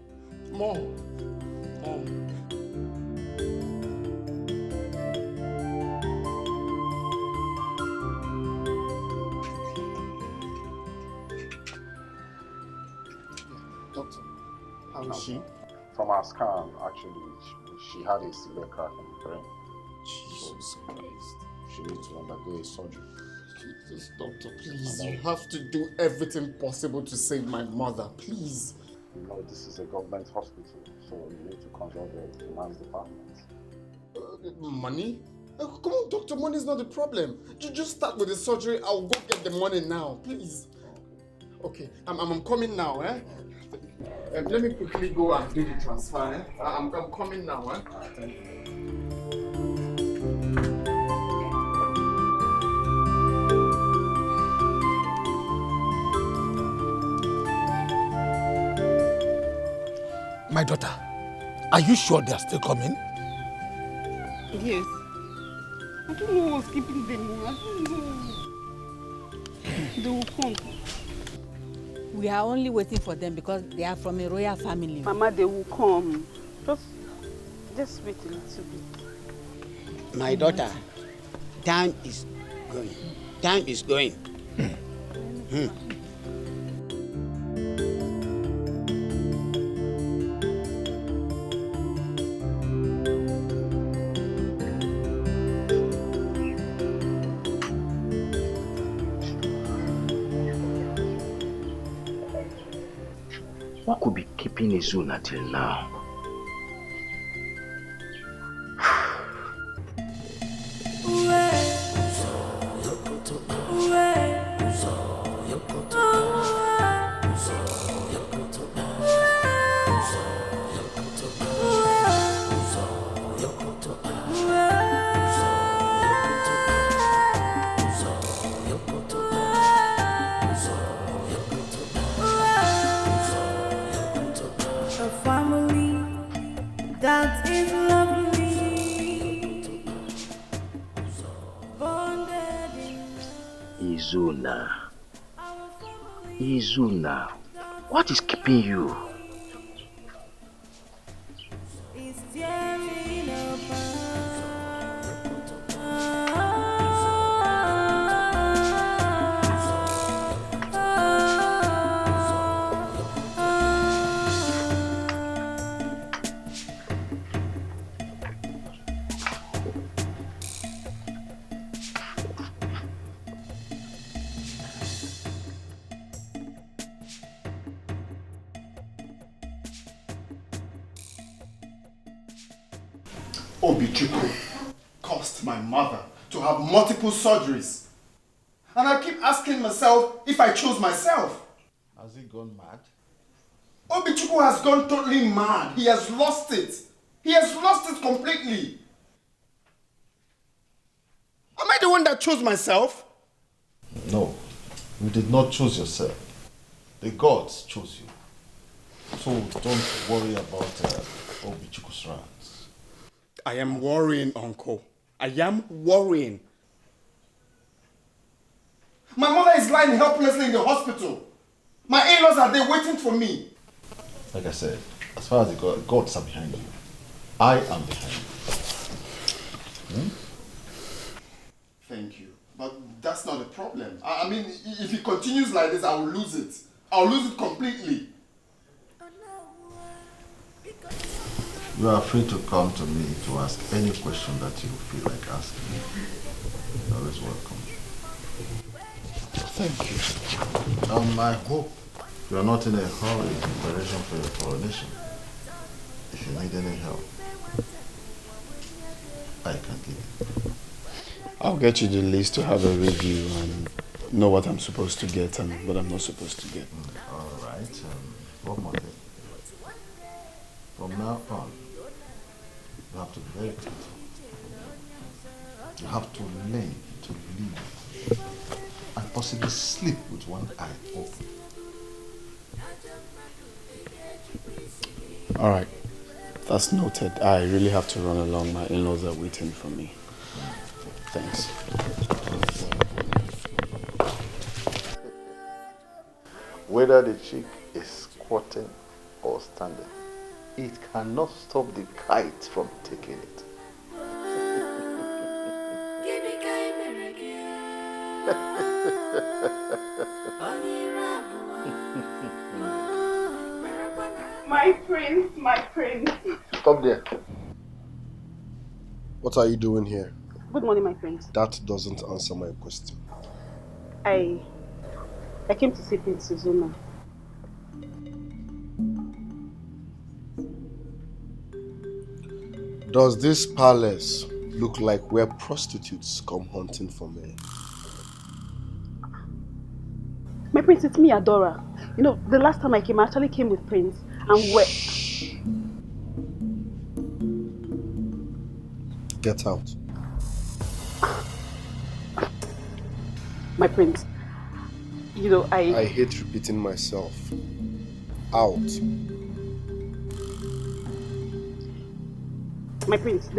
Doctor, how is she? From our scan, actually, she had a severe crack in the brain. Jesus Christ. She needs to undergo a surgery. Jesus, doctor, please. You have to do everything possible to save my mother, please. No, this is a government hospital, so you need to consult the finance department. Money? Come on, doctor, money is not the problem. You just start with the surgery. I'll go get the money now, please. Okay, I'm coming now, eh? Let me quickly go and do the transfer, eh? I'm coming now, eh? Thank you. My daughter, are you sure they are still coming? Yes. I don't know what's keeping them. I don't know. They will come. We are only waiting for them because they are from a royal family. Mama, they will come. Just wait a little bit. My daughter, time is going. Time is going. What could be keeping Izuna till now? Izuna, what is keeping you? Obichuku caused my mother to have multiple surgeries. And I keep asking myself if I chose myself. Has he gone mad? Obichukwu has gone totally mad. He has lost it. He has lost it completely. Am I the one that chose myself? No, you did not choose yourself. The gods chose you. So don't worry about Obichukwu's rants. I am worrying, Uncle. I am worrying. My mother is lying helplessly in the hospital. My in-laws are there waiting for me. Like I said, as far as the gods are behind you, I am behind you. Thank you. But that's not the problem. I mean, if it continues like this, I will lose it. I'll lose it completely. You are free to come to me to ask any question that you feel like asking. You're always welcome. Thank you. I hope you are not in a hurry in preparation for your coronation. If you need any help, I can give it. I'll get you the list to have a review and know what I'm supposed to get and what I'm not supposed to get. All right. One more thing. From now on, you have to be very careful. You have to learn to live and possibly sleep with one eye open. All right. That's noted. I really have to run along. My in-laws are waiting for me. Thanks. Whether the chick is squatting or standing, it cannot stop the kite from taking it. My prince, my prince. Stop there. What are you doing here? Good morning, my prince. That doesn't answer my question. I came to see Prince Suzuma. Does this palace look like where prostitutes come hunting for men? My prince, it's me, Adora. You know, the last time I came, I actually came with Prince and Get out. My prince, you know, I hate repeating myself. Out. My prince,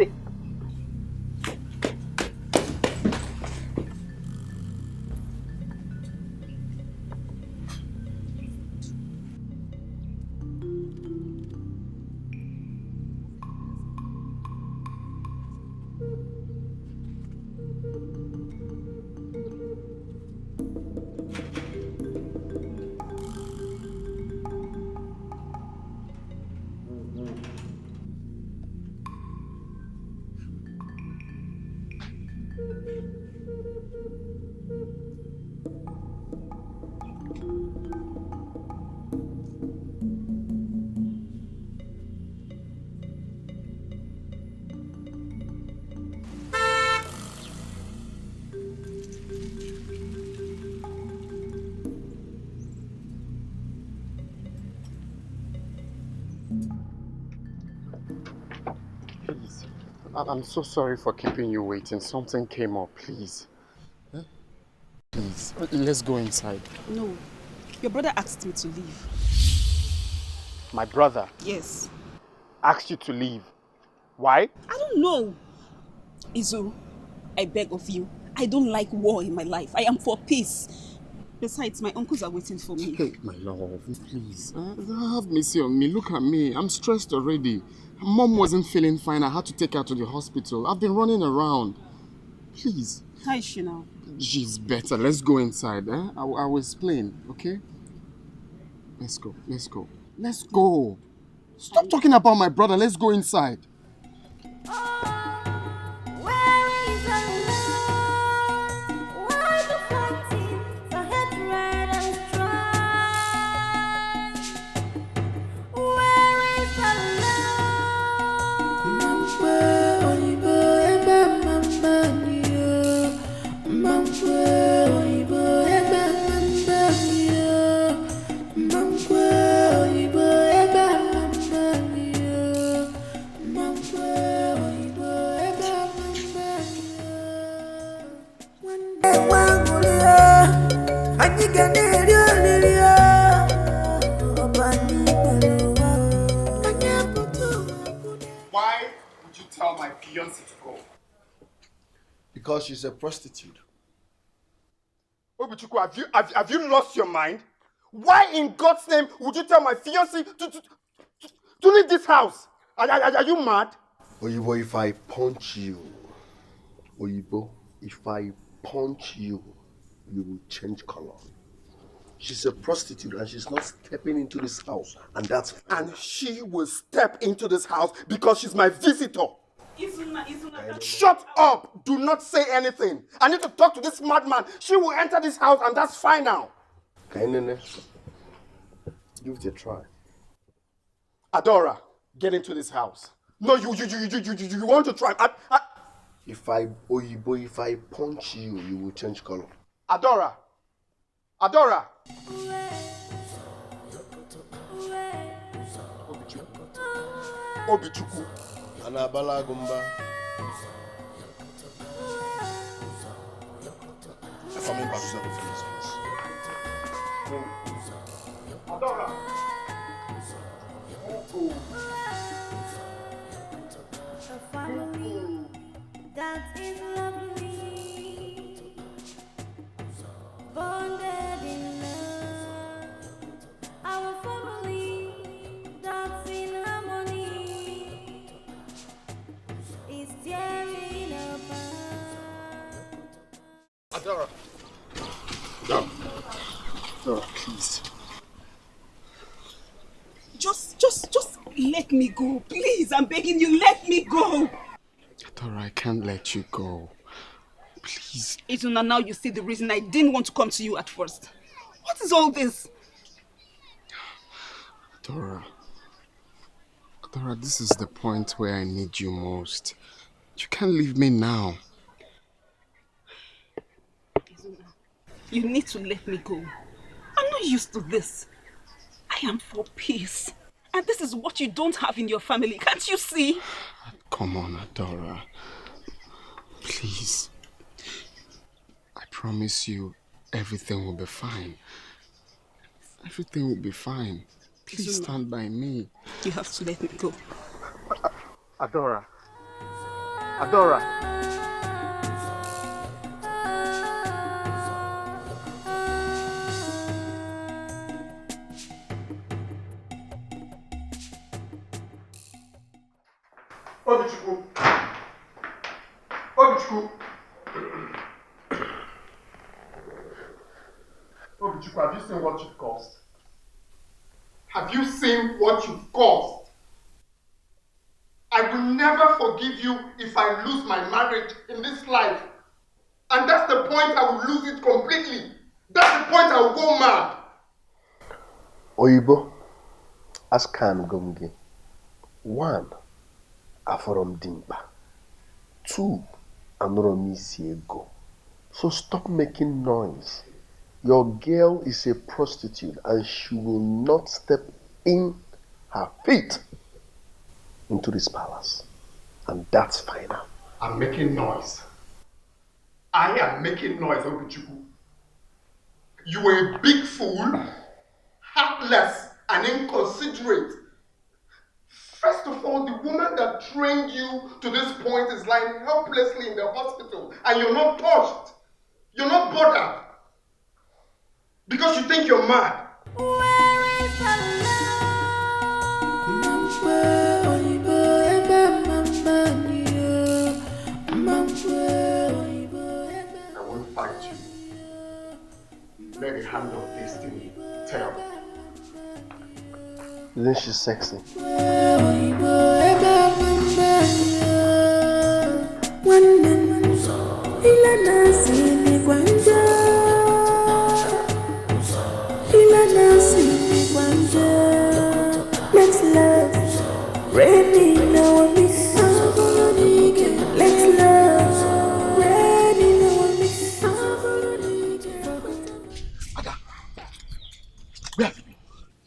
Please. I'm so sorry for keeping you waiting. Something came up, please. Please, let's go inside. No, your brother asked me to leave. My brother? Yes. Asked you to leave? Why? I don't know. Izu, I beg of you. I don't like war in my life. I am for peace. Besides, my uncles are waiting for me. Hey, my love, please. Have mercy on me. Look at me. I'm stressed already. Mom wasn't feeling fine. I had to take her to the hospital. I've been running around. Please. How is she now? She's better. Let's go inside. I will explain, okay? Let's go. Let's go. Let's go. Stop talking about my brother. Let's go inside. Mambo, tell my fiancée to go? Because she's a prostitute. Obichukwu, have you lost your mind? Why in God's name would you tell my fiancée to leave this house? Are you mad? Oyibo, if I punch you, Oyibo, if I punch you, you will change color. She's a prostitute and she's not stepping into this house, and that's fine. And she will step into this house because she's my visitor. Izuna. Shut up! Do not say anything. I need to talk to this madman. She will enter this house and that's fine now. Kainene, give it a try. Adora, get into this house. No, you want to try. If I punch you, you will change color. Adora. Obichukwu. Anabala Gumba. Coming back to the please. Adora. A family that is lovely, bonded in love. Our family that's in harmony is tearing apart. Adora. Adora, please. Just let me go. Please, I'm begging you, let me go. Adora, I can't let you go. Please. Izuna, now you see the reason I didn't want to come to you at first. What is all this? Adora, this is the point where I need you most. You can't leave me now. Izuna, you need to let me go. I'm not used to this. I am for peace. And this is what you don't have in your family. Can't you see? Come on, Adora. Please. I promise you everything will be fine. Everything will be fine. Please stand by me. You have to let me go. Adora. Obichukwu, have you seen what you've caused? Have you seen what you've caused? I will never forgive you if I lose my marriage in this life. And that's the point I will lose it completely. That's the point I will go mad. Oyibo, Askan Gomge. 1, Aforom Dimba. 2, Anoromisi Ego. So stop making noise. Your girl is a prostitute and she will not step in her feet into this palace. And that's final. I'm making noise. I am making noise, Obichukwu. You were a big fool, heartless, and inconsiderate. First of all, the woman that trained you to this point is lying helplessly in the hospital, and you're not touched. You're not bothered. Because you think you're mad. Where is the I won't fight you. Let the hand of destiny tell. Isn't she sexy? Let's love, raining our miss. Let's love, raining our miss. Ada, where have you been?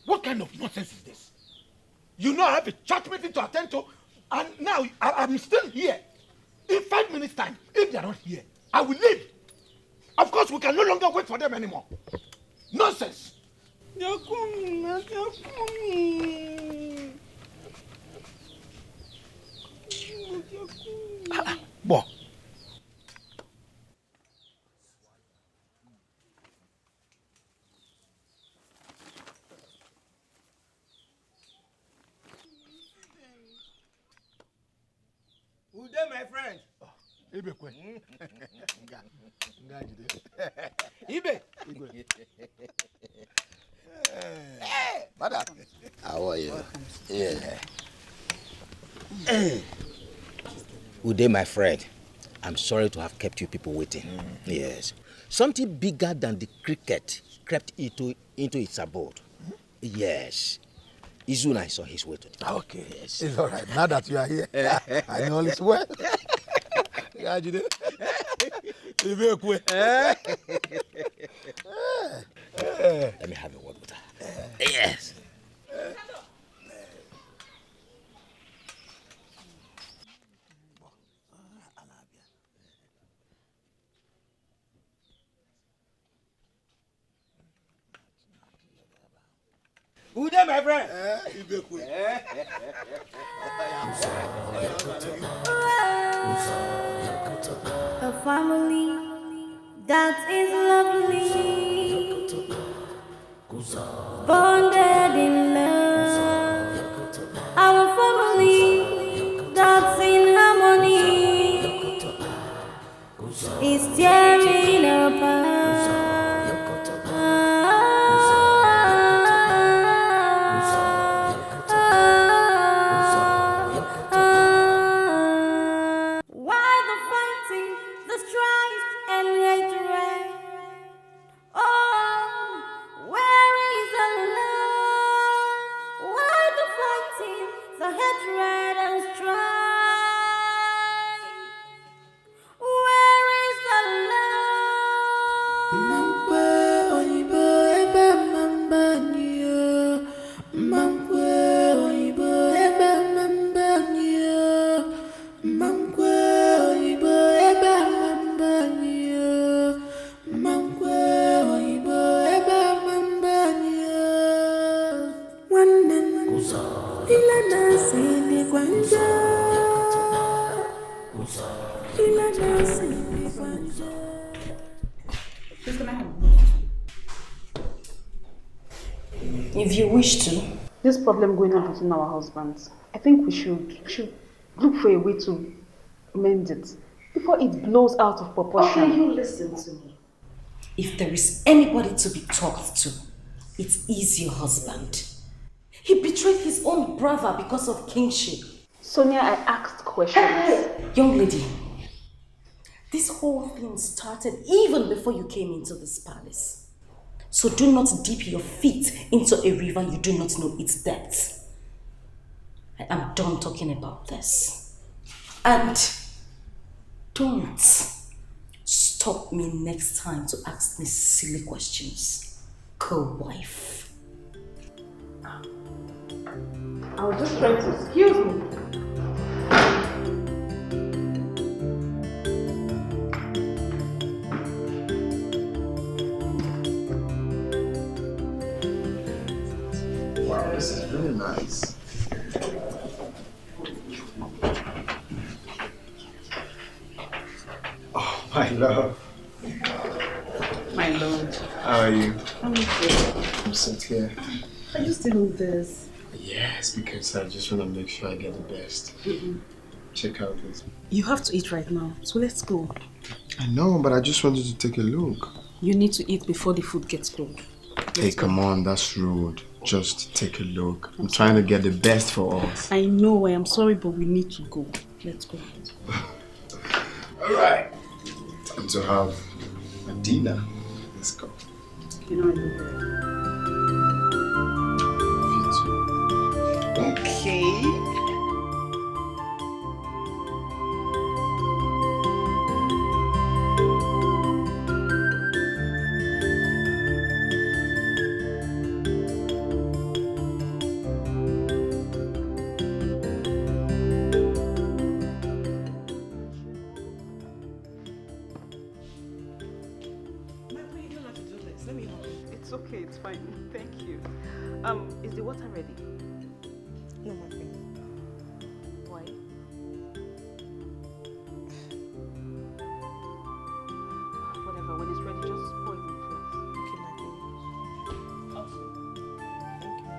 What kind of nonsense is this? You know I have a chat meeting to attend to, and now I'm still here. In 5 minutes' time, if they are not here, I will leave. Of course, we can no longer wait for them anymore. Nonsense. They're coming, man. They're coming. They're Ibekwe. Ibe. Hey, madam. How are you? Yeah. Ude, my friend, I'm sorry to have kept you people waiting. Yes. Something bigger than the cricket crept into its abode. Yes. Izuna is on his way to the Okay. Yes. It's all right. Now that you are here, I know all is well. Let me have a word with her. Yes. Who there, my friend? A family that is lovely, bonded in love. Our family that's in harmony is tearing apart. Why the fighting, the strife and hatred? Oh, where is the love? Why the fighting, the hatred and strife? Where is the love? Mankwe oyibo ebe mambanyo. Mankwe oyibo ebe mambanyo. Mankwe oyibo ebe mambanyo. Mankwe oyibo ebe mambanyo. Wannan ila nasi ni kwanja. Ila nasi ni kwanja. If you wish to. This problem going on between our husbands, I think we should look for a way to mend it before it blows out of proportion. Okay, you listen to me. If there is anybody to be talked to, it is your husband. He betrayed his own brother because of kingship. Sonia, I asked questions. Young lady, this whole thing started even before you came into this palace. So do not dip your feet into a river you do not know its depth. I am done talking about this. And don't stop me next time to ask me silly questions, co-wife. I was just trying to excuse me. Wow, this is really nice. Oh, my love. My lord. How are you? I'm okay. I'm sit here. Are you still on this? Yes, because I just want to make sure I get the best. Check out this. You have to eat right now, so let's go. I know, but I just wanted to take a look. You need to eat before the food gets cold. Hey, come on, that's rude. Just take a look. I'm trying to get the best for us. I know, I am sorry, but we need to go. Let's go. Alright. Time to have a dinner. Let's go. You know I love you. Okay. It's okay, it's fine. Thank you. Is the water ready? No, my friend. Why? Whatever, when it's ready, just pour it in the flask. Okay, my friend. Thank you.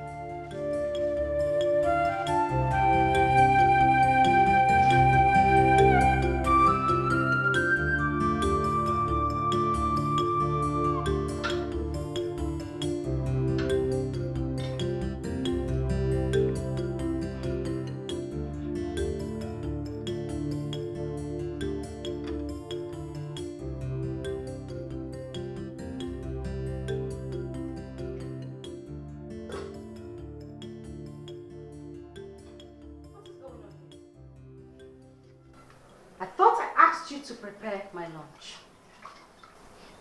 asked you to prepare my lunch.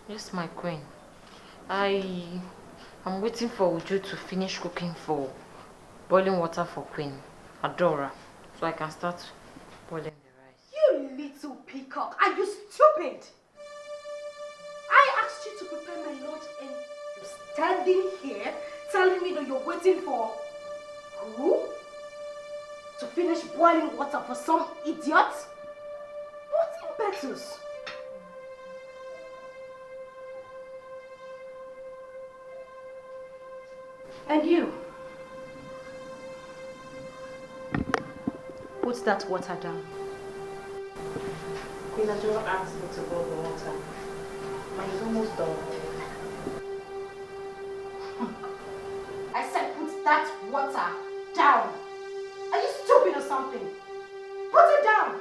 Yes, my queen. I'm waiting for Uju to finish cooking for boiling water for Queen Adora, so I can start boiling the rice. You little peacock, are you stupid? I asked you to prepare my lunch and you're standing here telling me that you're waiting for who? To finish boiling water for some idiot? What impetus? And you? Put that water down. Queen Adora asked me to boil the water. Mine is almost done. I said put that water down. Are you stupid or something? Put it down.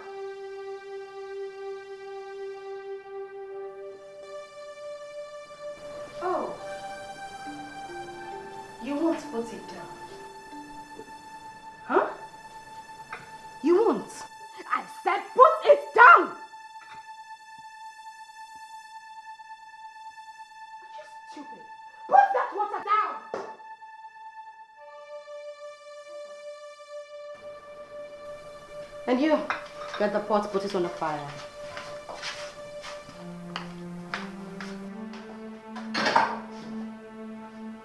Oh. You won't put it down. Huh? You won't. I said put it down. Are you stupid? Put that water down. And you, get the pot, put it on the fire.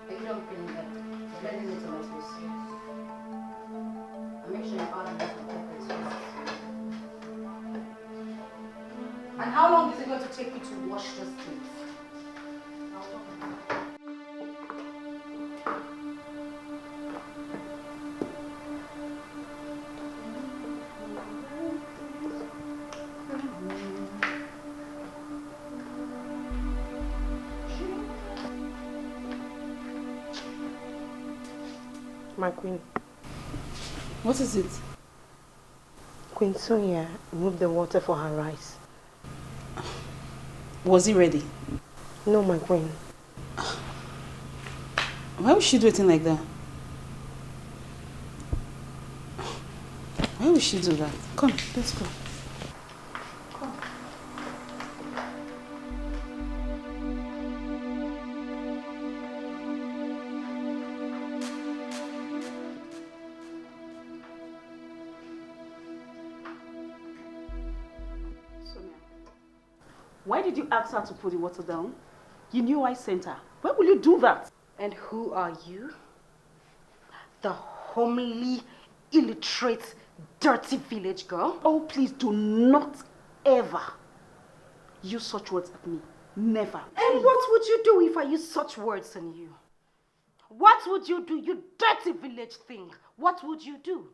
You don't feel that. Let me tomatoes. And make sure you add enough peppers. And how long is it going to take you to wash this things? My queen. What is it? Queen Sonia moved the water for her rice. Was it ready? No, my queen. Why was she doing like that? Why would she do that? Come, let's go. Why did you ask her to put the water down? You knew I sent her. Why will you do that? And who are you? The homely, illiterate, dirty village girl? Oh, please do not ever use such words at me. Never. And what would you do if I use such words on you? What would you do, you dirty village thing? What would you do?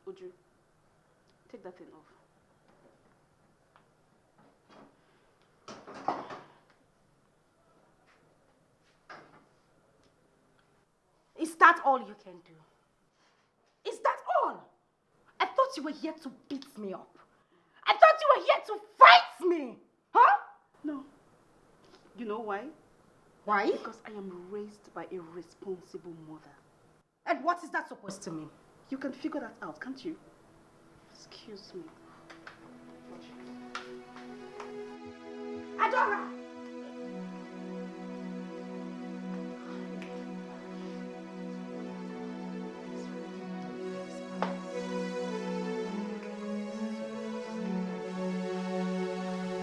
Uju, take that thing off. Is that all you can do? Is that all? I thought you were here to beat me up. I thought you were here to fight me. Huh? No. You know why? Why? Because I am raised by a responsible mother. And what is that supposed to mean? You can figure that out, can't you? Excuse me. Adora!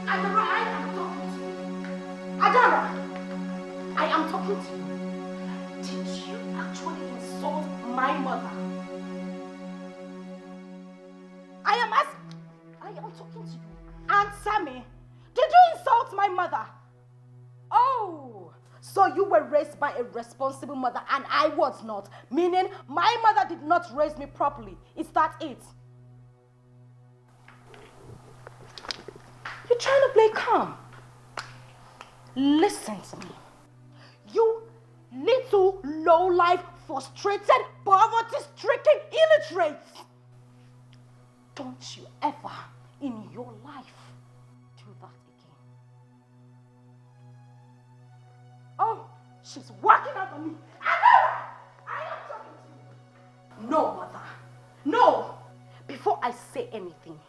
Adora, I am talking to you. Adora, I am talking to you. Did you actually insult my mother? I am talking to you. Answer me. Did you insult my mother? Oh, so you were raised by a responsible mother and I was not. Meaning my mother did not raise me properly. Is that it? You're trying to play calm. Listen to me. You little low-life, frustrated, poverty-stricken illiterates. Don't you ever in your life do that again. Oh, she's working out on me. I am talking to you. No, mother. No. Before I say anything,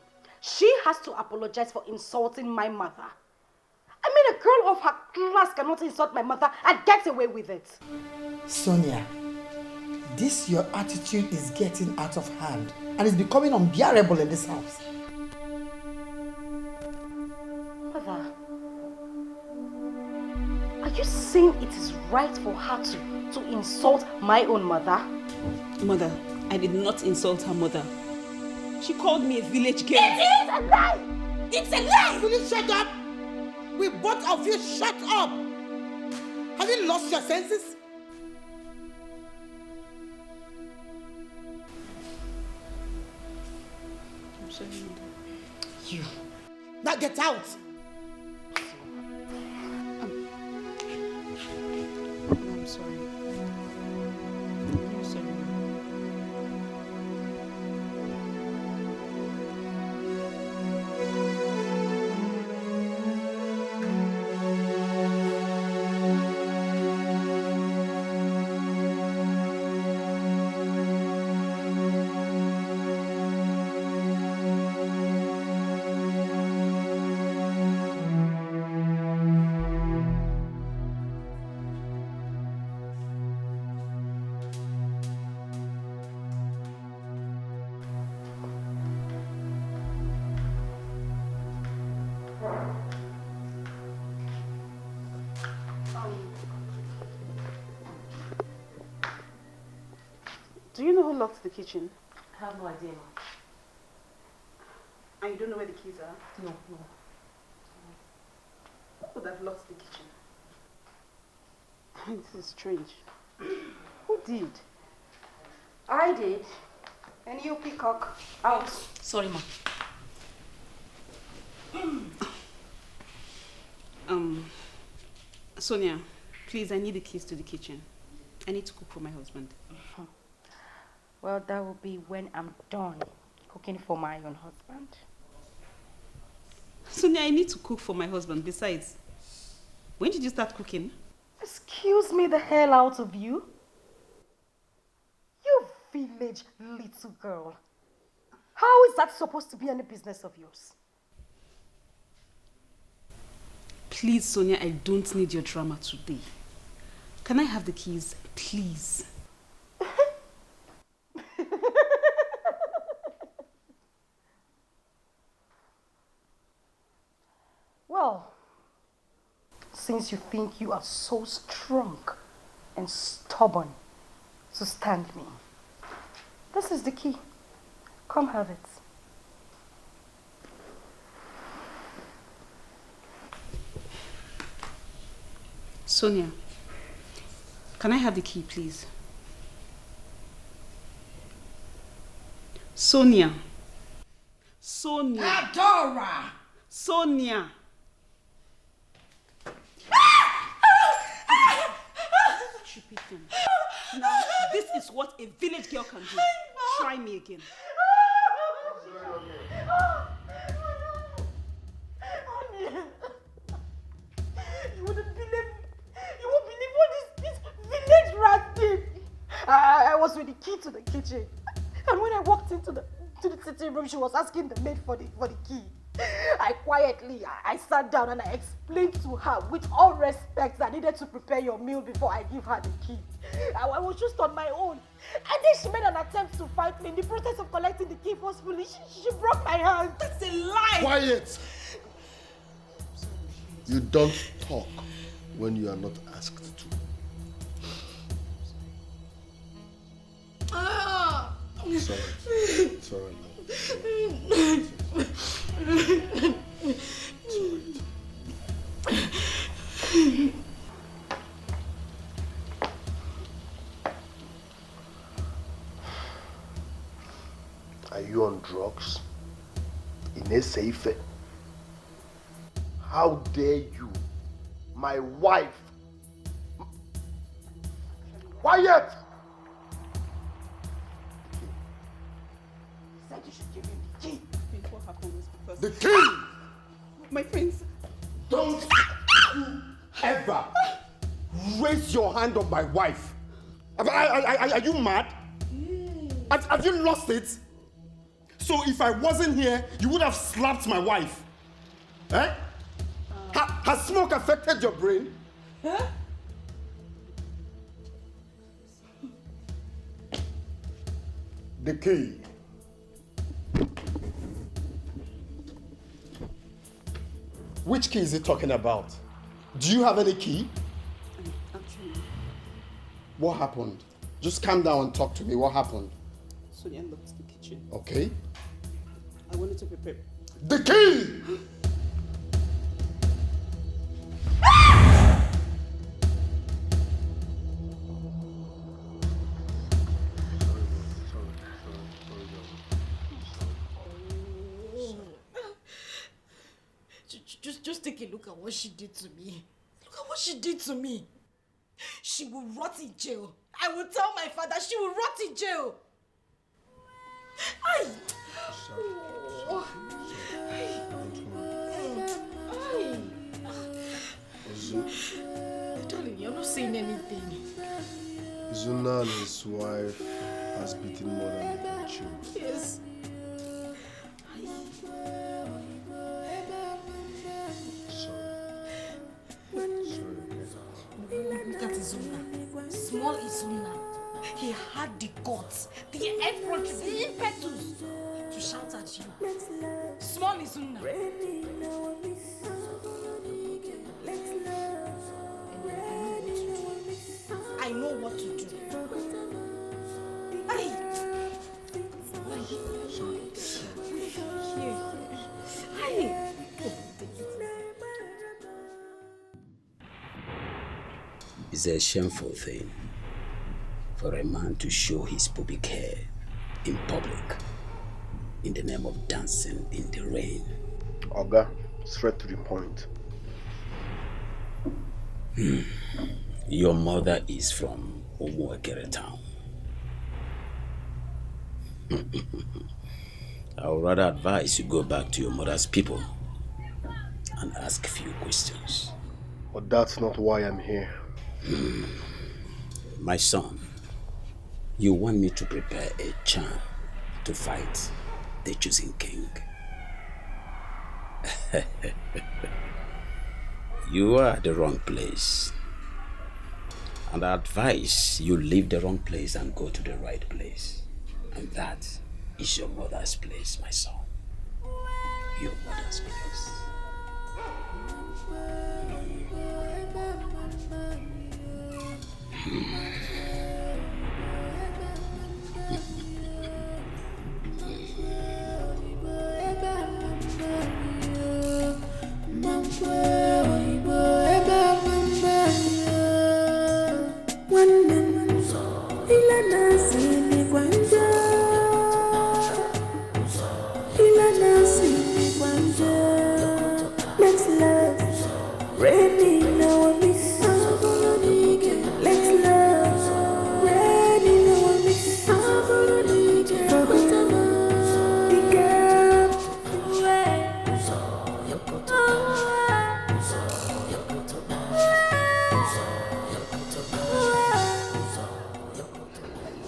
She has to apologize for insulting my mother. I mean, a girl of her class cannot insult my mother and get away with it. Sonia, this your attitude is getting out of hand and is becoming unbearable in this house. Mother, are you saying it is right for her to insult my own mother? Mother, I did not insult her mother. She called me a village girl. It is a lie! It's a lie! Will you shut up? We both of you shut up! Have you lost your senses? I'm sorry, Mother. You. Now get out! I'm sorry. I'm sorry. Do you know who locked the kitchen? I have no idea. And you don't know where the keys are? No. Who would have locked the kitchen? This is strange. Who did? I did. And you, peacock, out. Sorry, ma. Sonia, please, I need the keys to the kitchen. I need to cook for my husband. Well, that will be when I'm done cooking for my own husband. Sonia, I need to cook for my husband. Besides, when did you start cooking? Excuse me the hell out of you. You village little girl. How is that supposed to be any business of yours? Please, Sonia, I don't need your drama today. Can I have the keys, please? Well, since you think you are so strong and stubborn to stand me, this is the key. Come have it. Sonia, can I have the key, please? Sonia. Sonia. Adora! Sonia. Stupid thing. Now, this is what a village girl can do. Try me again. You wouldn't believe, you won't believe what this village rat did. I was with the key to the kitchen, and when I walked into the sitting room, she was asking the maid for the key. I quietly sat down and I explained to her with all respect that I needed to prepare your meal before I give her the key. I was just on my own, and then she made an attempt to fight me. In the process of collecting the key forcefully, she broke my hand. That's a lie. Quiet! You don't talk when you are not asked to. It's all right. It's all right. Are you on drugs? Ini Edo? How dare you? My wife! Quiet! Said you should give him the key. What happened was because... The key! My friends. Don't you ever raise your hand on my wife. Are you mad? Have you lost it? So if I wasn't here, you would have slapped my wife. Eh? Has smoke affected your brain? Huh? The key. Which key is he talking about? Do you have any key? Actually, What happened? Just calm down and talk to me. What happened? Sonia locked the kitchen. Okay. I wanted to prepare. The key! Just take a look at what she did to me. Look at what she did to me. She will rot in jail. I will tell my father she will rot in jail. Ay. Oh. Darling, you're not saying anything. Zuna and his wife has beaten more than they can chew. Yes. Look at Izuna. Small Izuna. He had the guts, the effort, the impetus to shout at you. Small Izuna. I know what to do. Ay. Ay. It's a shameful thing for a man to show his pubic hair in public in the name of dancing in the rain. Oga, straight to the point. Your mother is from Umuekere town. I would rather advise you go back to your mother's people and ask a few questions. But that's not why I'm here. My son, you want me to prepare a charm to fight the chosen king. You are at the wrong place. And I advise you leave the wrong place and go to the right place. And that is your mother's place, my son. Your mother's place.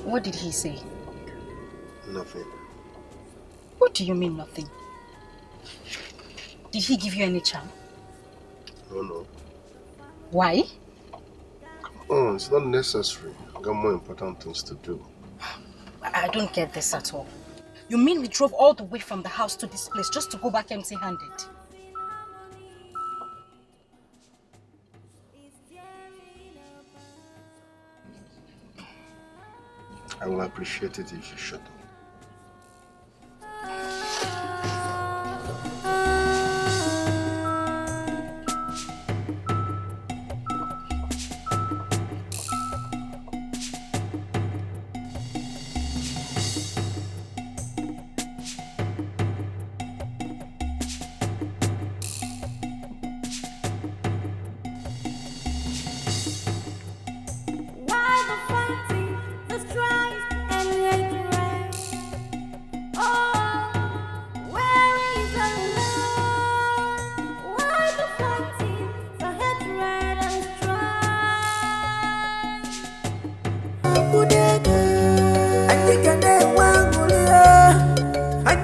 What did he say? Nothing. What do you mean nothing? Did he give you any charm? No. Why? Oh, it's not necessary. I've got more important things to do. I don't get this at all. You mean we drove all the way from the house to this place just to go back empty-handed? I will appreciate it if you shut up.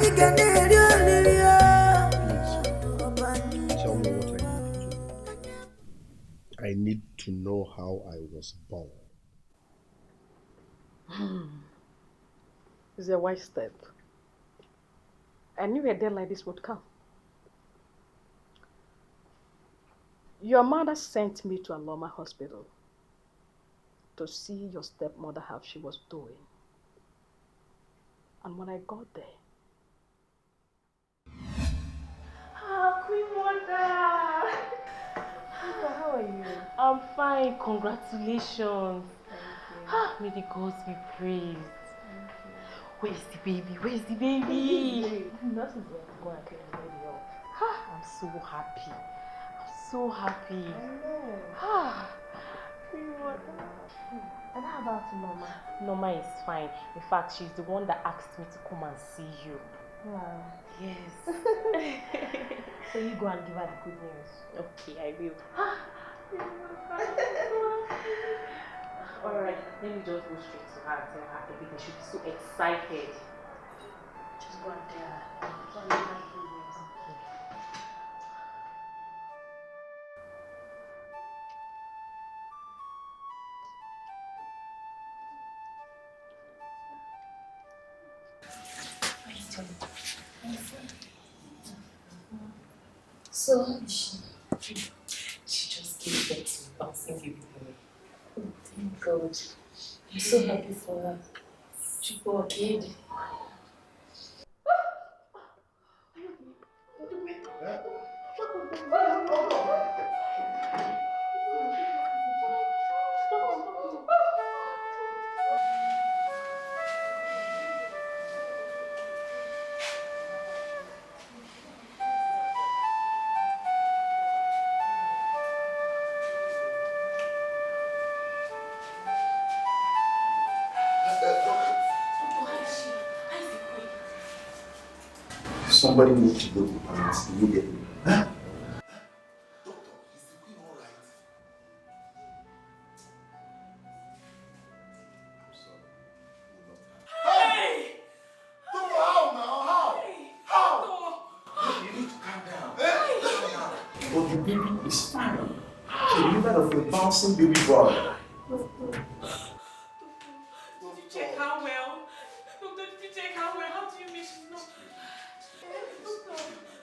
Tell me what I need to do. I need to know how I was born. It's a wise step. I knew a day like this would come. Your mother sent me to Aloma Hospital to see your stepmother how she was doing. And when I got there... Queen Mother! How are you? I'm fine, congratulations. May the gods be praised. Where's the baby? Where's the baby? That is what I'm going to get the baby up. I'm so happy. I'm so happy. And how about Norma? Norma is fine. In fact, she's the one that asked me to come and see you. Wow. Yes. So you go and give her the good news. Okay, I will. Alright, let me just go straight to her and tell her everything. She'll be so excited. Just go and tell her. Go and give her the good news. So how is she? She just gave birth to bouncing baby boy. Oh, thank God. I'm so happy for her. She got kid. Somebody needs to go to parents immediately. Huh? Hey! Doctor, how now? How? You need to calm down. Calm down. But the baby is fine. Delivered of a bouncing baby boy. Did you check her well? Doctor, did you check her well? How do you mean she's not?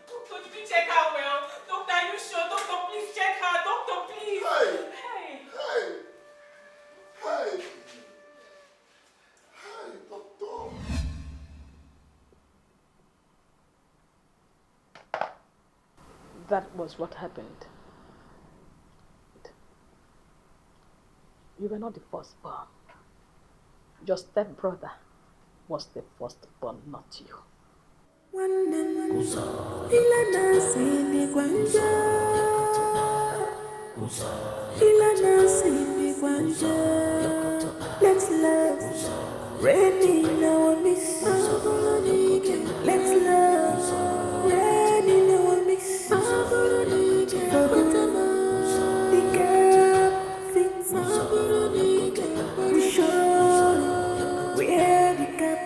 Doctor, did you check her well? Doctor, are you sure? Doctor, please check her. Doctor, please. Hey, doctor. That was what happened. You were not the firstborn. Your stepbrother was the firstborn, not you. Let's love, rain in our midst. Let's love, rain in our midst. Dikeh fits. We show, we are Dikeh.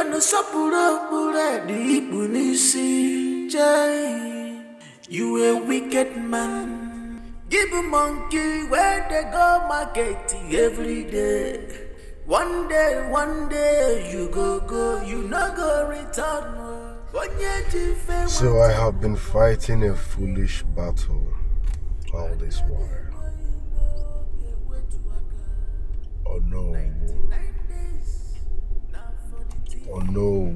gonna sapura pura di punisi jai. You a wicked man. Give a monkey where they go market every day. One day you go, you no go return. So I have been fighting a foolish battle all this while. Oh no. Oh no.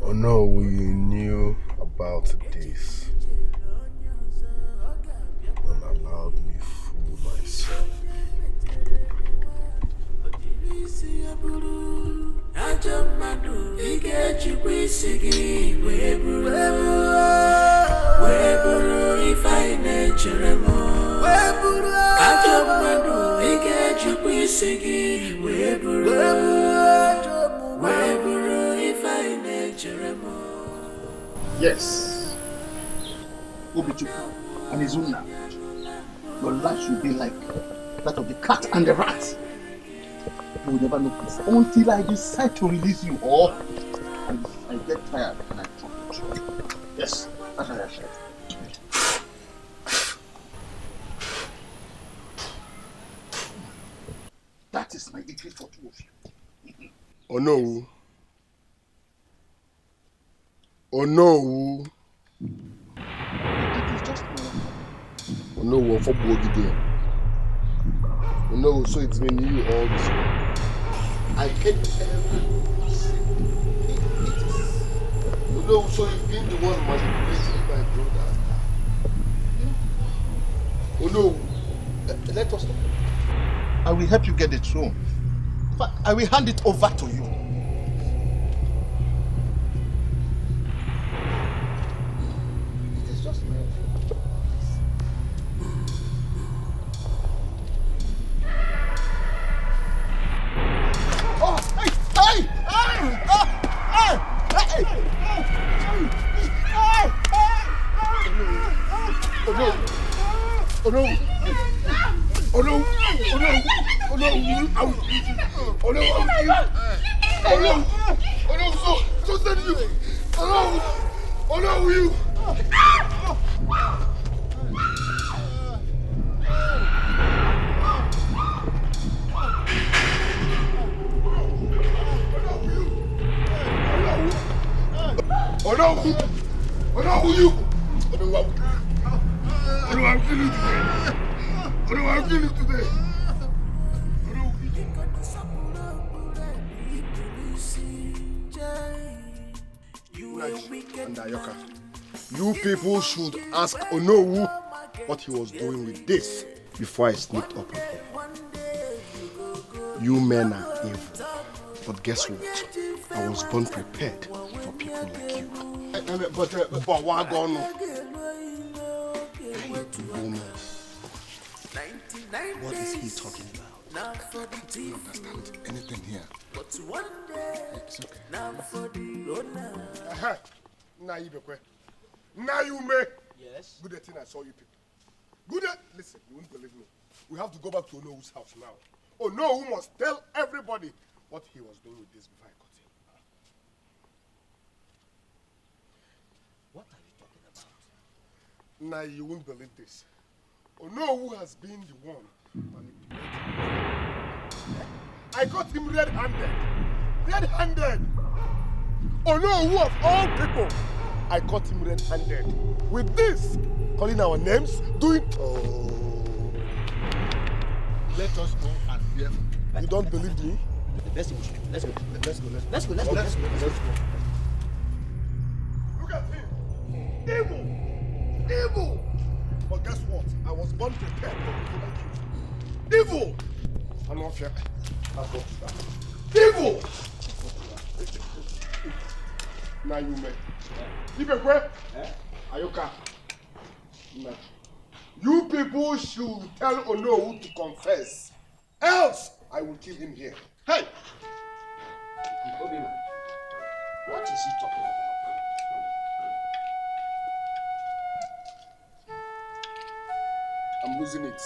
Oh no, you knew about this and allowed me fool myself. Yes. Obichu and Izuna, your life should be like that of the cat and the rat. You will never know this until I decide to release you or I get tired and I drop you. Yes, that's what I said. That is my decree for two of you. Oh no. Oh no. It is just one. Oh no, what for Bogide? Oh no, so it's been you all this while. I hate everyone. Oh no, so you've been the one manipulating my brother. Oh no, let us talk. I will help you get the throne. In fact, I will hand it over to you. It is just my Oh, hey, hey, Oh no! Oh no! Oh no! Oh no! Oh no! Oh no! Oh no! Oh no! So send you! Oh no! Oh no! You! Oh no! Oh no! You! Oh no! Oh no! I'm killing you today! Oh no! I'm killing you today! And Ayoka, you people should ask Onowu what he was doing with this before I sneaked up on him. You men are evil, but guess what? I was born prepared for people like you. But why gone? What is he talking about? I don't understand anything here. It's okay. Now you may. Yes. Good thing I saw you people. Good. Listen, you won't believe me. We have to go back to Onowu's house now. Onowu must tell everybody what he was doing with this before I caught him. What are you talking about? Now you won't believe this. Onowu has been the one manipulating. I got him red-handed. Red-handed! Onowu of all people! I caught him red-handed. With this, calling our names, doing... Oh. Let us go and hear. You don't believe me? Let's go. Let's go. Let's go. Let's go. Let's go. Let's go. Let's go. Look at him! Evil! Evil! But guess what? I was born prepared for people like you. Evil! I'm not fair. That's what evil! Now you may. Keep it quiet. Ayoka. Nah. You people should tell Onowu to confess. Else, I will kill him here. Hey! What is he talking about? I'm losing it.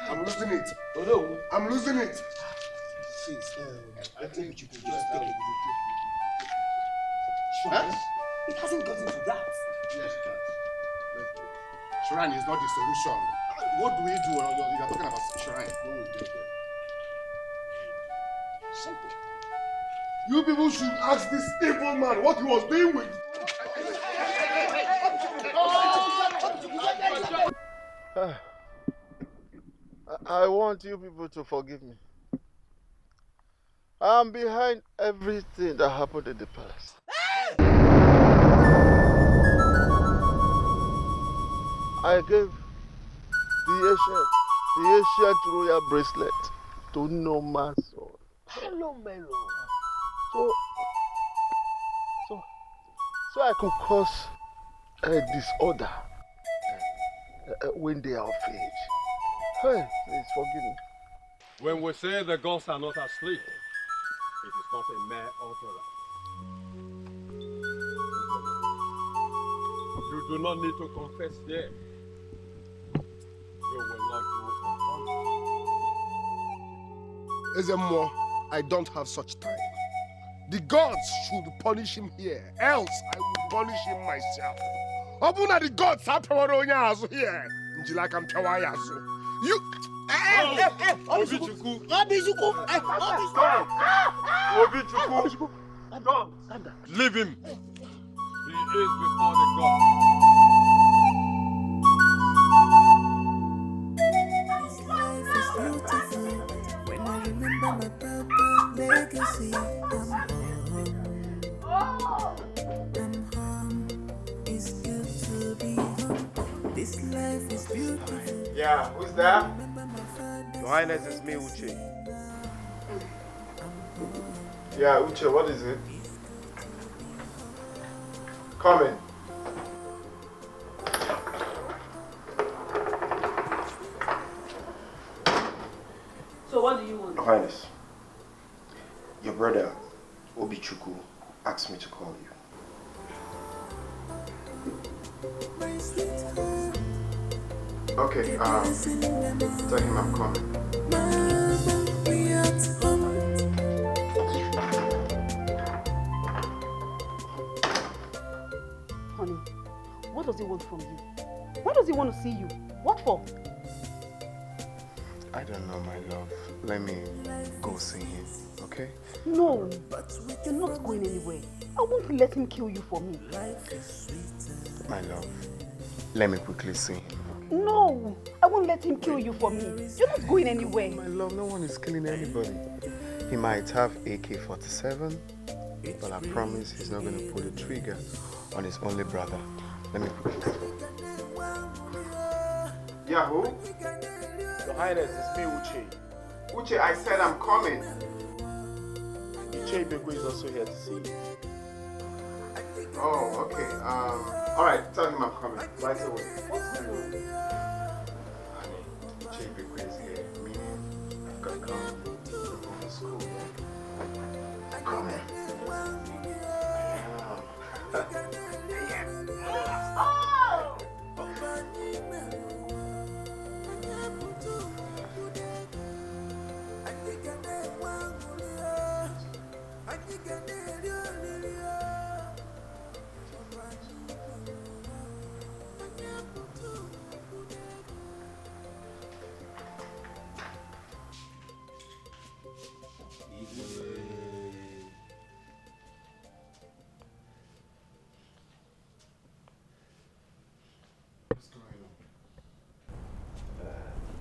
I'm losing it. Onowu. I'm losing it. Please, I think you could just take it. Huh? It hasn't gotten to that. Yes, it has. Shrine is not the solution. What do we do? You're talking about shrine. What will we do there? Simple. You people should ask this evil man what he was doing with. I want you people to forgive me. I'm behind everything that happened in the palace. I gave the ancient royal bracelet to no man's son. Hello, Melo. So I could cause a disorder when they are of age. Hey, please forgive me. When we say the gods are not asleep, it is not a mere utterance. You do not need to confess here. You will not go unpunished. Ezemo, I don't have such time. The gods should punish him here, else I will punish him myself. Obuna the gods have power on your here. Njilaka mpewa yazo. You. Obichuku. Don't. Leave him. He is before the gods. When I remember my papa legacy, I'm home. It's good to be home. This life is beautiful. Yeah, who's that? Your Highness, is me, Uche. Yeah, Uche, what is it? Come in. So what do you want? Your Highness, your brother, Obichuku, asked me to call you. Okay, tell him I'm coming. Honey, what does he want from you? Why does he want to see you? What for? I don't know, my love. Let me go see him, okay? No, you're not going anywhere. I won't let him kill you for me. My love, let me quickly see him. No, I won't let him kill you for me. You're not going anywhere. My love, no one is killing anybody. He might have AK-47, but I promise he's not going to pull the trigger on his only brother. Let me quickly. Yeah, who? Your Highness, it's me, Uche. Uche, I said I'm coming. Uche Ibeko is also here to see you. Oh, okay. Alright, tell him I'm coming. Right away. What's wrong? Honey, Uche Ibeko is here, meaning I've got to come to the school. Come in.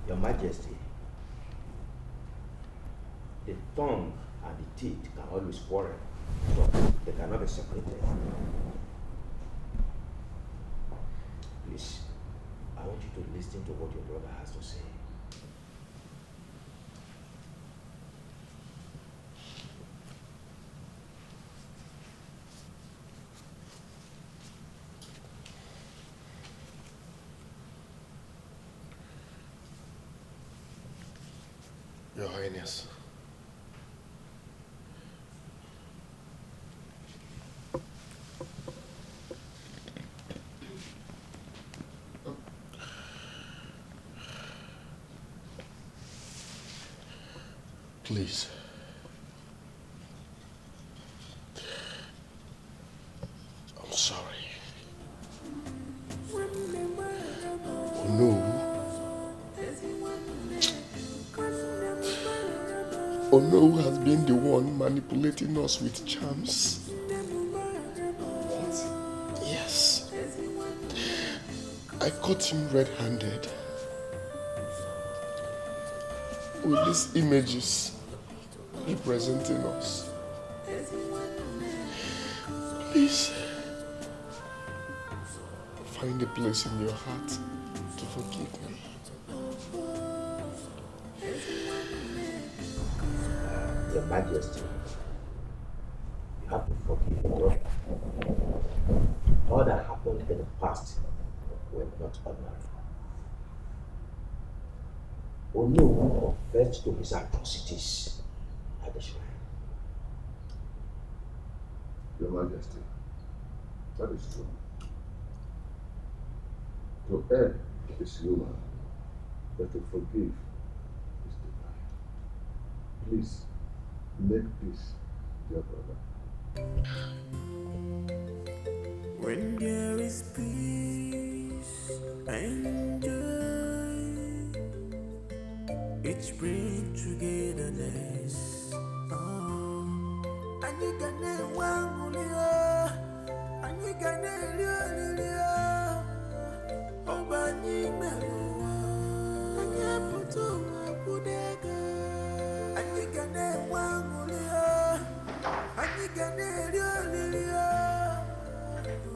Your Majesty, the tongue and the teeth can always quarrel, but they cannot be separated. Please, I want you to listen to what your brother has to say. Your Highness. Please, Ono has been the one manipulating us with charms. Yes. I caught him red-handed with these images representing us. Please, find a place in your heart to forgive me. Your Majesty, you have to forgive your brother. All that happened in the past were not ordinary. Ono confessed to his atrocities at the shrine. Your Majesty, that is true. To err is human, but to forgive is divine. Please, make peace, dear brother. When there is peace and joy, it brings togetherness. And you can name one and you can name Obani Melo, and you put on a bodega, and you can name one and you can name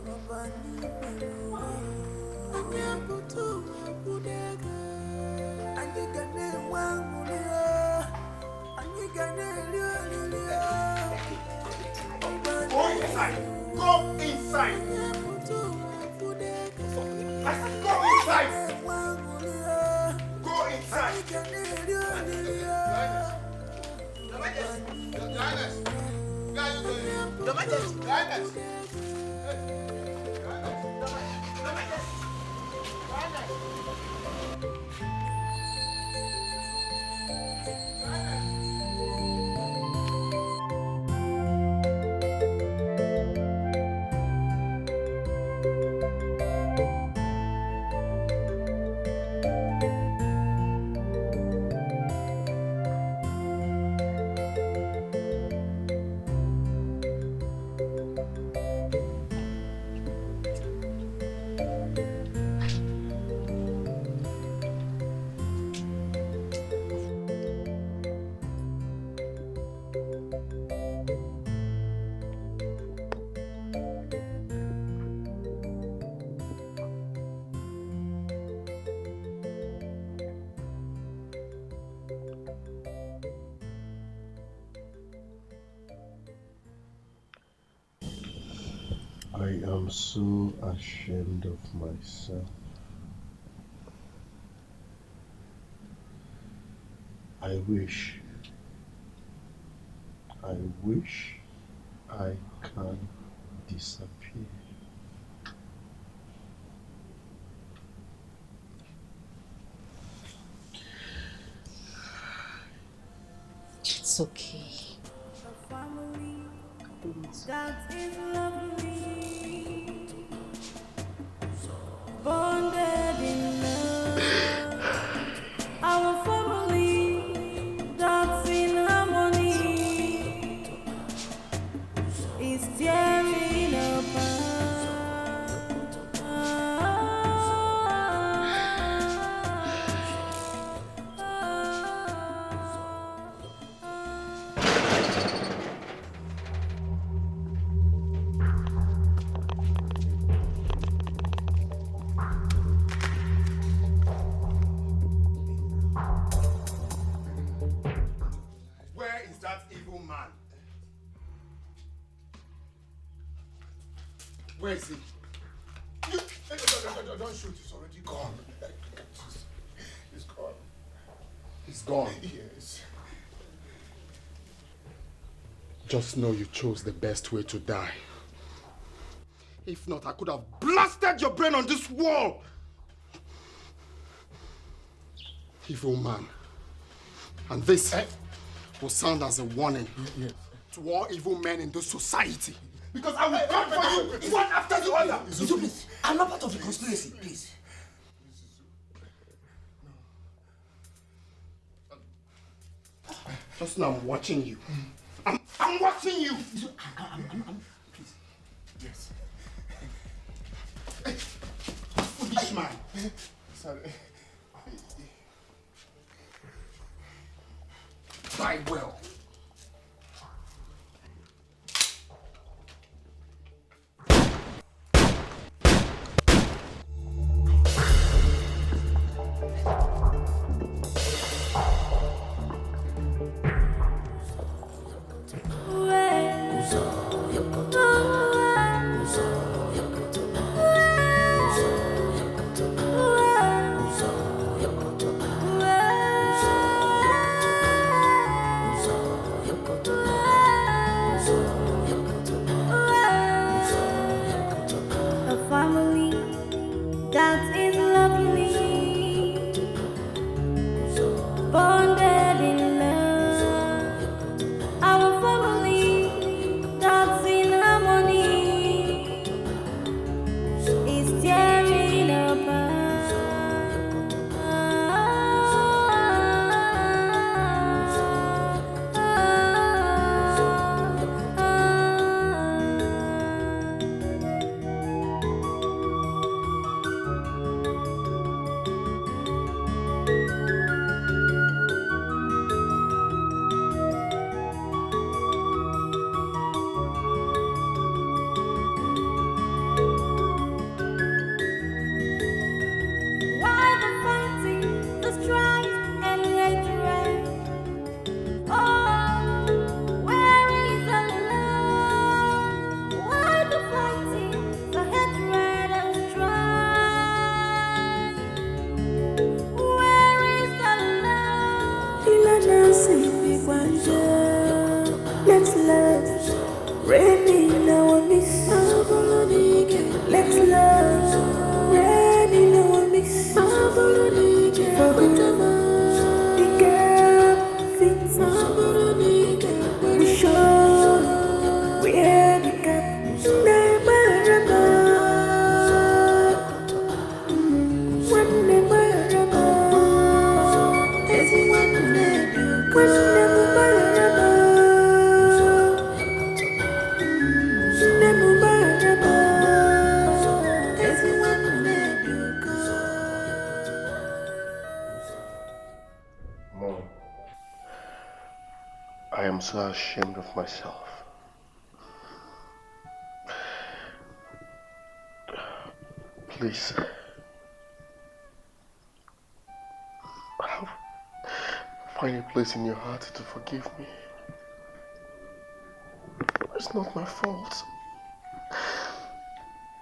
Obani Melo, and you put on a bodega, and you can name one and you can name Go inside! Go inside! I said go inside! Go inside! I am so ashamed of myself. I wish I can disappear. It's okay. That is lovely, bonded in love. Our family, that's in harmony, is tearing Where is that evil man? Where is he? Don't shoot, he's already gone. He's gone. He's gone. Yes. Just know you chose the best way to die. If not, I could have blasted your brain on this wall. Evil man. And this will sound as a warning to all evil men in this society. Because I will come for you one after the other. Zubby, I'm not part of the conspiracy, please. Just now I'm watching you. I'm watching you. Please. Yes. Hey, foolish man. Sorry. Die well. A family that is lovely, bonded in love. Our family that's in harmony is tearing apart. Why the fighting, the strife and hatred? Oh, where is the love? Why the fighting, the hatred and strife? Where is the love? Ilana Simbi Gwanja, let's love, ready now on this. Let's love, ready now on this. Dikeh, fits, we show, we are the cat, never Mom, I am so ashamed of myself. Please, find a place in your heart to forgive me. It's not my fault.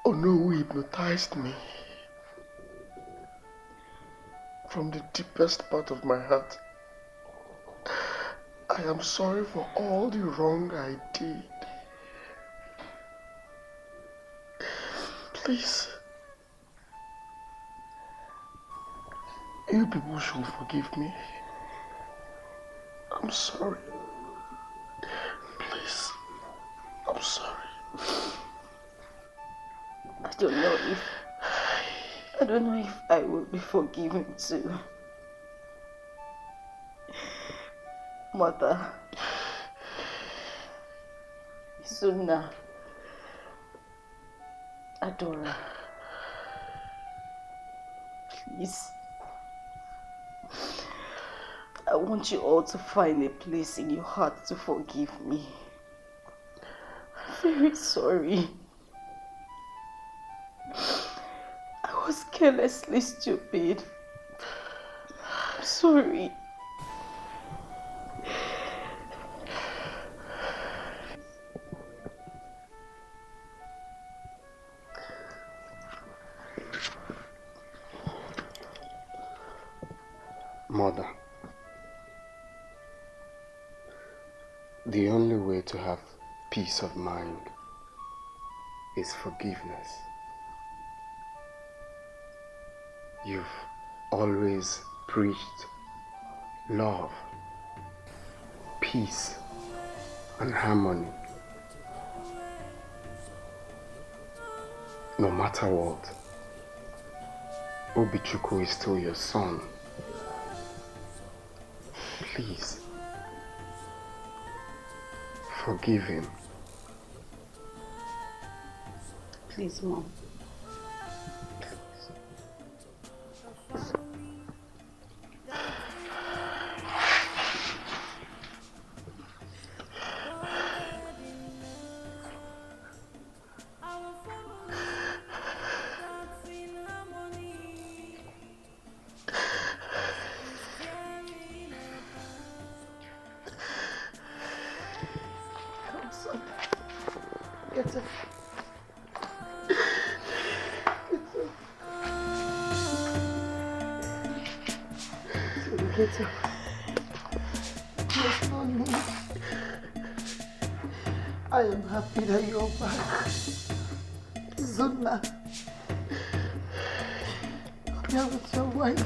Oh no, who hypnotized me? From the deepest part of my heart, I am sorry for all the wrong I did. Please, you people should forgive me. I'm sorry. Please, I'm sorry. I don't know if I will be forgiven too. Mother, Suna, Adora, please. I want you all to find a place in your heart to forgive me. I'm very sorry. I was carelessly stupid. I'm sorry. Mother, the only way to have peace of mind is forgiveness. You've always preached love, peace, and harmony. No matter what, Obichukwu is still your son. Please, Forgive him. Please, Mom. Get up. Get up. Yes, Mommy. I am happy that you're back. Zuna. You're with your wife.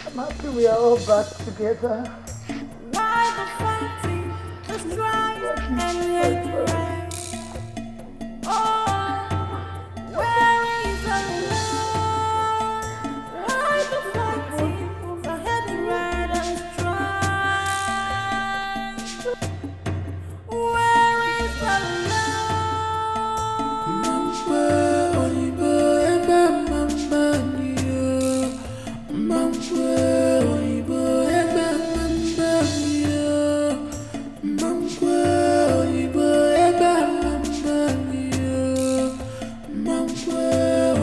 I'm happy we are all back together. Why the fighting? Just try and let it right. Oh, where is the love? Why the fighting? For heading right and try. Where is the love? Mamba, Olibo, Eba, Mamba, Niyo. Mamba, Olibo, Eba, Mamba, Niyo. Mamba, Olibo, Eba, Mamba, Niyo. Mamba,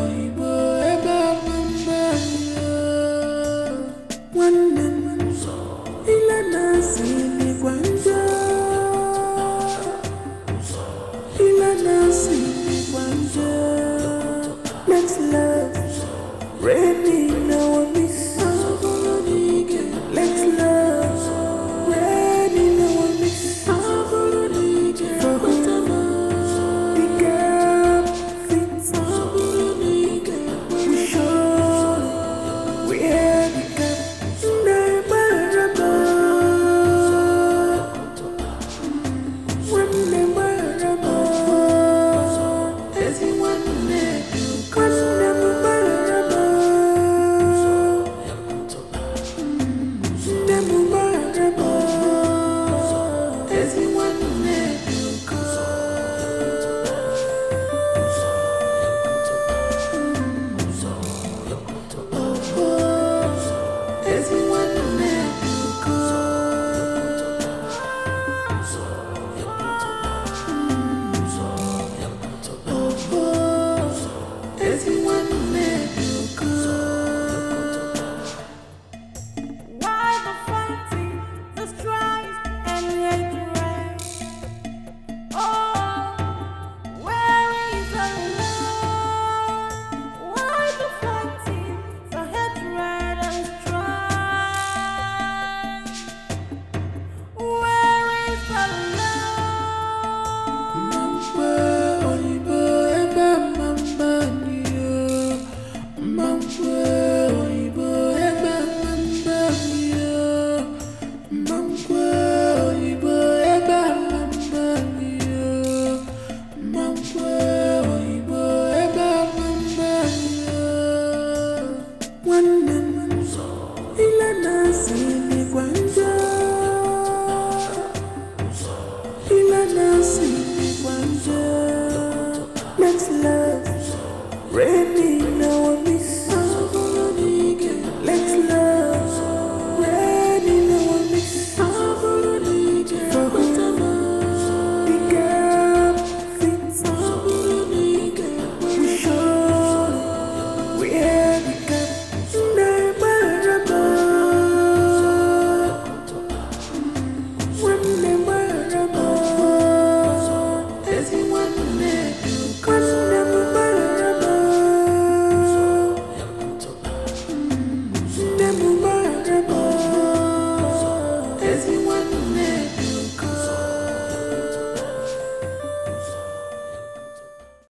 Olibo, Eba, Mamba, Niyo. One ilana sini kwanja. Ilana sini kwanja. Let's love. Ready now on this. Let's love. Ready now on this. For whatever the gap fits. We show where the gap never. When never. Everyone never. Why the fighting, the strife, and yet right? Oh, where is the love? Why the fighting, the head right and strife? Where is the love? Mamba, Olibo, Eba, Mamba, Niyo. Mamba, Olibo, Eba, Mamba, Niyo. Mamba, Olibo, Eba, Mamba, Niyo. Mamba, Olibo, Eba, Mamba, Niyo. One ilana sini kwanja. Ilana sini kwanja. Let's love. Ready